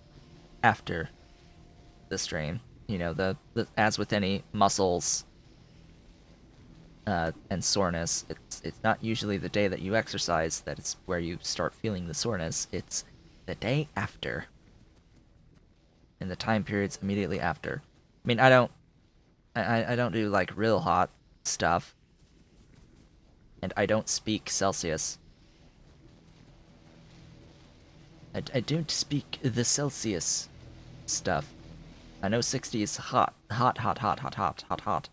Speaker 1: the stream. You know, the as with any muscles and soreness, it's not usually the day that you exercise that it's where you start feeling the soreness. It's the day after, in the time periods immediately after. I mean, I don't do like real hot stuff, and I don't speak Celsius. I don't speak the Celsius stuff. I know 60 is hot, hot, hot, hot, hot, hot, hot, hot.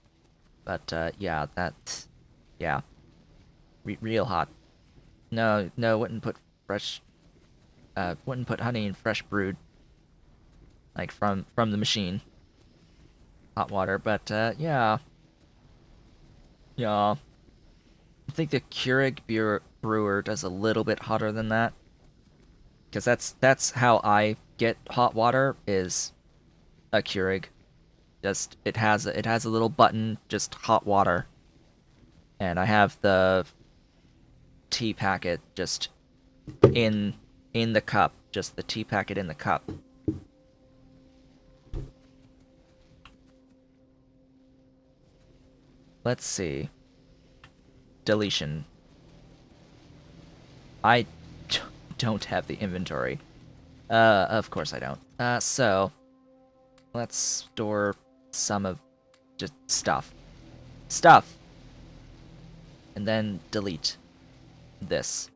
Speaker 1: But yeah, yeah, real hot. No, no, wouldn't put fresh, wouldn't put honey in fresh brewed, like from the machine, hot water. But yeah, yeah. I think the Keurig brewer does a little bit hotter than that, because that's how I get hot water is a Keurig. Just it has a little button, just hot water, and I have the tea packet just in the cup, just the tea packet in the cup. Let's see. Deletion. I don't have the inventory. Of course I don't. So let's store some of just stuff. And then delete this.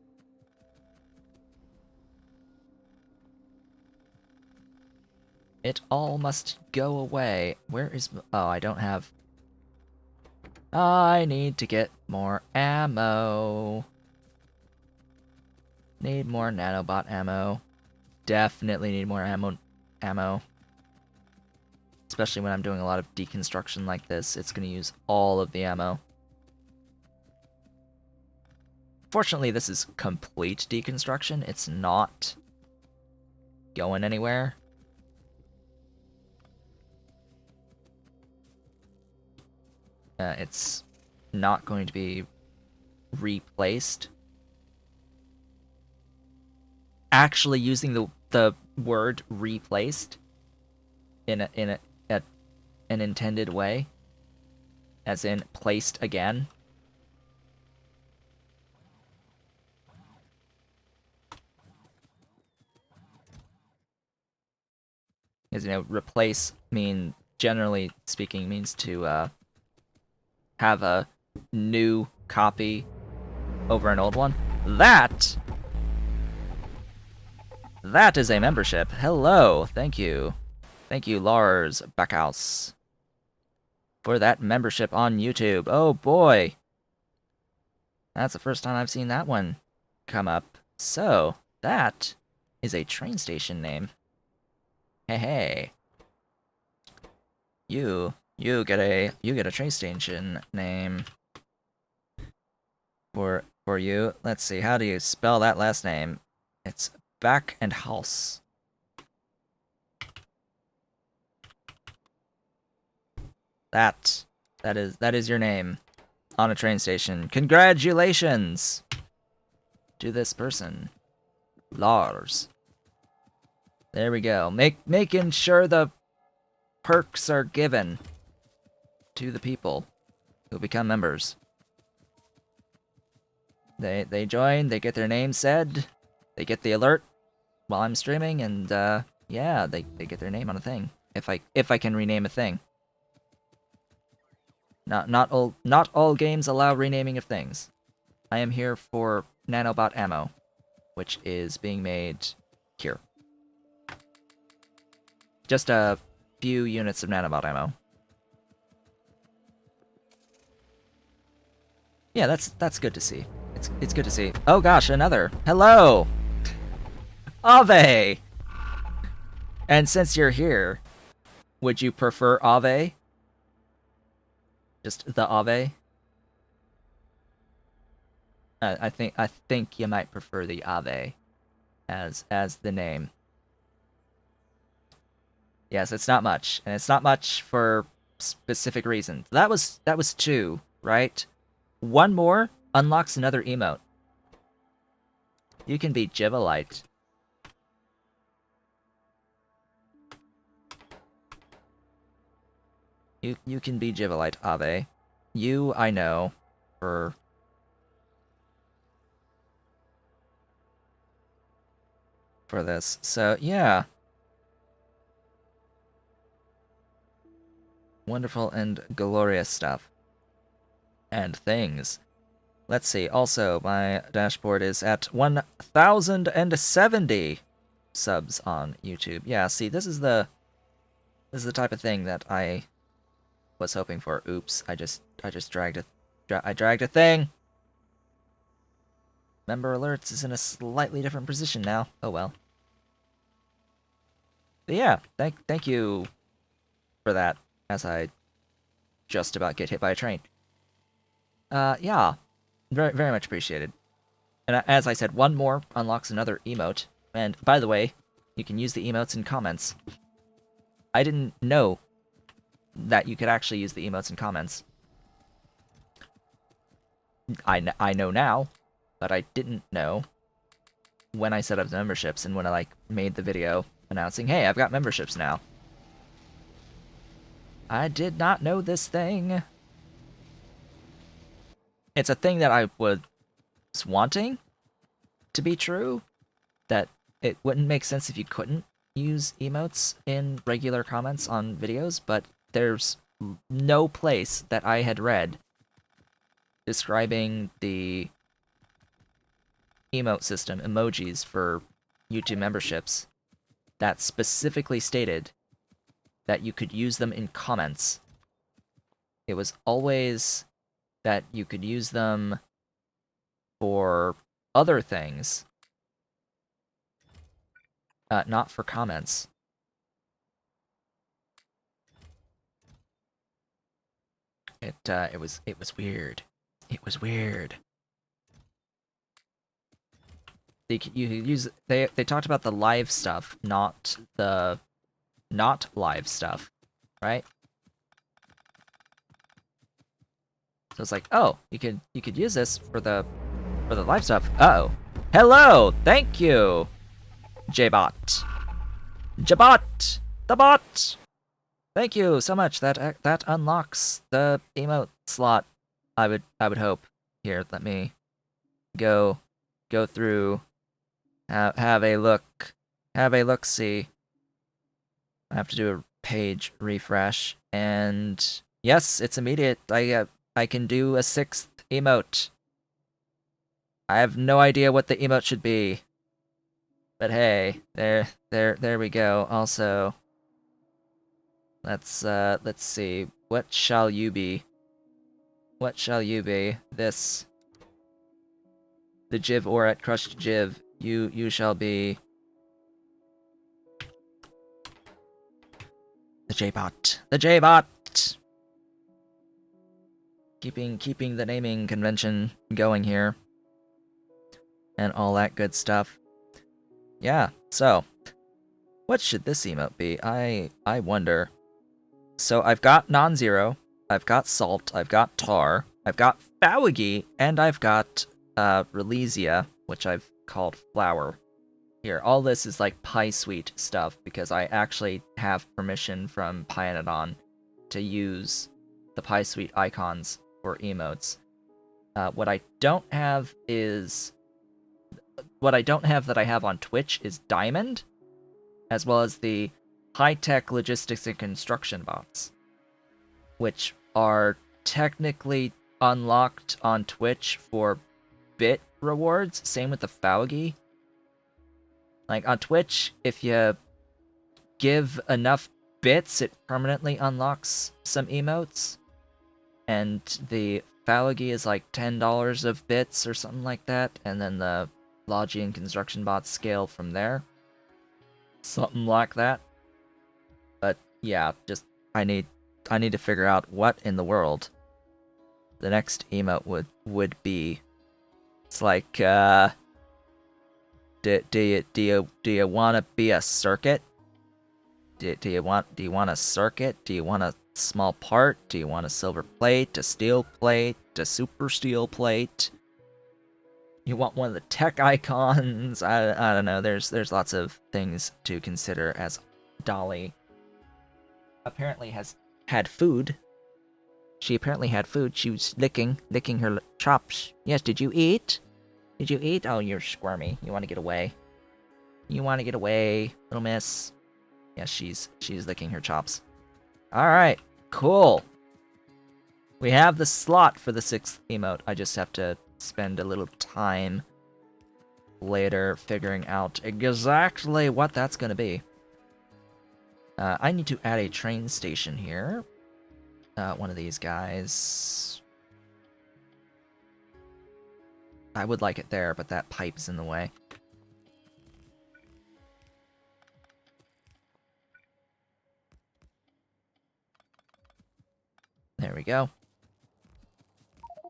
Speaker 1: It all must go away. Where is... Oh, I don't have... I need to get more ammo. Need more nanobot ammo. Definitely need more ammo. Especially when I'm doing a lot of deconstruction like this, it's going to use all of the ammo. Fortunately, this is complete deconstruction. It's not going anywhere. It's not going to be replaced. Actually using the word replaced in an intended way, as in placed again. Because, you know, replace generally speaking means to have a new copy over an old one. That is a membership. Hello, thank you. Thank you, Lars Backhaus, for that membership on YouTube. Oh boy. That's the first time I've seen that one come up. So, that is a train station name. Hey, hey. You get a train station name for you. Let's see, how do you spell that last name? It's Back and House. That is your name on a train station. Congratulations to this person, Lars. There we go. Making sure the perks are given to the people who become members. They join, they get their name said, they get the alert while I'm streaming, and yeah, they get their name on a thing. If I can rename a thing. Not all games allow renaming of things. I am here for nanobot ammo, which is being made here. Just a few units of nanobot ammo. Yeah, that's good to see. It's good to see. Oh gosh, another. Hello! Ave! And since you're here, would you prefer Ave? Just the Ave? I think you might prefer the Ave as the name. Yes, it's not much, and it's not much for specific reasons. That was 2, right? One more unlocks another emote. You can be Jivalite. You can be Jivalite Ave. You, I know, for this. So, yeah. Wonderful and glorious stuff. And things. Let's see. Also, my dashboard is at 1,070 subs on YouTube. Yeah, see, this is the type of thing that I was hoping for. Oops, I just dragged a thing. Member alerts is in a slightly different position now. Oh well. But yeah, thank you for that, as I just about get hit by a train. Yeah, very much appreciated. And as I said, one more unlocks another emote. And by the way, you can use the emotes in comments. I didn't know that you could actually use the emotes in comments. I know now, but I didn't know when I set up the memberships and when I made the video announcing, hey, I've got memberships now. I did not know this thing. It's a thing that I was wanting to be true, that it wouldn't make sense if you couldn't use emotes in regular comments on videos, but there's no place that I had read describing the emote system, emojis for YouTube memberships, that specifically stated that you could use them in comments. It was always that you could use them for other things, not for comments. It was weird. It was weird. You could use they talked about the live stuff, not the not live stuff, right? So it's like, oh, you could use this for the live stuff. Uh oh, hello, thank you, Jbot, Jabot, the bot. Thank you so much. That unlocks the emote slot. I would hope. Here, let me go through. Have a look. Have a look. See. I have to do a page refresh, and yes, it's immediate. I can do a sixth emote. I have no idea what the emote should be, but hey, there we go. Also, let's see. What shall you be? What shall you be? This. The Jiv or at crushed Jiv. You shall be the J-Bot. The J-Bot! Keeping the naming convention going here. And all that good stuff. Yeah, so what should this emote be? I wonder. So I've got non-zero, I've got salt, I've got tar, I've got Fowigi, and I've got Relesia, which I've called flower. Here, all this is like Pie Sweet stuff because I actually have permission from Pyanodon to use the Pie Sweet icons for emotes. What I don't have that I have on Twitch is Diamond, as well as the high-tech logistics and construction bots, which are technically unlocked on Twitch for bit rewards. Same with the Faugi. Like, on Twitch, if you give enough bits, it permanently unlocks some emotes. And the Faugi is like $10 of bits or something like that, and then the Logi and construction bots scale from there. Something like that. But yeah, just I need to figure out what in the world the next emote would be. It's like, do you want to be a circuit? Do you want a circuit? Do you want a small part? Do you want a silver plate, a steel plate, a super steel plate? You want one of the tech icons? I don't know. There's lots of things to consider, as Dolly apparently has had food. She apparently had food. She was licking her chops. Yes, did you eat? Did you eat? Oh, you're squirmy. You want to get away. You want to get away, little miss. Yes, she's licking her chops. Alright, cool. We have the slot for the 6th emote. I just have to spend a little time later figuring out exactly what that's going to be. I need to add a train station here. One of these guys. I would like it there, but that pipe's in the way. There we go.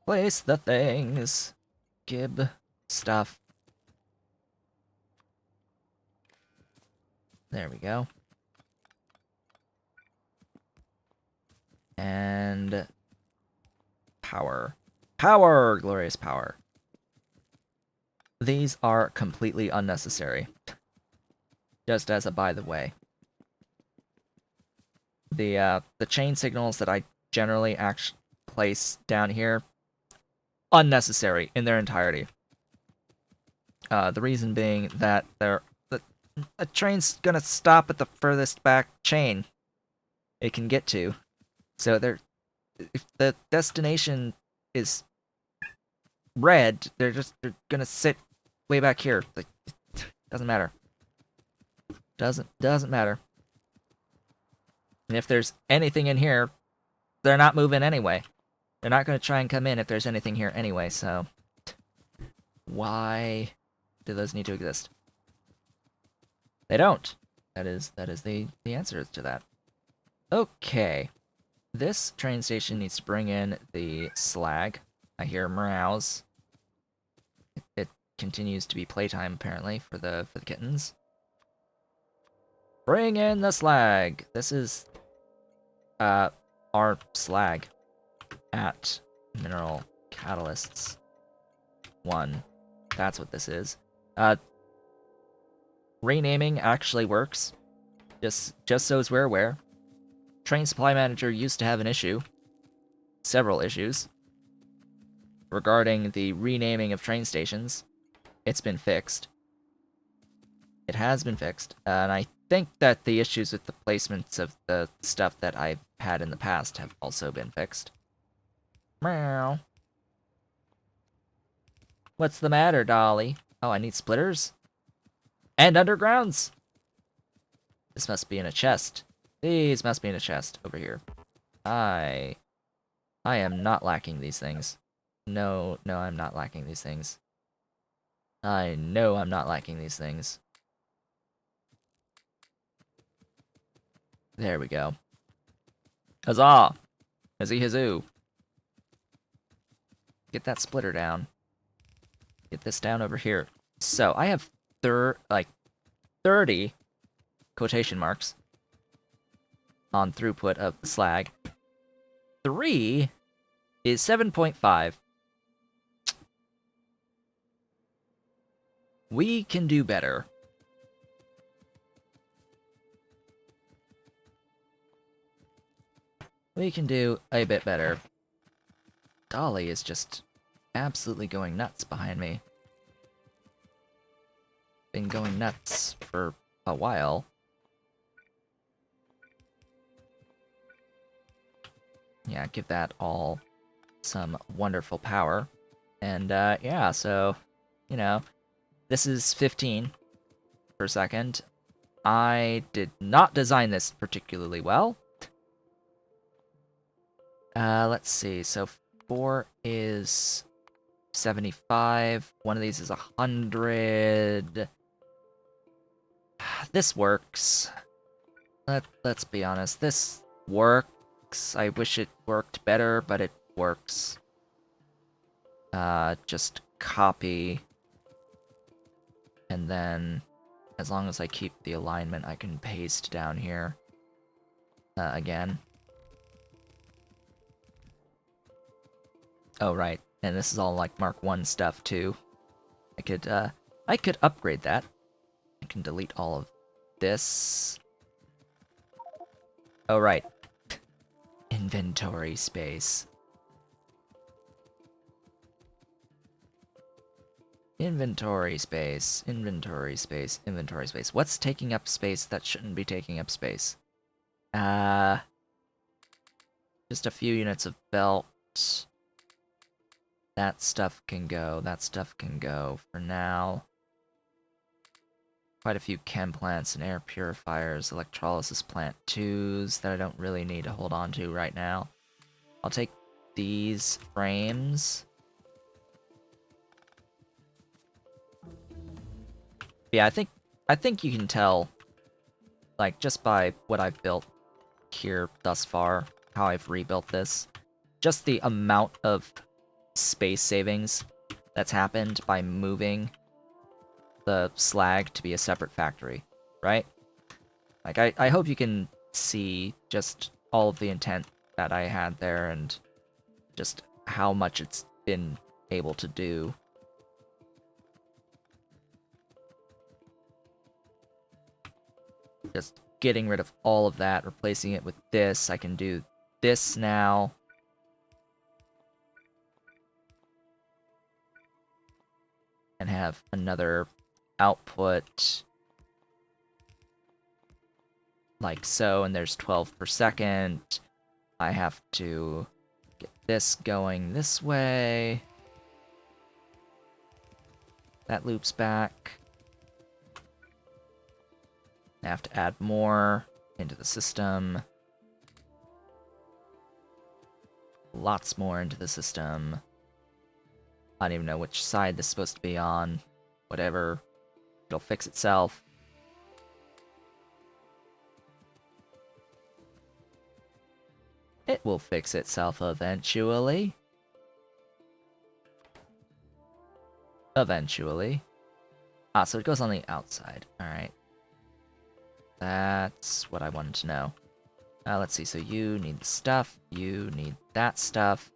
Speaker 1: Place the things. Gib stuff. There we go. And power. Power! Glorious power. These are completely unnecessary. Just as a by the way. The chain signals that I generally actually place down here, unnecessary in their entirety. The reason being that a train's gonna stop at the furthest back chain it can get to. So if the destination is red, they're gonna sit way back here. Like, doesn't matter. Doesn't matter. And if there's anything in here, they're not moving anyway. They're not gonna try and come in if there's anything here anyway, so why do those need to exist? They don't. That is the answer to that. Okay. This train station needs to bring in the slag. I hear meows. It continues to be playtime apparently for the kittens. Bring in the slag. This is our slag at Mineral Catalysts 1. That's what this is. Renaming actually works. Just so as we're aware. Train Supply Manager used to have an issue. Several issues. Regarding the renaming of train stations. It's been fixed. It has been fixed. And I think that the issues with the placements of the stuff that I've had in the past have also been fixed. Meow. What's the matter, Dolly? Oh, I need splitters? And undergrounds! This must be in a chest. These must be in a chest over here. I am not lacking these things. No, I'm not lacking these things. I know I'm not lacking these things. There we go. Huzzah! Hizzy hizoo. Get that splitter down. Get this down over here. So, I have 30 quotation marks on throughput of the slag. 3 is 7.5. We can do better. We can do a bit better. Dolly is just absolutely going nuts behind me. Been going nuts for a while. Yeah, give that all some wonderful power. And, yeah, so, you know, this is 15 per second. I did not design this particularly well. Let's see, so 4 is 75, one of these is 100. This works. Let's be honest, this works. I wish it worked better, but it works. Just copy. And then, as long as I keep the alignment, I can paste down here. Again. Oh, right. And this is all, like, Mark 1 stuff, too. I could upgrade that. I can delete all of this. Oh, right. inventory space. Inventory space, inventory space, inventory space. What's taking up space that shouldn't be taking up space? Just a few units of belt. That stuff can go, that stuff can go for now. Quite a few chem plants and air purifiers, electrolysis plant 2s that I don't really need to hold on to right now. I'll take these frames. Yeah, I think you can tell, like, just by what I've built here thus far, how I've rebuilt this. Just the amount of space savings that's happened by moving the slag to be a separate factory, right? Like, I hope you can see just all of the intent that I had there and just how much it's been able to do. Just getting rid of all of that, replacing it with this. I can do this now. And have another output like so, and there's 12 per second. I have to get this going this way. That loops back. I have to add more into the system. Lots more into the system. I don't even know which side this is supposed to be on. Whatever. It'll fix itself. It will fix itself eventually. Eventually. Ah, so it goes on the outside. Alright. That's what I wanted to know. Let's see, so you need the stuff. You need that stuff.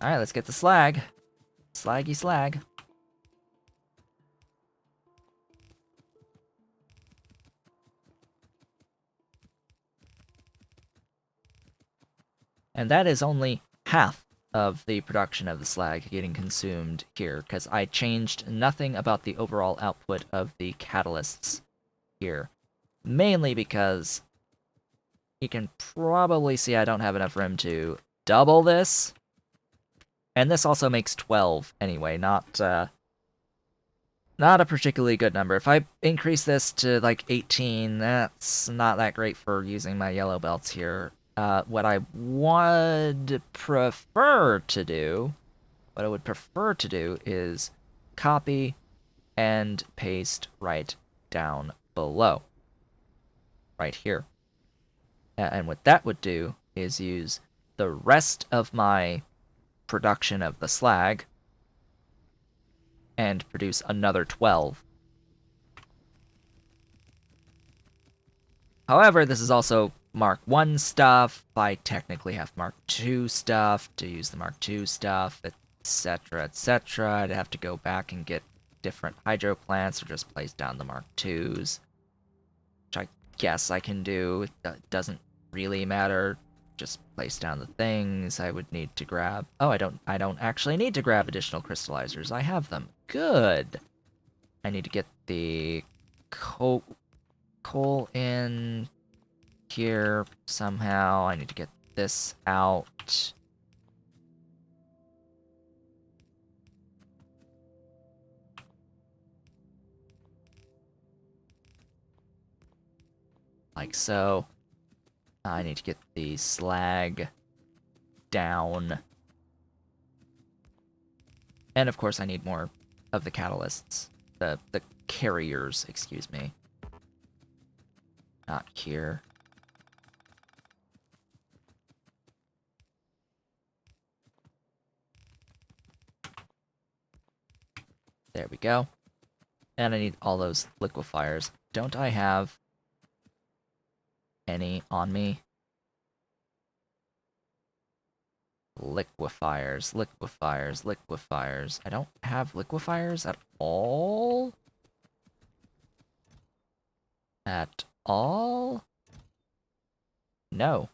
Speaker 1: Alright, let's get the slag. Slaggy slag. And that is only half of the production of the slag getting consumed here, because I changed nothing about the overall output of the catalysts here. Mainly because you can probably see I don't have enough room to double this. And this also makes 12 anyway, not a particularly good number. If I increase this to like 18, that's not that great for using my yellow belts here. What I would prefer to do, is copy and paste right down below. Right here. And what that would do is use the rest of my production of the slag and produce another 12. However, this is also Mark 1 stuff. I technically have Mark 2 stuff. To use the Mark 2 stuff, etc., etc., I'd have to go back and get different hydro plants or just place down the Mark 2s. Which I guess I can do. It doesn't really matter. Just place down the things. I would need to grab... Oh, I don't actually need to grab additional crystallizers. I have them. Good. I need to get the coal in here somehow. I need to get this out. Like so. I need to get the slag down. And of course I need more of the catalysts. The carriers, excuse me. Not here. There we go. And I need all those liquefiers. Don't I have any on me? Liquefiers, liquefiers, liquefiers. I don't have liquefiers at all? At all? No.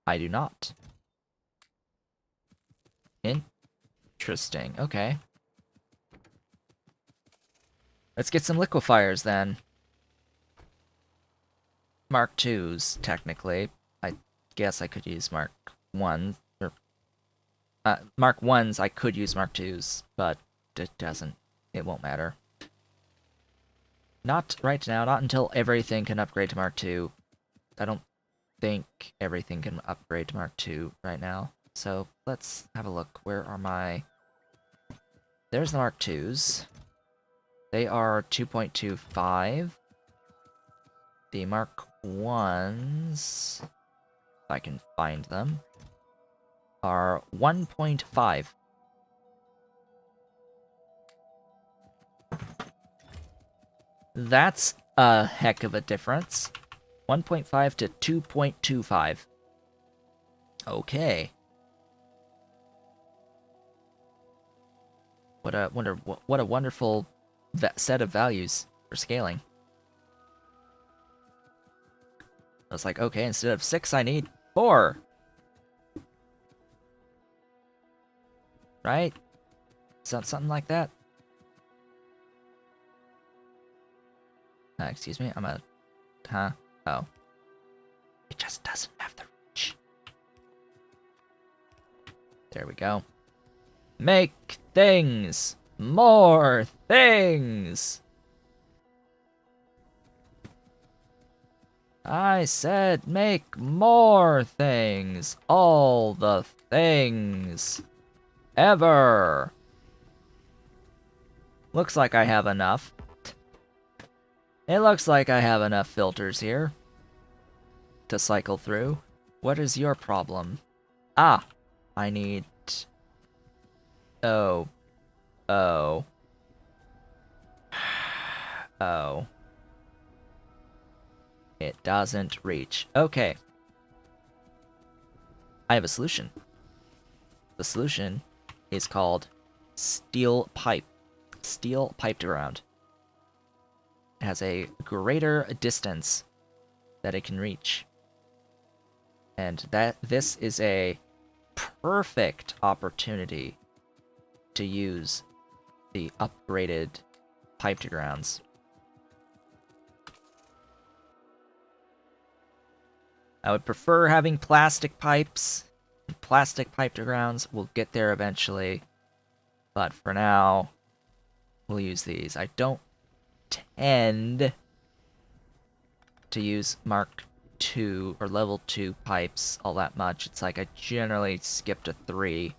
Speaker 1: I do not. Interesting. Okay. Let's get some liquefiers then. Mark IIs, technically. I guess I could use Mark 1s. Or, Mark 1s, I could use Mark 2s, but it doesn't. It won't matter. Not right now, not until everything can upgrade to Mark II. I don't think everything can upgrade to Mark II right now. So let's have a look. Where are my... There's the Mark IIs. They are 2.25. The Mark 1s, if I can find them, are 1.5. That's a heck of a difference. 1.5 to 2.25. Okay. What a wonderful set of values for scaling. I was like, okay, instead of 6, I need 4. Right? Something like that. Excuse me, I'm a... Huh? Oh. It just doesn't have the reach. There we go. Make things! More things! I said make more things! All the things! Ever! Looks like I have enough. It looks like I have enough filters here to cycle through. What is your problem? Ah! I need... Oh. Oh. Oh. It doesn't reach. Okay. I have a solution. The solution is called steel pipe. Steel piped around. It has a greater distance that it can reach. And this is a perfect opportunity to use the upgraded piped grounds. I would prefer having plastic pipes. Plastic piped grounds. We'll get there eventually. But for now, we'll use these. I don't tend to use Mark II or level 2 pipes all that much. It's like I generally skip to 3.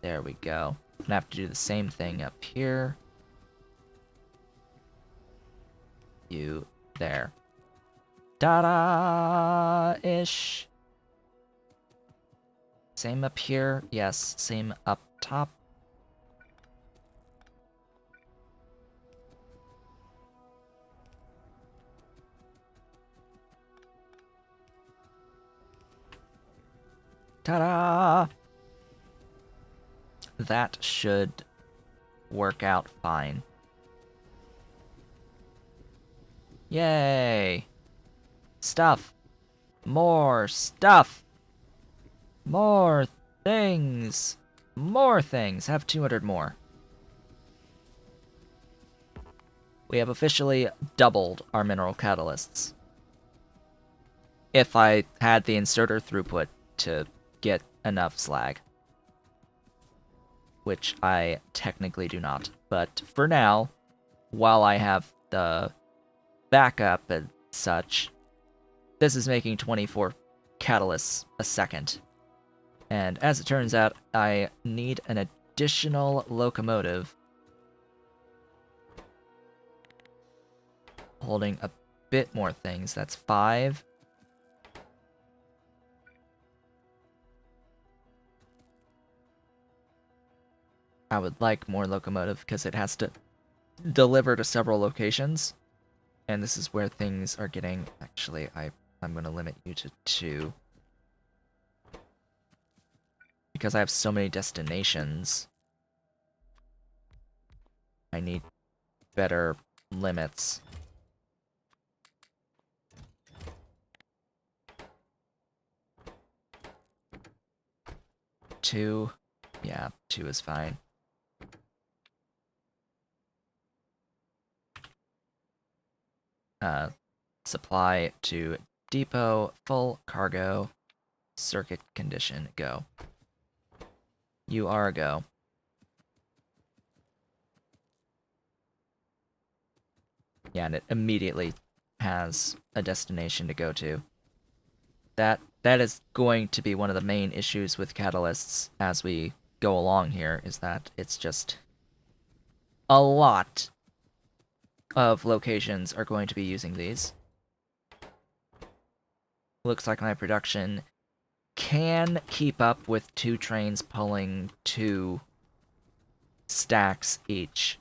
Speaker 1: There we go. I'm gonna have to do the same thing up here. You there. Ta-da-ish. Same up here. Yes, same up top. Ta-da! That should work out fine. Yay! Stuff! More stuff! More things! More things! Have 200 more. We have officially doubled our mineral catalysts. If I had the inserter throughput to get enough slag. Which I technically do not. But for now, while I have the backup and such, this is making 24 catalysts a second. And as it turns out, I need an additional locomotive holding a bit more things. That's 5. I would like more locomotive because it has to deliver to several locations. And this is where things are getting... Actually, I'm going to limit you to 2. Because I have so many destinations, I need better limits. 2? Yeah, 2 is fine. Supply to depot, full cargo, circuit condition, go. You are a go. Yeah, and it immediately has a destination to go to. That is going to be one of the main issues with catalysts as we go along here, is that it's just a lot of locations are going to be using these. Looks like my production can keep up with 2 trains pulling 2 stacks each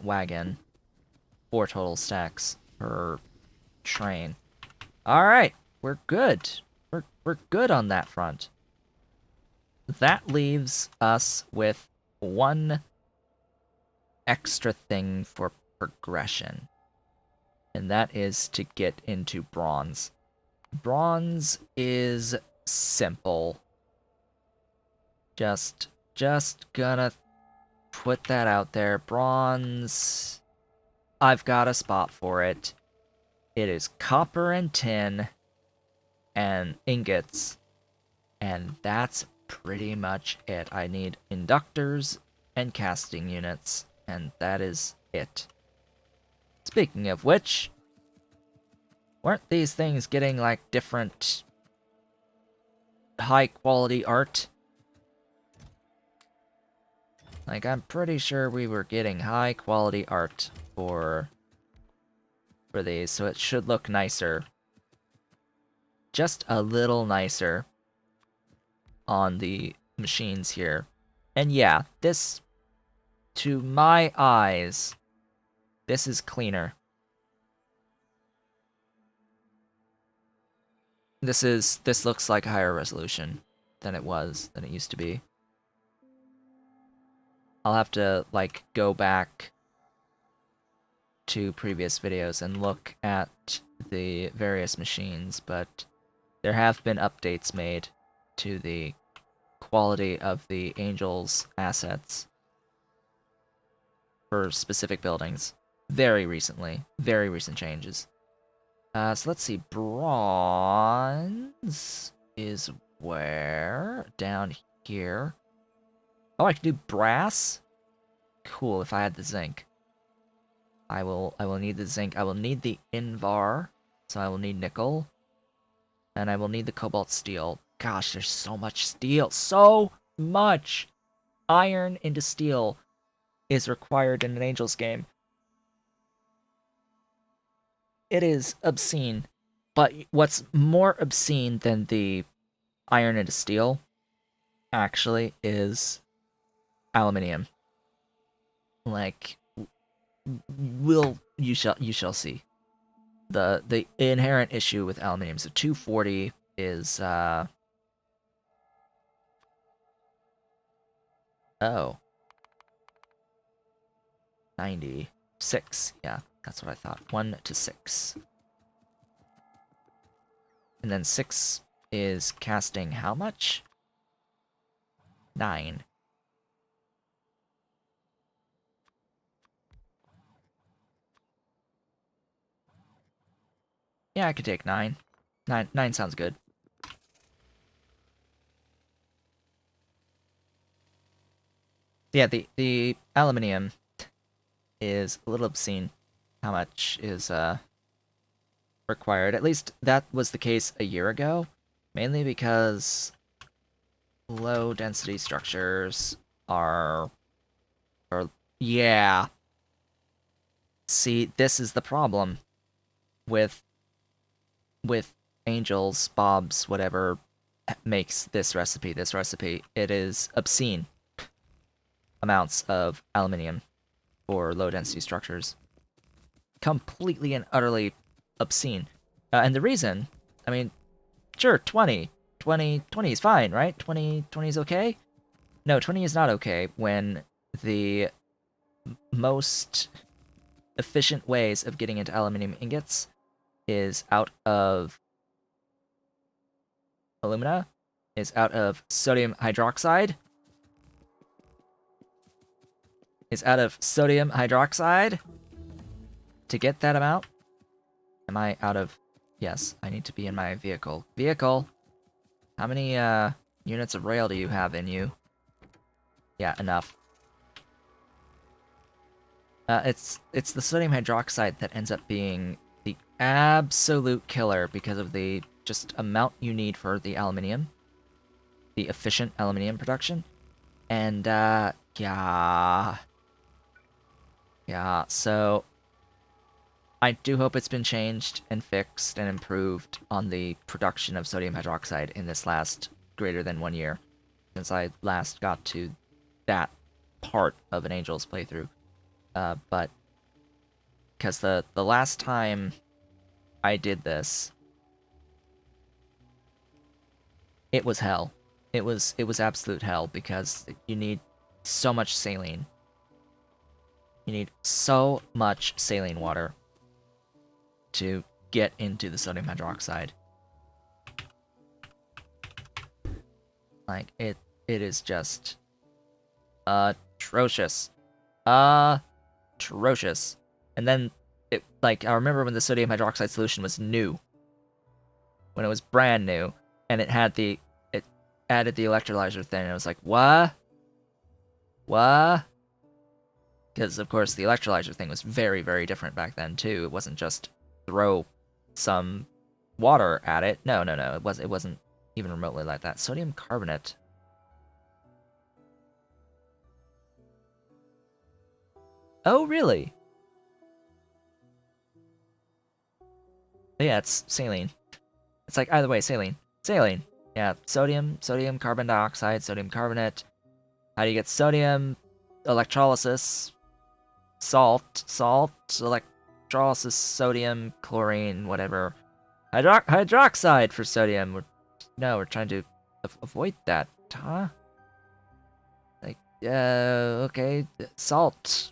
Speaker 1: wagon. 4 total stacks per train. Alright, we're good. We're good on that front. That leaves us with one extra thing for progression. And that is to get into bronze. Bronze is simple. Just gonna put that out there. Bronze, I've got a spot for it. It is copper and tin and ingots, and that's pretty much it. I need inductors and casting units, and that is it. Speaking of which, weren't these things getting like different high quality art? Like, I'm pretty sure we were getting high quality art for these, so it should look nicer. Just a little nicer on the machines here. And yeah, this, to my eyes, this is cleaner. This looks like a higher resolution than it used to be. I'll have to, like, go back to previous videos and look at the various machines, but there have been updates made to the quality of the Angels assets for specific buildings very recently. Very recent changes. So let's see. Bronze is where? Down here. Oh, I can do brass? Cool, if I had the zinc. I will need the zinc. I will need the Invar, so I will need nickel. And I will need the cobalt steel. Gosh, there's so much steel. So much iron into steel is required in an Angels game. It is obscene. But what's more obscene than the iron into steel, actually, is aluminium. Like, you shall see. The inherent issue with aluminium. So 240 is oh, 96. Yeah, that's what I thought. 1 to 6. And then 6 is casting how much? 9. Yeah, I could take 9. 9 sounds good. Yeah, the aluminium is a little obscene. How much is required? At least that was the case a year ago, mainly because low density structures are yeah. See, this is the problem with Angels, Bob's, whatever makes this recipe. This recipe, it is obscene amounts of aluminium for low density structures. Completely and utterly obscene. And the reason, I mean, sure, 20 is fine, right? 20 is okay? No, 20 is not okay when the most efficient ways of getting into aluminium ingots is out of alumina is out of sodium hydroxide. Is out of sodium hydroxide. To get that amount, am I out of... Yes, I need to be in my vehicle. Vehicle! How many, units of rail do you have in you? Yeah, enough. It's the sodium hydroxide that ends up being the absolute killer because of the just amount you need for the aluminium. The efficient aluminium production. And, yeah. Yeah, so... I do hope it's been changed and fixed and improved on the production of sodium hydroxide in this last greater than 1 year, since I last got to that part of an Angel's playthrough. But because the last time I did this, it was hell. It was absolute hell because you need so much saline. You need so much saline water to get into the sodium hydroxide. Like, it is just atrocious. Atrocious. And then, I remember when the sodium hydroxide solution was new. When it was brand new, and it added the electrolyzer thing, and I was like, what? What? Because, of course, the electrolyzer thing was very, very different back then, too. It wasn't just throw some water at it. No. It wasn't even remotely like that. Sodium carbonate. Oh, really? Yeah, it's saline. It's like, either way, saline. Saline. Yeah, sodium carbon dioxide, sodium carbonate. How do you get sodium? Electrolysis. Salt, electrolysis, sodium, chlorine, whatever. Hydroxide for sodium. We're trying to avoid that, huh? Like, okay, salt.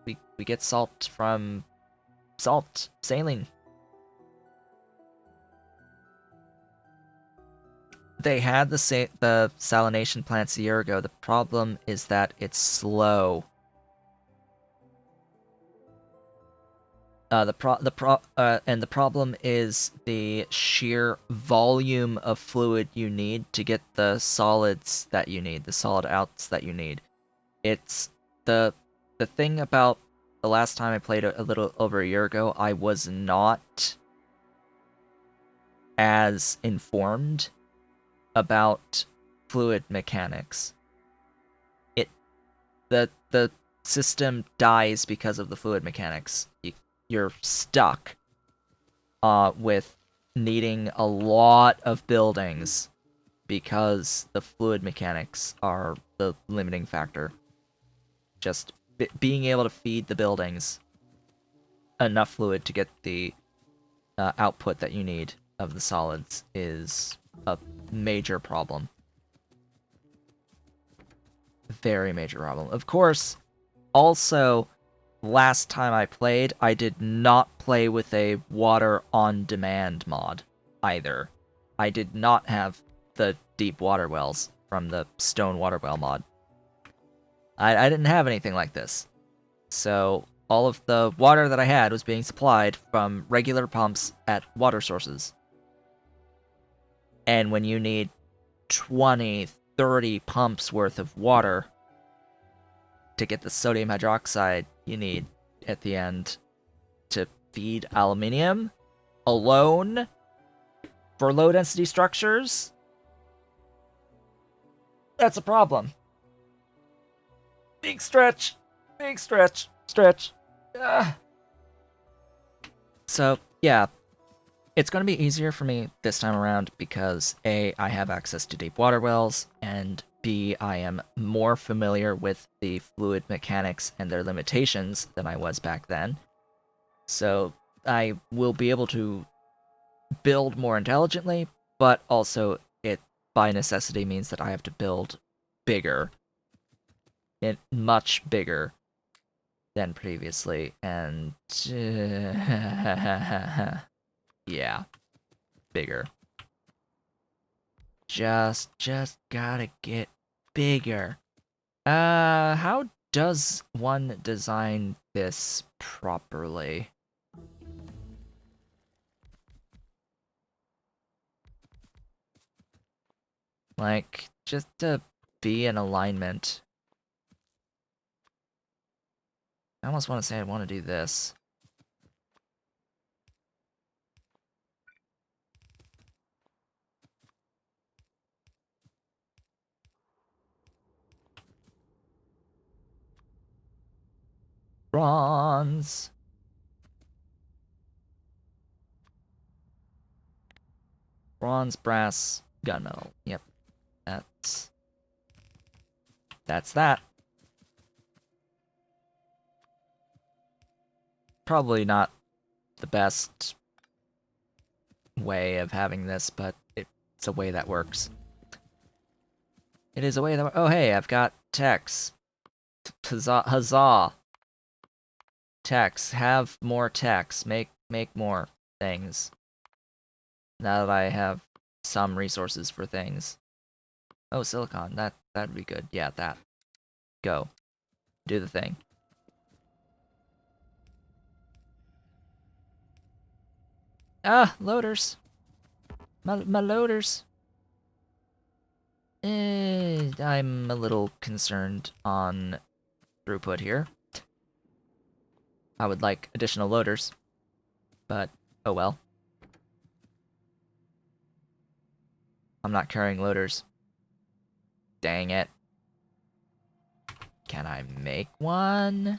Speaker 1: We get salt from saline. They had the salination plants a year ago. The problem is that it's slow. And the problem is the sheer volume of fluid you need to get the solids that you need, the solid outs that you need. It's the thing about the last time I played a little over a year ago, I was not as informed about fluid mechanics. The system dies because of the fluid mechanics. You're stuck with needing a lot of buildings because the fluid mechanics are the limiting factor. Just being able to feed the buildings enough fluid to get the output that you need of the solids is a major problem. Very major problem. Of course, also, last time I played, I did not play with a water on demand mod either. I did not have the deep water wells from the stone water well mod. I didn't have anything like this. So all of the water that I had was being supplied from regular pumps at water sources. And when you need 20, 30 pumps worth of water to get the sodium hydroxide you need at the end to feed aluminium alone for low density structures, that's a problem. Big stretch. Ugh. So, yeah, it's going to be easier for me this time around because A, I have access to deep water wells, and B, I am more familiar with the fluid mechanics and their limitations than I was back then. So I will be able to build more intelligently, but also it by necessity means that I have to build bigger. And much bigger than previously, and yeah, bigger. just gotta get bigger. How does one design this properly? Like, just to be in alignment. I almost want to say I want to do this. Bronze. Bronze, brass, gunmetal. Yep. That's that. Probably not the best way of having this, but it's a way that works. It is a way that... Oh, hey, I've got text. Huzzah. Text. Have more text. Make more things. Now that I have some resources for things. Oh, silicon. That'd be good. Yeah, that. Go. Do the thing. Ah, loaders. My loaders. I'm a little concerned on throughput here. I would like additional loaders, but oh well. I'm not carrying loaders. Dang it. Can I make one?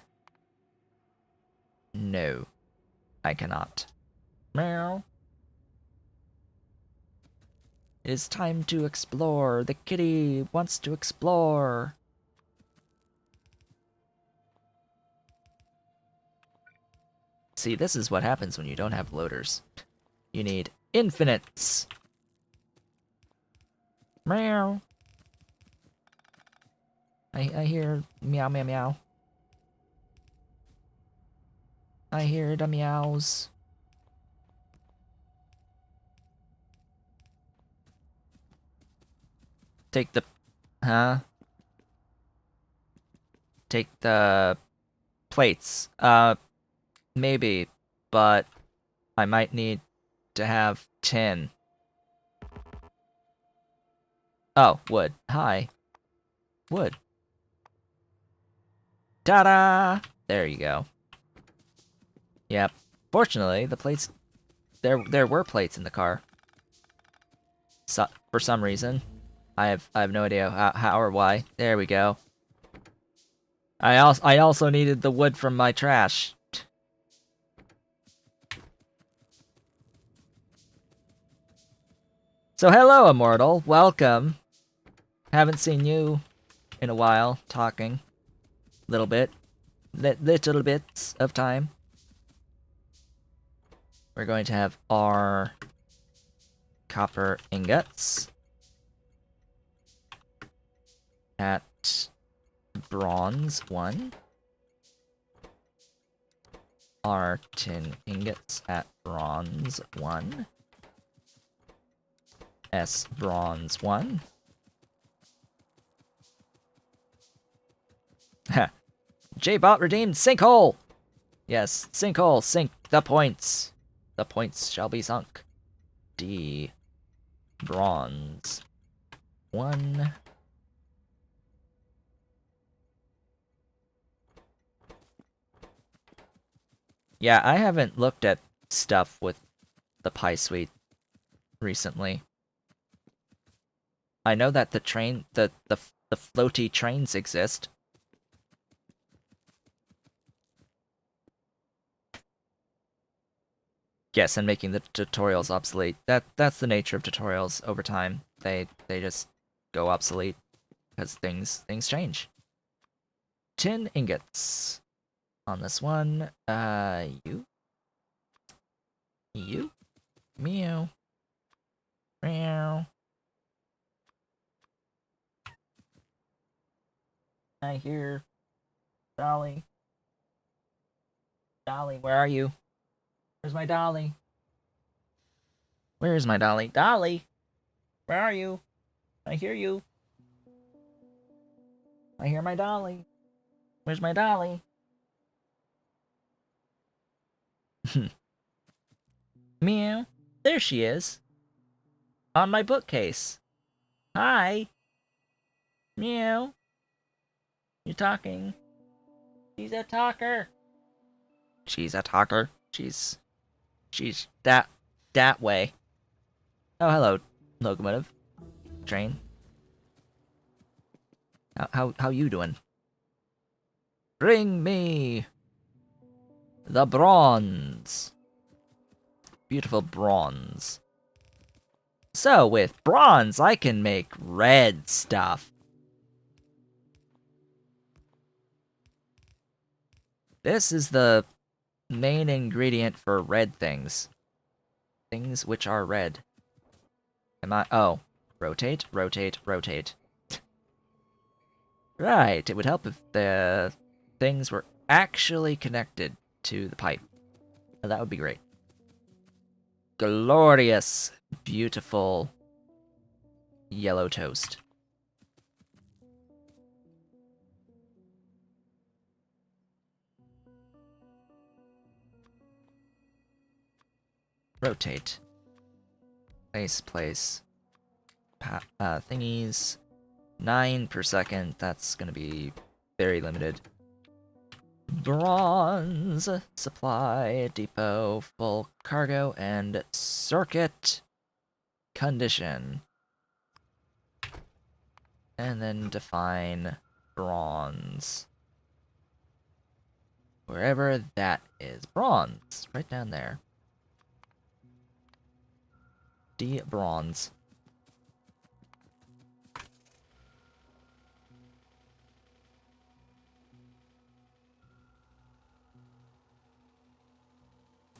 Speaker 1: No, I cannot. Meow. It is time to explore. The kitty wants to explore. See, this is what happens when you don't have loaders. You need infinites. Meow. I hear meow meow meow. I hear the meows. Take the... Huh? Take the... plates. Maybe, but I might need to have tin. Oh, wood. Hi. Wood. Ta-da! There you go. Yep. Fortunately, the plates... There were plates in the car. So, for some reason. I have no idea how or why. There we go. I also needed the wood from my trash. So hello, Immortal. Welcome. Haven't seen you in a while, talking. Little bit. Little bits of time. We're going to have our copper ingots at bronze 1. Our tin ingots at bronze 1. S bronze 1. J-bot redeemed sinkhole! Yes, sinkhole, sink the points. The points shall be sunk. D bronze 1. Yeah, I haven't looked at stuff with the Pie Suite recently. I know that the floaty trains exist. Yes, and making the tutorials obsolete. That's the nature of tutorials over time. They just go obsolete because things change. Tin ingots on this one. You, meow, meow. I hear Dolly. Dolly, where are you? Where's my Dolly? Where is my Dolly? Dolly! Where are you? I hear you. I hear my dolly. Where's my dolly? Meow. There she is. On my bookcase. Hi. Meow. You talking? She's a talker. She's a talker. She's that way. Oh, hello, locomotive. Train. How you doing? Bring me the bronze. Beautiful bronze. So, with bronze, I can make red stuff. This is the main ingredient for red things. Things which are red. Am I? Oh. Rotate, rotate, rotate. Right, it would help if the things were actually connected to the pipe. That would be great. Glorious, beautiful yellow toast. Rotate. Place. Thingies. 9 per second. That's gonna be very limited. Bronze. Supply. Depot. Full cargo. And circuit. Condition. And then define bronze. Wherever that is. Bronze. Right down there. Bronze.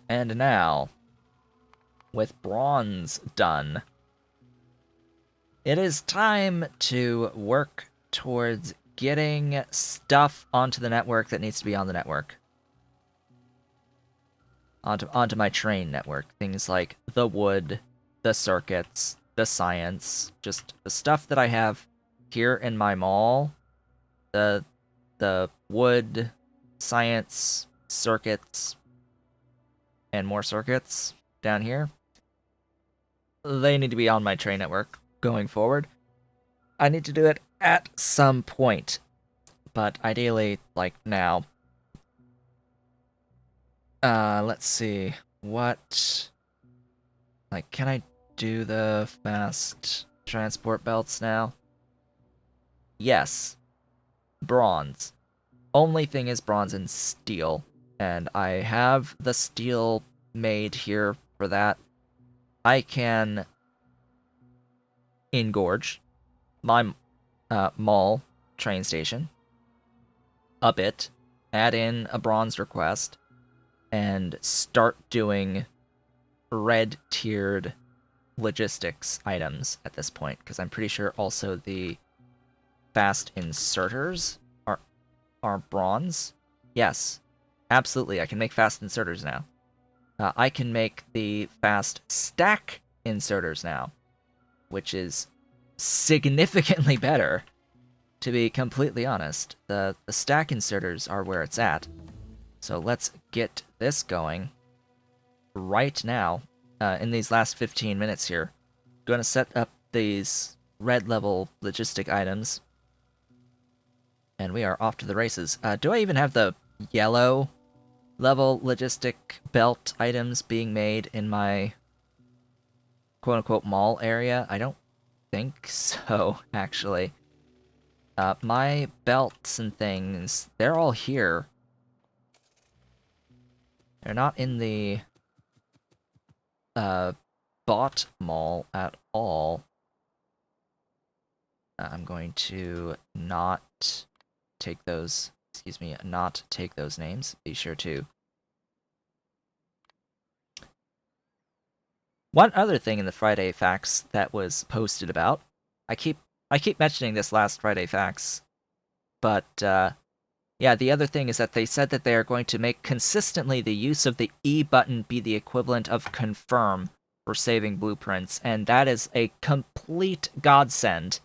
Speaker 1: And now, with bronze done, it is time to work towards getting stuff onto the network that needs to be on the network. Onto my train network. Things like the wood, the circuits, the science, just the stuff that I have here in my mall. The wood, science, circuits, and more circuits down here. They need to be on my train network going forward. I need to do it at some point, but ideally, like now. Let's see. What... Like, can I do the fast transport belts now? Yes. Bronze. Only thing is bronze and steel. And I have the steel made here for that. I can engorge my mall train station a bit, add in a bronze request, and start doing red-tiered logistics items at this point, because I'm pretty sure also the fast inserters are bronze. Yes, absolutely, I can make fast inserters now. I can make the fast stack inserters now, which is significantly better, to be completely honest. The stack inserters are where it's at. So let's get this going right now, in these last 15 minutes here. Going to set up these red level logistic items, and we are off to the races. Do I even have the yellow level logistic belt items being made in my quote-unquote mall area? I don't think so, actually. My belts and things, they're all here. They're not in the bot mall at all. I'm going to not take those, not take those names. Be sure to. One other thing in the Friday Facts that was posted about, I keep mentioning this last Friday Facts, but yeah, the other thing is that they said that they are going to make consistently the use of the E button be the equivalent of confirm for saving blueprints, and that is a complete godsend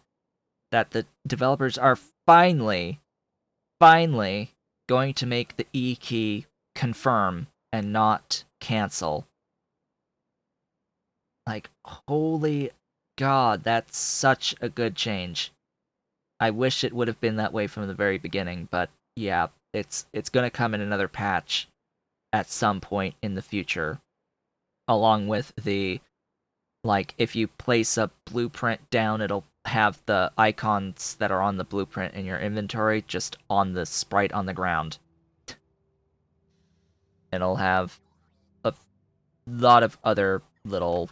Speaker 1: that the developers are finally going to make the E key confirm and not cancel. Like, holy god, that's such a good change. I wish it would have been that way from the very beginning, but yeah, it's gonna come in another patch at some point in the future, along with the, like, if you place a blueprint down, it'll have the icons that are on the blueprint in your inventory just on the sprite on the ground. It'll have a lot of other little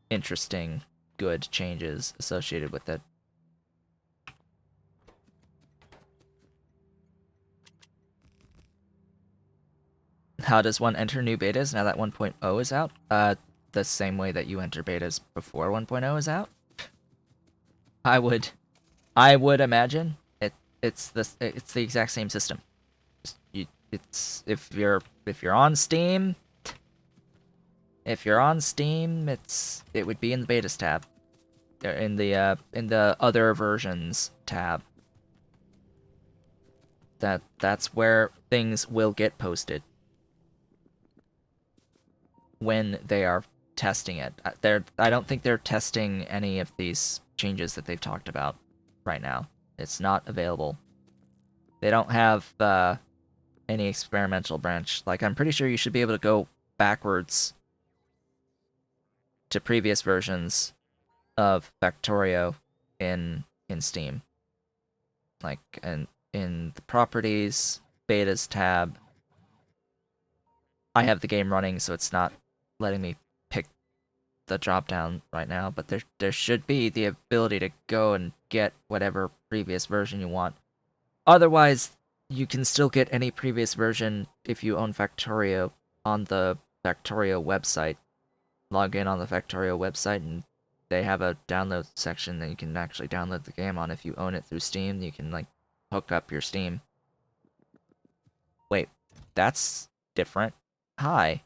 Speaker 1: interesting, good changes associated with it. How does one enter new betas now that 1.0 is out? The same way that you enter betas before 1.0 is out. I would imagine it's the exact same system. It's if you're on Steam, it would be in the betas tab, in the other versions tab. That's where things will get posted when they are testing it. I don't think they're testing any of these changes that they've talked about right now. It's not available. They don't have any experimental branch. Like, I'm pretty sure you should be able to go backwards to previous versions of Factorio in Steam. Like, in the properties betas tab, I have the game running, so it's not letting me pick the drop down right now, but there should be the ability to go and get whatever previous version you want. Otherwise, you can still get any previous version if you own Factorio on the Factorio website. Log in on the Factorio website, and they have a download section that you can actually download the game on. If you own it through Steam, you can, like, hook up your Steam. Wait, that's different. Hi.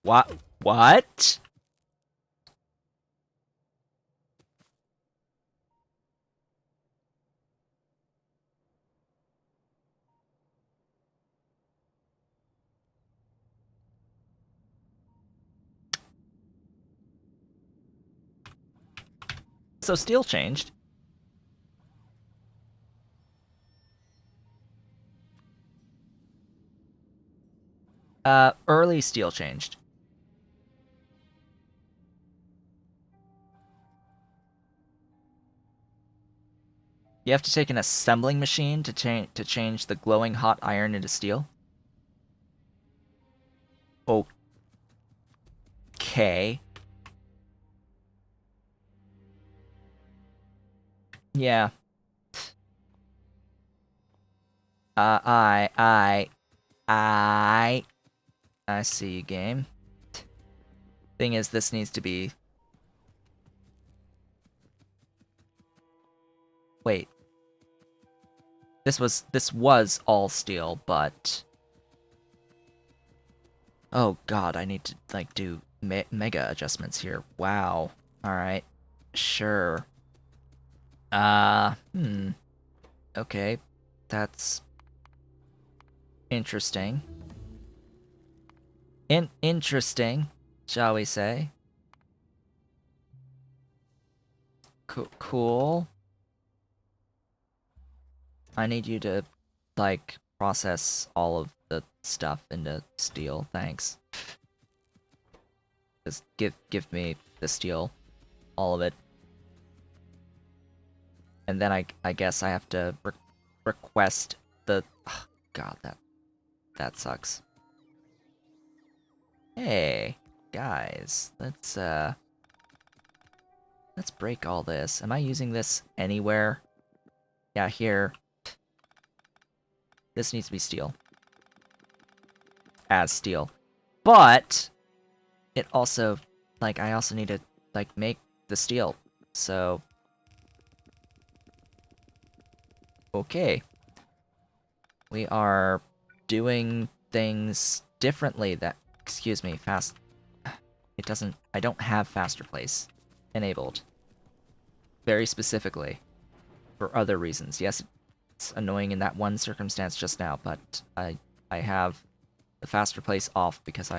Speaker 1: What? So Steel changed. Early Steel changed. You have to take an assembling machine to change the glowing hot iron into steel. Okay. Yeah. I see you, game. Thing is, this needs to be... Wait. This was all steel, but... Oh god, I need to, like, do mega adjustments here. Wow. Alright. Sure. Okay. That's interesting. Interesting, shall we say. Cool. I need you to, like, process all of the stuff into steel, thanks. Just give me the steel. All of it. And then I guess I have to request the... Oh, god, that sucks. Hey, guys, let's break all this. Am I using this anywhere? Yeah, here. This needs to be steel. As steel. But it also, like, I also need to, like, make the steel. So okay. We are doing things differently that... Excuse me, fast... It doesn't... I don't have faster place enabled. Very specifically. For other reasons. Yes, it's annoying in that one circumstance just now, but I have the faster place off because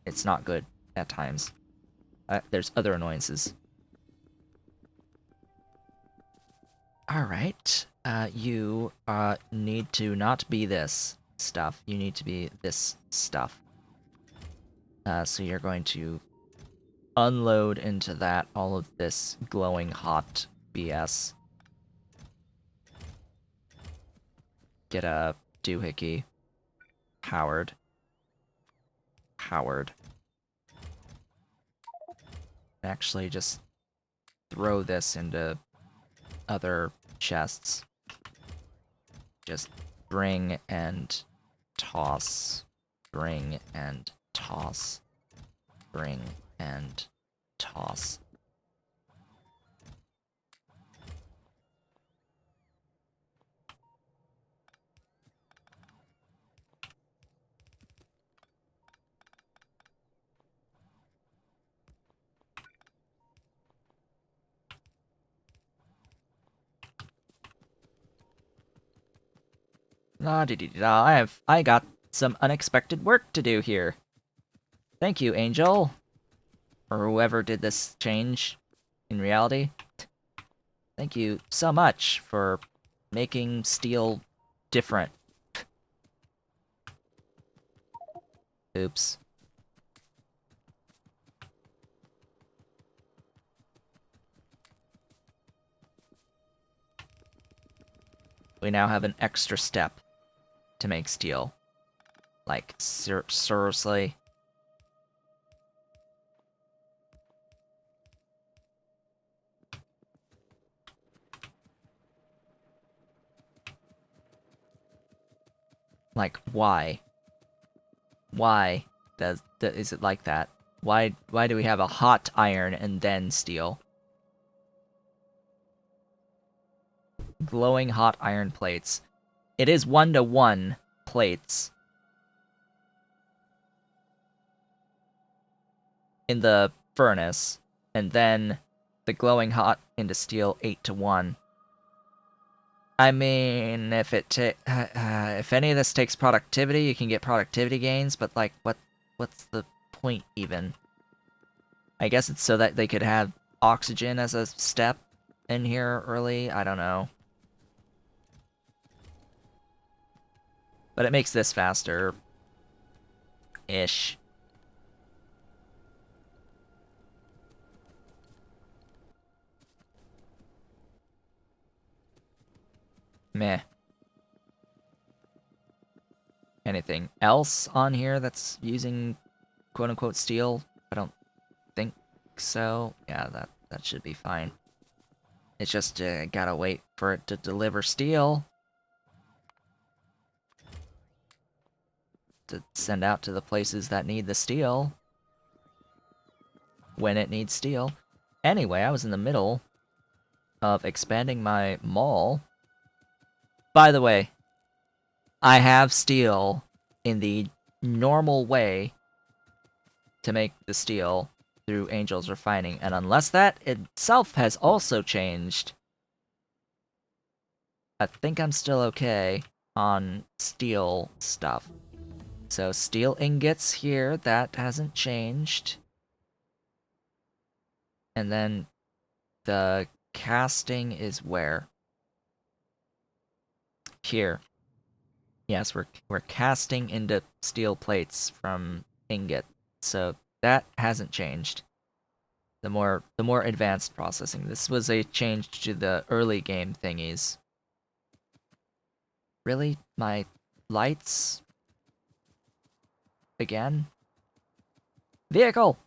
Speaker 1: it's not good at times. There's other annoyances. Alright. You need to not be this stuff. You need to be this stuff. So you're going to unload into that all of this glowing hot BS. Get a doohickey. Howard. Actually, just throw this into other chests. Just bring and toss. Bring and toss. Bring and toss. La di di da. I got some unexpected work to do here. Thank you, Angel. Or whoever did this change in reality. Thank you so much for making steel different. Oops. We now have an extra step to make steel. Like, seriously? Like, why? Why is it like that? Why do we have a hot iron and then steel? Glowing hot iron plates. It is 1-to-1 plates. In the furnace, and then the glowing hot into steel 8-to-1. I mean, if any of this takes productivity, you can get productivity gains, but like, what's the point even? I guess it's so that they could have oxygen as a step in here early. I don't know. But it makes this faster. Ish. Meh. Anything else on here that's using quote-unquote steel? I don't think so. Yeah, that should be fine. It's just gotta wait for it to deliver steel. To send out to the places that need the steel. When it needs steel. Anyway, I was in the middle of expanding my mall. By the way, I have steel in the normal way to make the steel through Angel's refining, and unless that itself has also changed, I think I'm still okay on steel stuff. So steel ingots here, that hasn't changed. And then the casting is where? Here. Yes, we're casting into steel plates from ingot. So that hasn't changed. The more advanced processing. This was a change to the early game thingies. Really? My lights? Again? Vehicle!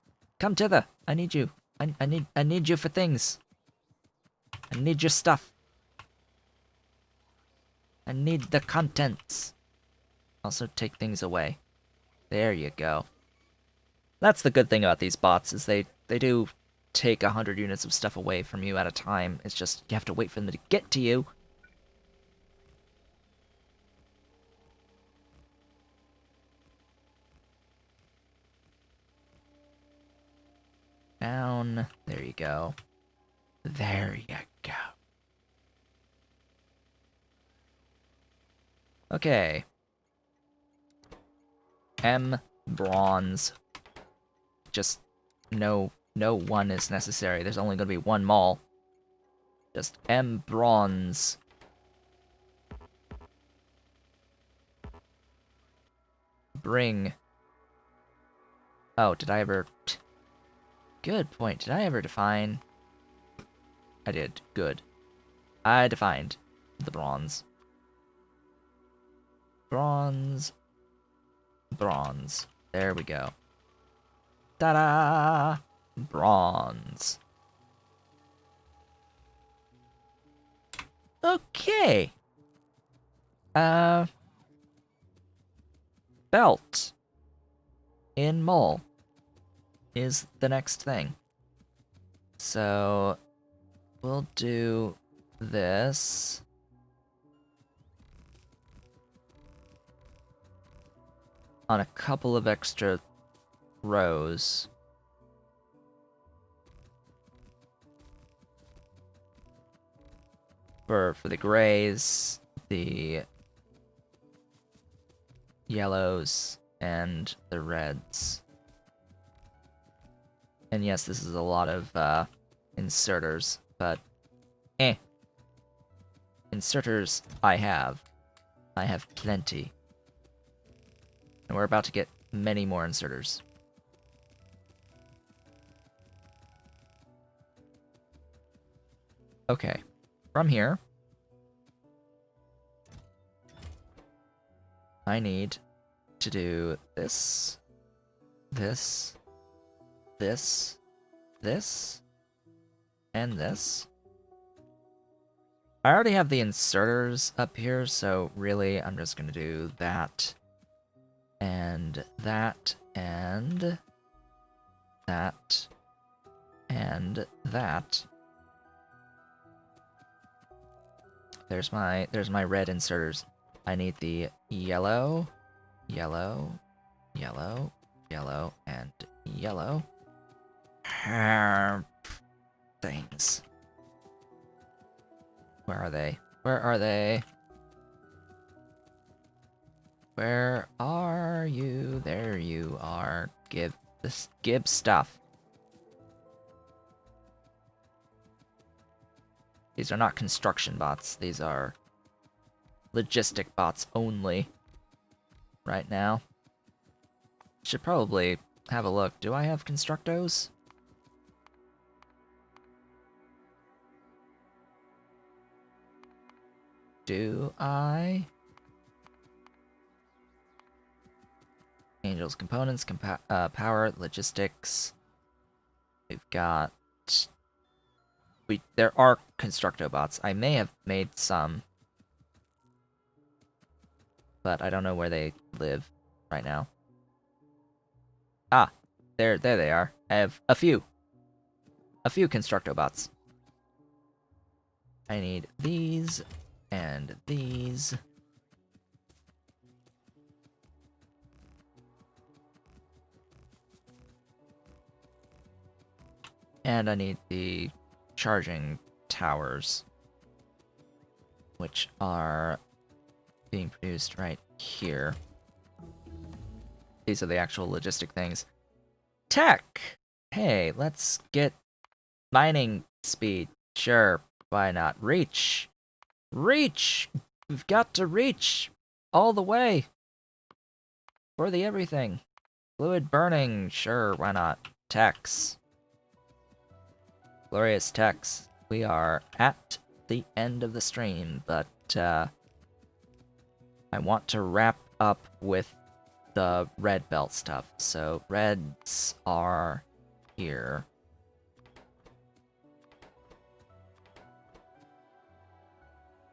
Speaker 1: Come thither! I need you. I need you for things. I need your stuff. I need the contents. Also take things away. There you go. That's the good thing about these bots, is they do take 100 units of stuff away from you at a time. It's just, you have to wait for them to get to you. 1. There you go. There you go. Okay. M bronze. Just no 1 is necessary. There's only going to be 1 mall. Just M bronze. Bring. Oh, did I ever... Good point. Did I ever define... I did. Good. I defined the bronze. Bronze. Bronze. There we go. Ta-da! Bronze. Okay. Belt. In mall. Is the next thing. So... We'll do this. On a couple of extra rows. For the grays, the yellows, and the reds. And yes, this is a lot of inserters, but inserters I have plenty. And we're about to get many more inserters. Okay, from here, I need to do this, this, this, this, and this. I already have the inserters up here, so really I'm just gonna do that, and that, and that, and that. There's my red inserters. I need the yellow, yellow, yellow, yellow, and yellow. Things. Where are they? Where are they? Where are you? There you are. Give stuff. These are not construction bots. These are logistic bots only. Right now. Should probably have a look. Do I have constructos? Do I? Angels components, power, logistics. We've got... There are constructo bots. I may have made some. But I don't know where they live right now. Ah, there they are. I have a few. A few constructo bots. I need these and these. And I need the charging towers, which are being produced right here. These are the actual logistic things. Tech! Hey, let's get mining speed. Sure, why not? Reach! Reach! We've got to reach all the way for the everything. Fluid burning. Sure, why not? Techs. Glorious techs. We are at the end of the stream, but I want to wrap up with the red belt stuff. So reds are here.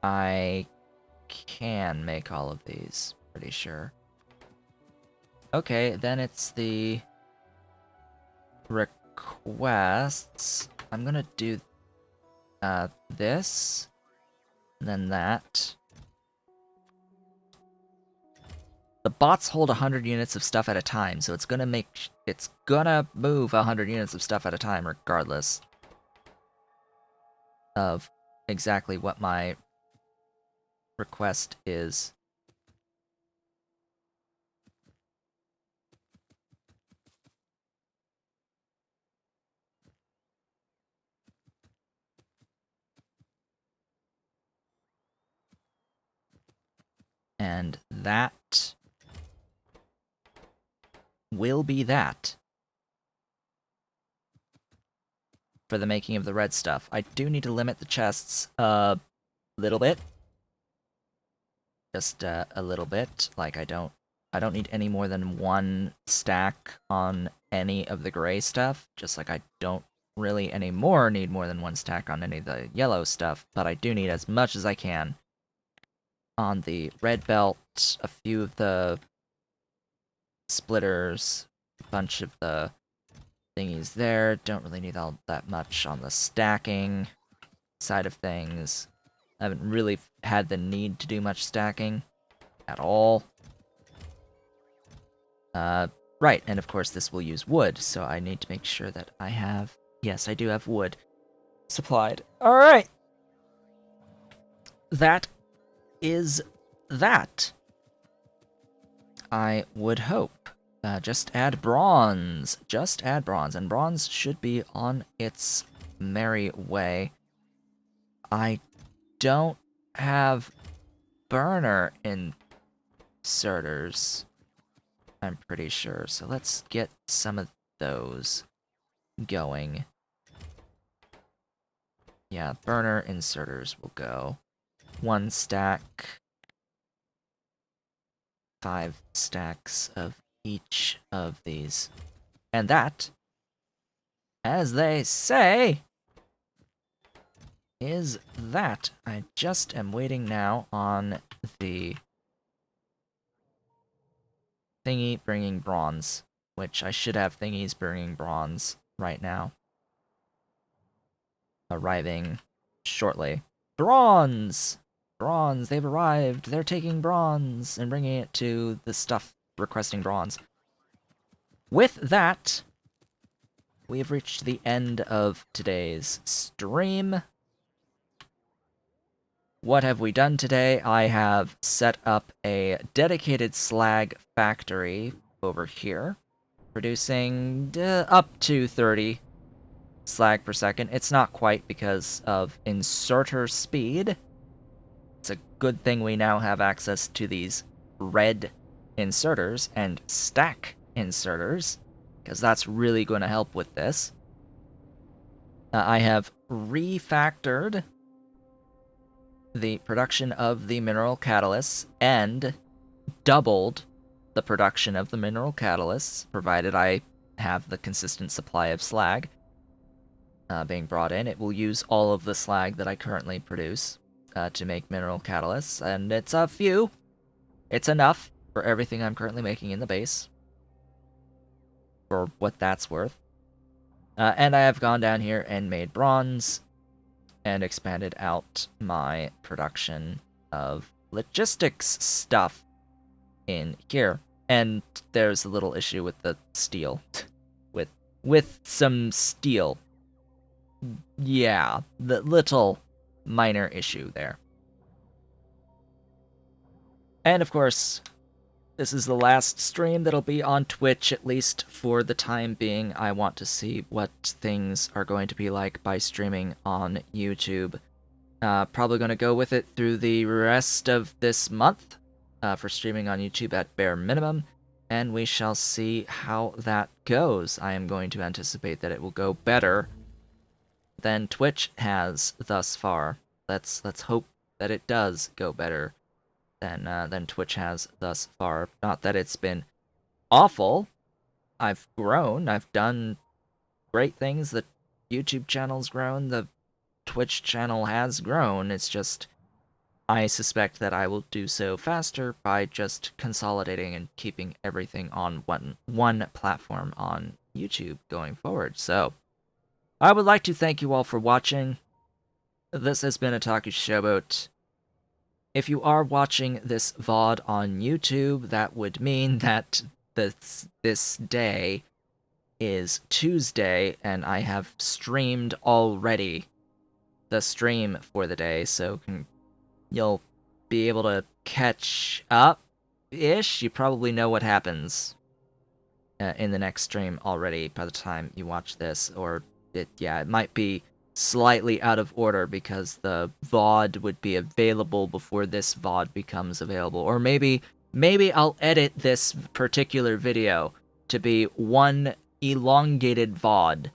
Speaker 1: I can make all of these, pretty sure. Okay, then it's the requests. I'm gonna do this, and then that. the bots hold 100 units of stuff at a time, so it's gonna move 100 units of stuff at a time regardless of exactly what my request is. And that will be that for the making of the red stuff. I do need to limit the chests a little bit. Just a little bit. Like, I don't need any more than 1 stack on any of the gray stuff. Just like I don't really anymore need more than 1 stack on any of the yellow stuff, but I do need as much as I can on the red belt, a few of the splitters, a bunch of the thingies there. Don't really need all that much on the stacking side of things. I haven't really had the need to do much stacking at all. Right, and of course this will use wood, so I need to make sure that I have... Yes, I do have wood supplied. Alright! That is that. I would hope. Just add bronze. Just add bronze, and bronze should be on its merry way. I don't have burner inserters, I'm pretty sure, so let's get some of those going. Yeah, burner inserters will go. 1 stack. 5 stacks of each of these. And that, as they say, is that. I just am waiting now on the thingy bringing bronze, which I should have thingies bringing bronze right now. Arriving shortly. Bronze! Bronze, they've arrived. They're taking bronze and bringing it to the stuff requesting bronze. With that, we have reached the end of today's stream. What have we done today? I have set up a dedicated slag factory over here, producing up to 30 slag per second. It's not quite because of inserter speed. It's a good thing we now have access to these red inserters and stack inserters, because that's really going to help with this. I have refactored the production of the mineral catalysts and doubled the production of the mineral catalysts, provided I have the consistent supply of slag being brought in. It will use all of the slag that I currently produce to make mineral catalysts, and it's a few. It's enough for everything I'm currently making in the base, for what that's worth. And I have gone down here and made bronze, and expanded out my production of logistics stuff in here. And there's a little issue with the steel. with some steel. Yeah, the little minor issue there. And of course, this is the last stream that'll be on Twitch, at least for the time being. I want to see what things are going to be like by streaming on YouTube. Probably going to go with it through the rest of this month for streaming on YouTube at bare minimum, and we shall see how that goes. I am going to anticipate that it will go better than Twitch has thus far. Let's hope that it does go better than Twitch has thus far. Not that it's been awful. I've grown. I've done great things. The YouTube channel's grown. The Twitch channel has grown. It's just, I suspect that I will do so faster by just consolidating and keeping everything on one platform on YouTube going forward. So, I would like to thank you all for watching. This has been Otaku Showboat. if you are watching this VOD on YouTube, that would mean that this day is Tuesday, and I have streamed already the stream for the day, so you'll be able to catch up-ish. You probably know what happens in the next stream already by the time you watch this, or it might be slightly out of order because the VOD would be available before this VOD becomes available, or maybe I'll edit this particular video to be one elongated VOD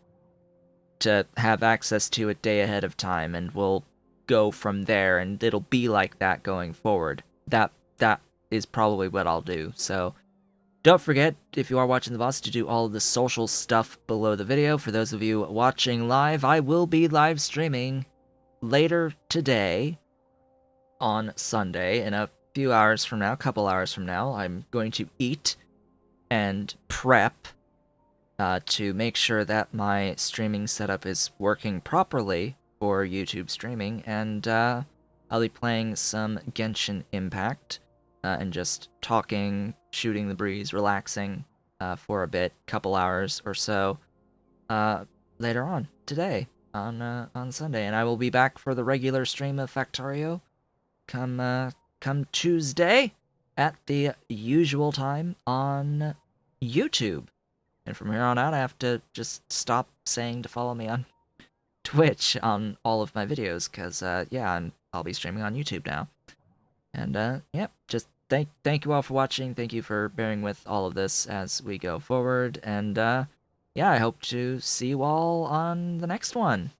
Speaker 1: to have access to a day ahead of time, and we'll go from there, and it'll be like that going forward. That is probably what I'll do. So don't forget, if you are watching the VODs, to do all of the social stuff below the video. For those of you watching live, I will be live streaming later today on Sunday. In a few hours from now, a couple hours from now, I'm going to eat and prep to make sure that my streaming setup is working properly for YouTube streaming, and I'll be playing some Genshin Impact and just talking, shooting the breeze, relaxing for a bit, couple hours or so later on today on Sunday, and I will be back for the regular stream of Factorio come Tuesday at the usual time on YouTube. And from here on out, I have to just stop saying to follow me on Twitch on all of my videos, because, I'll be streaming on YouTube now. And, just thank you all for watching. Thank you for bearing with all of this as we go forward. And, I hope to see you all on the next one.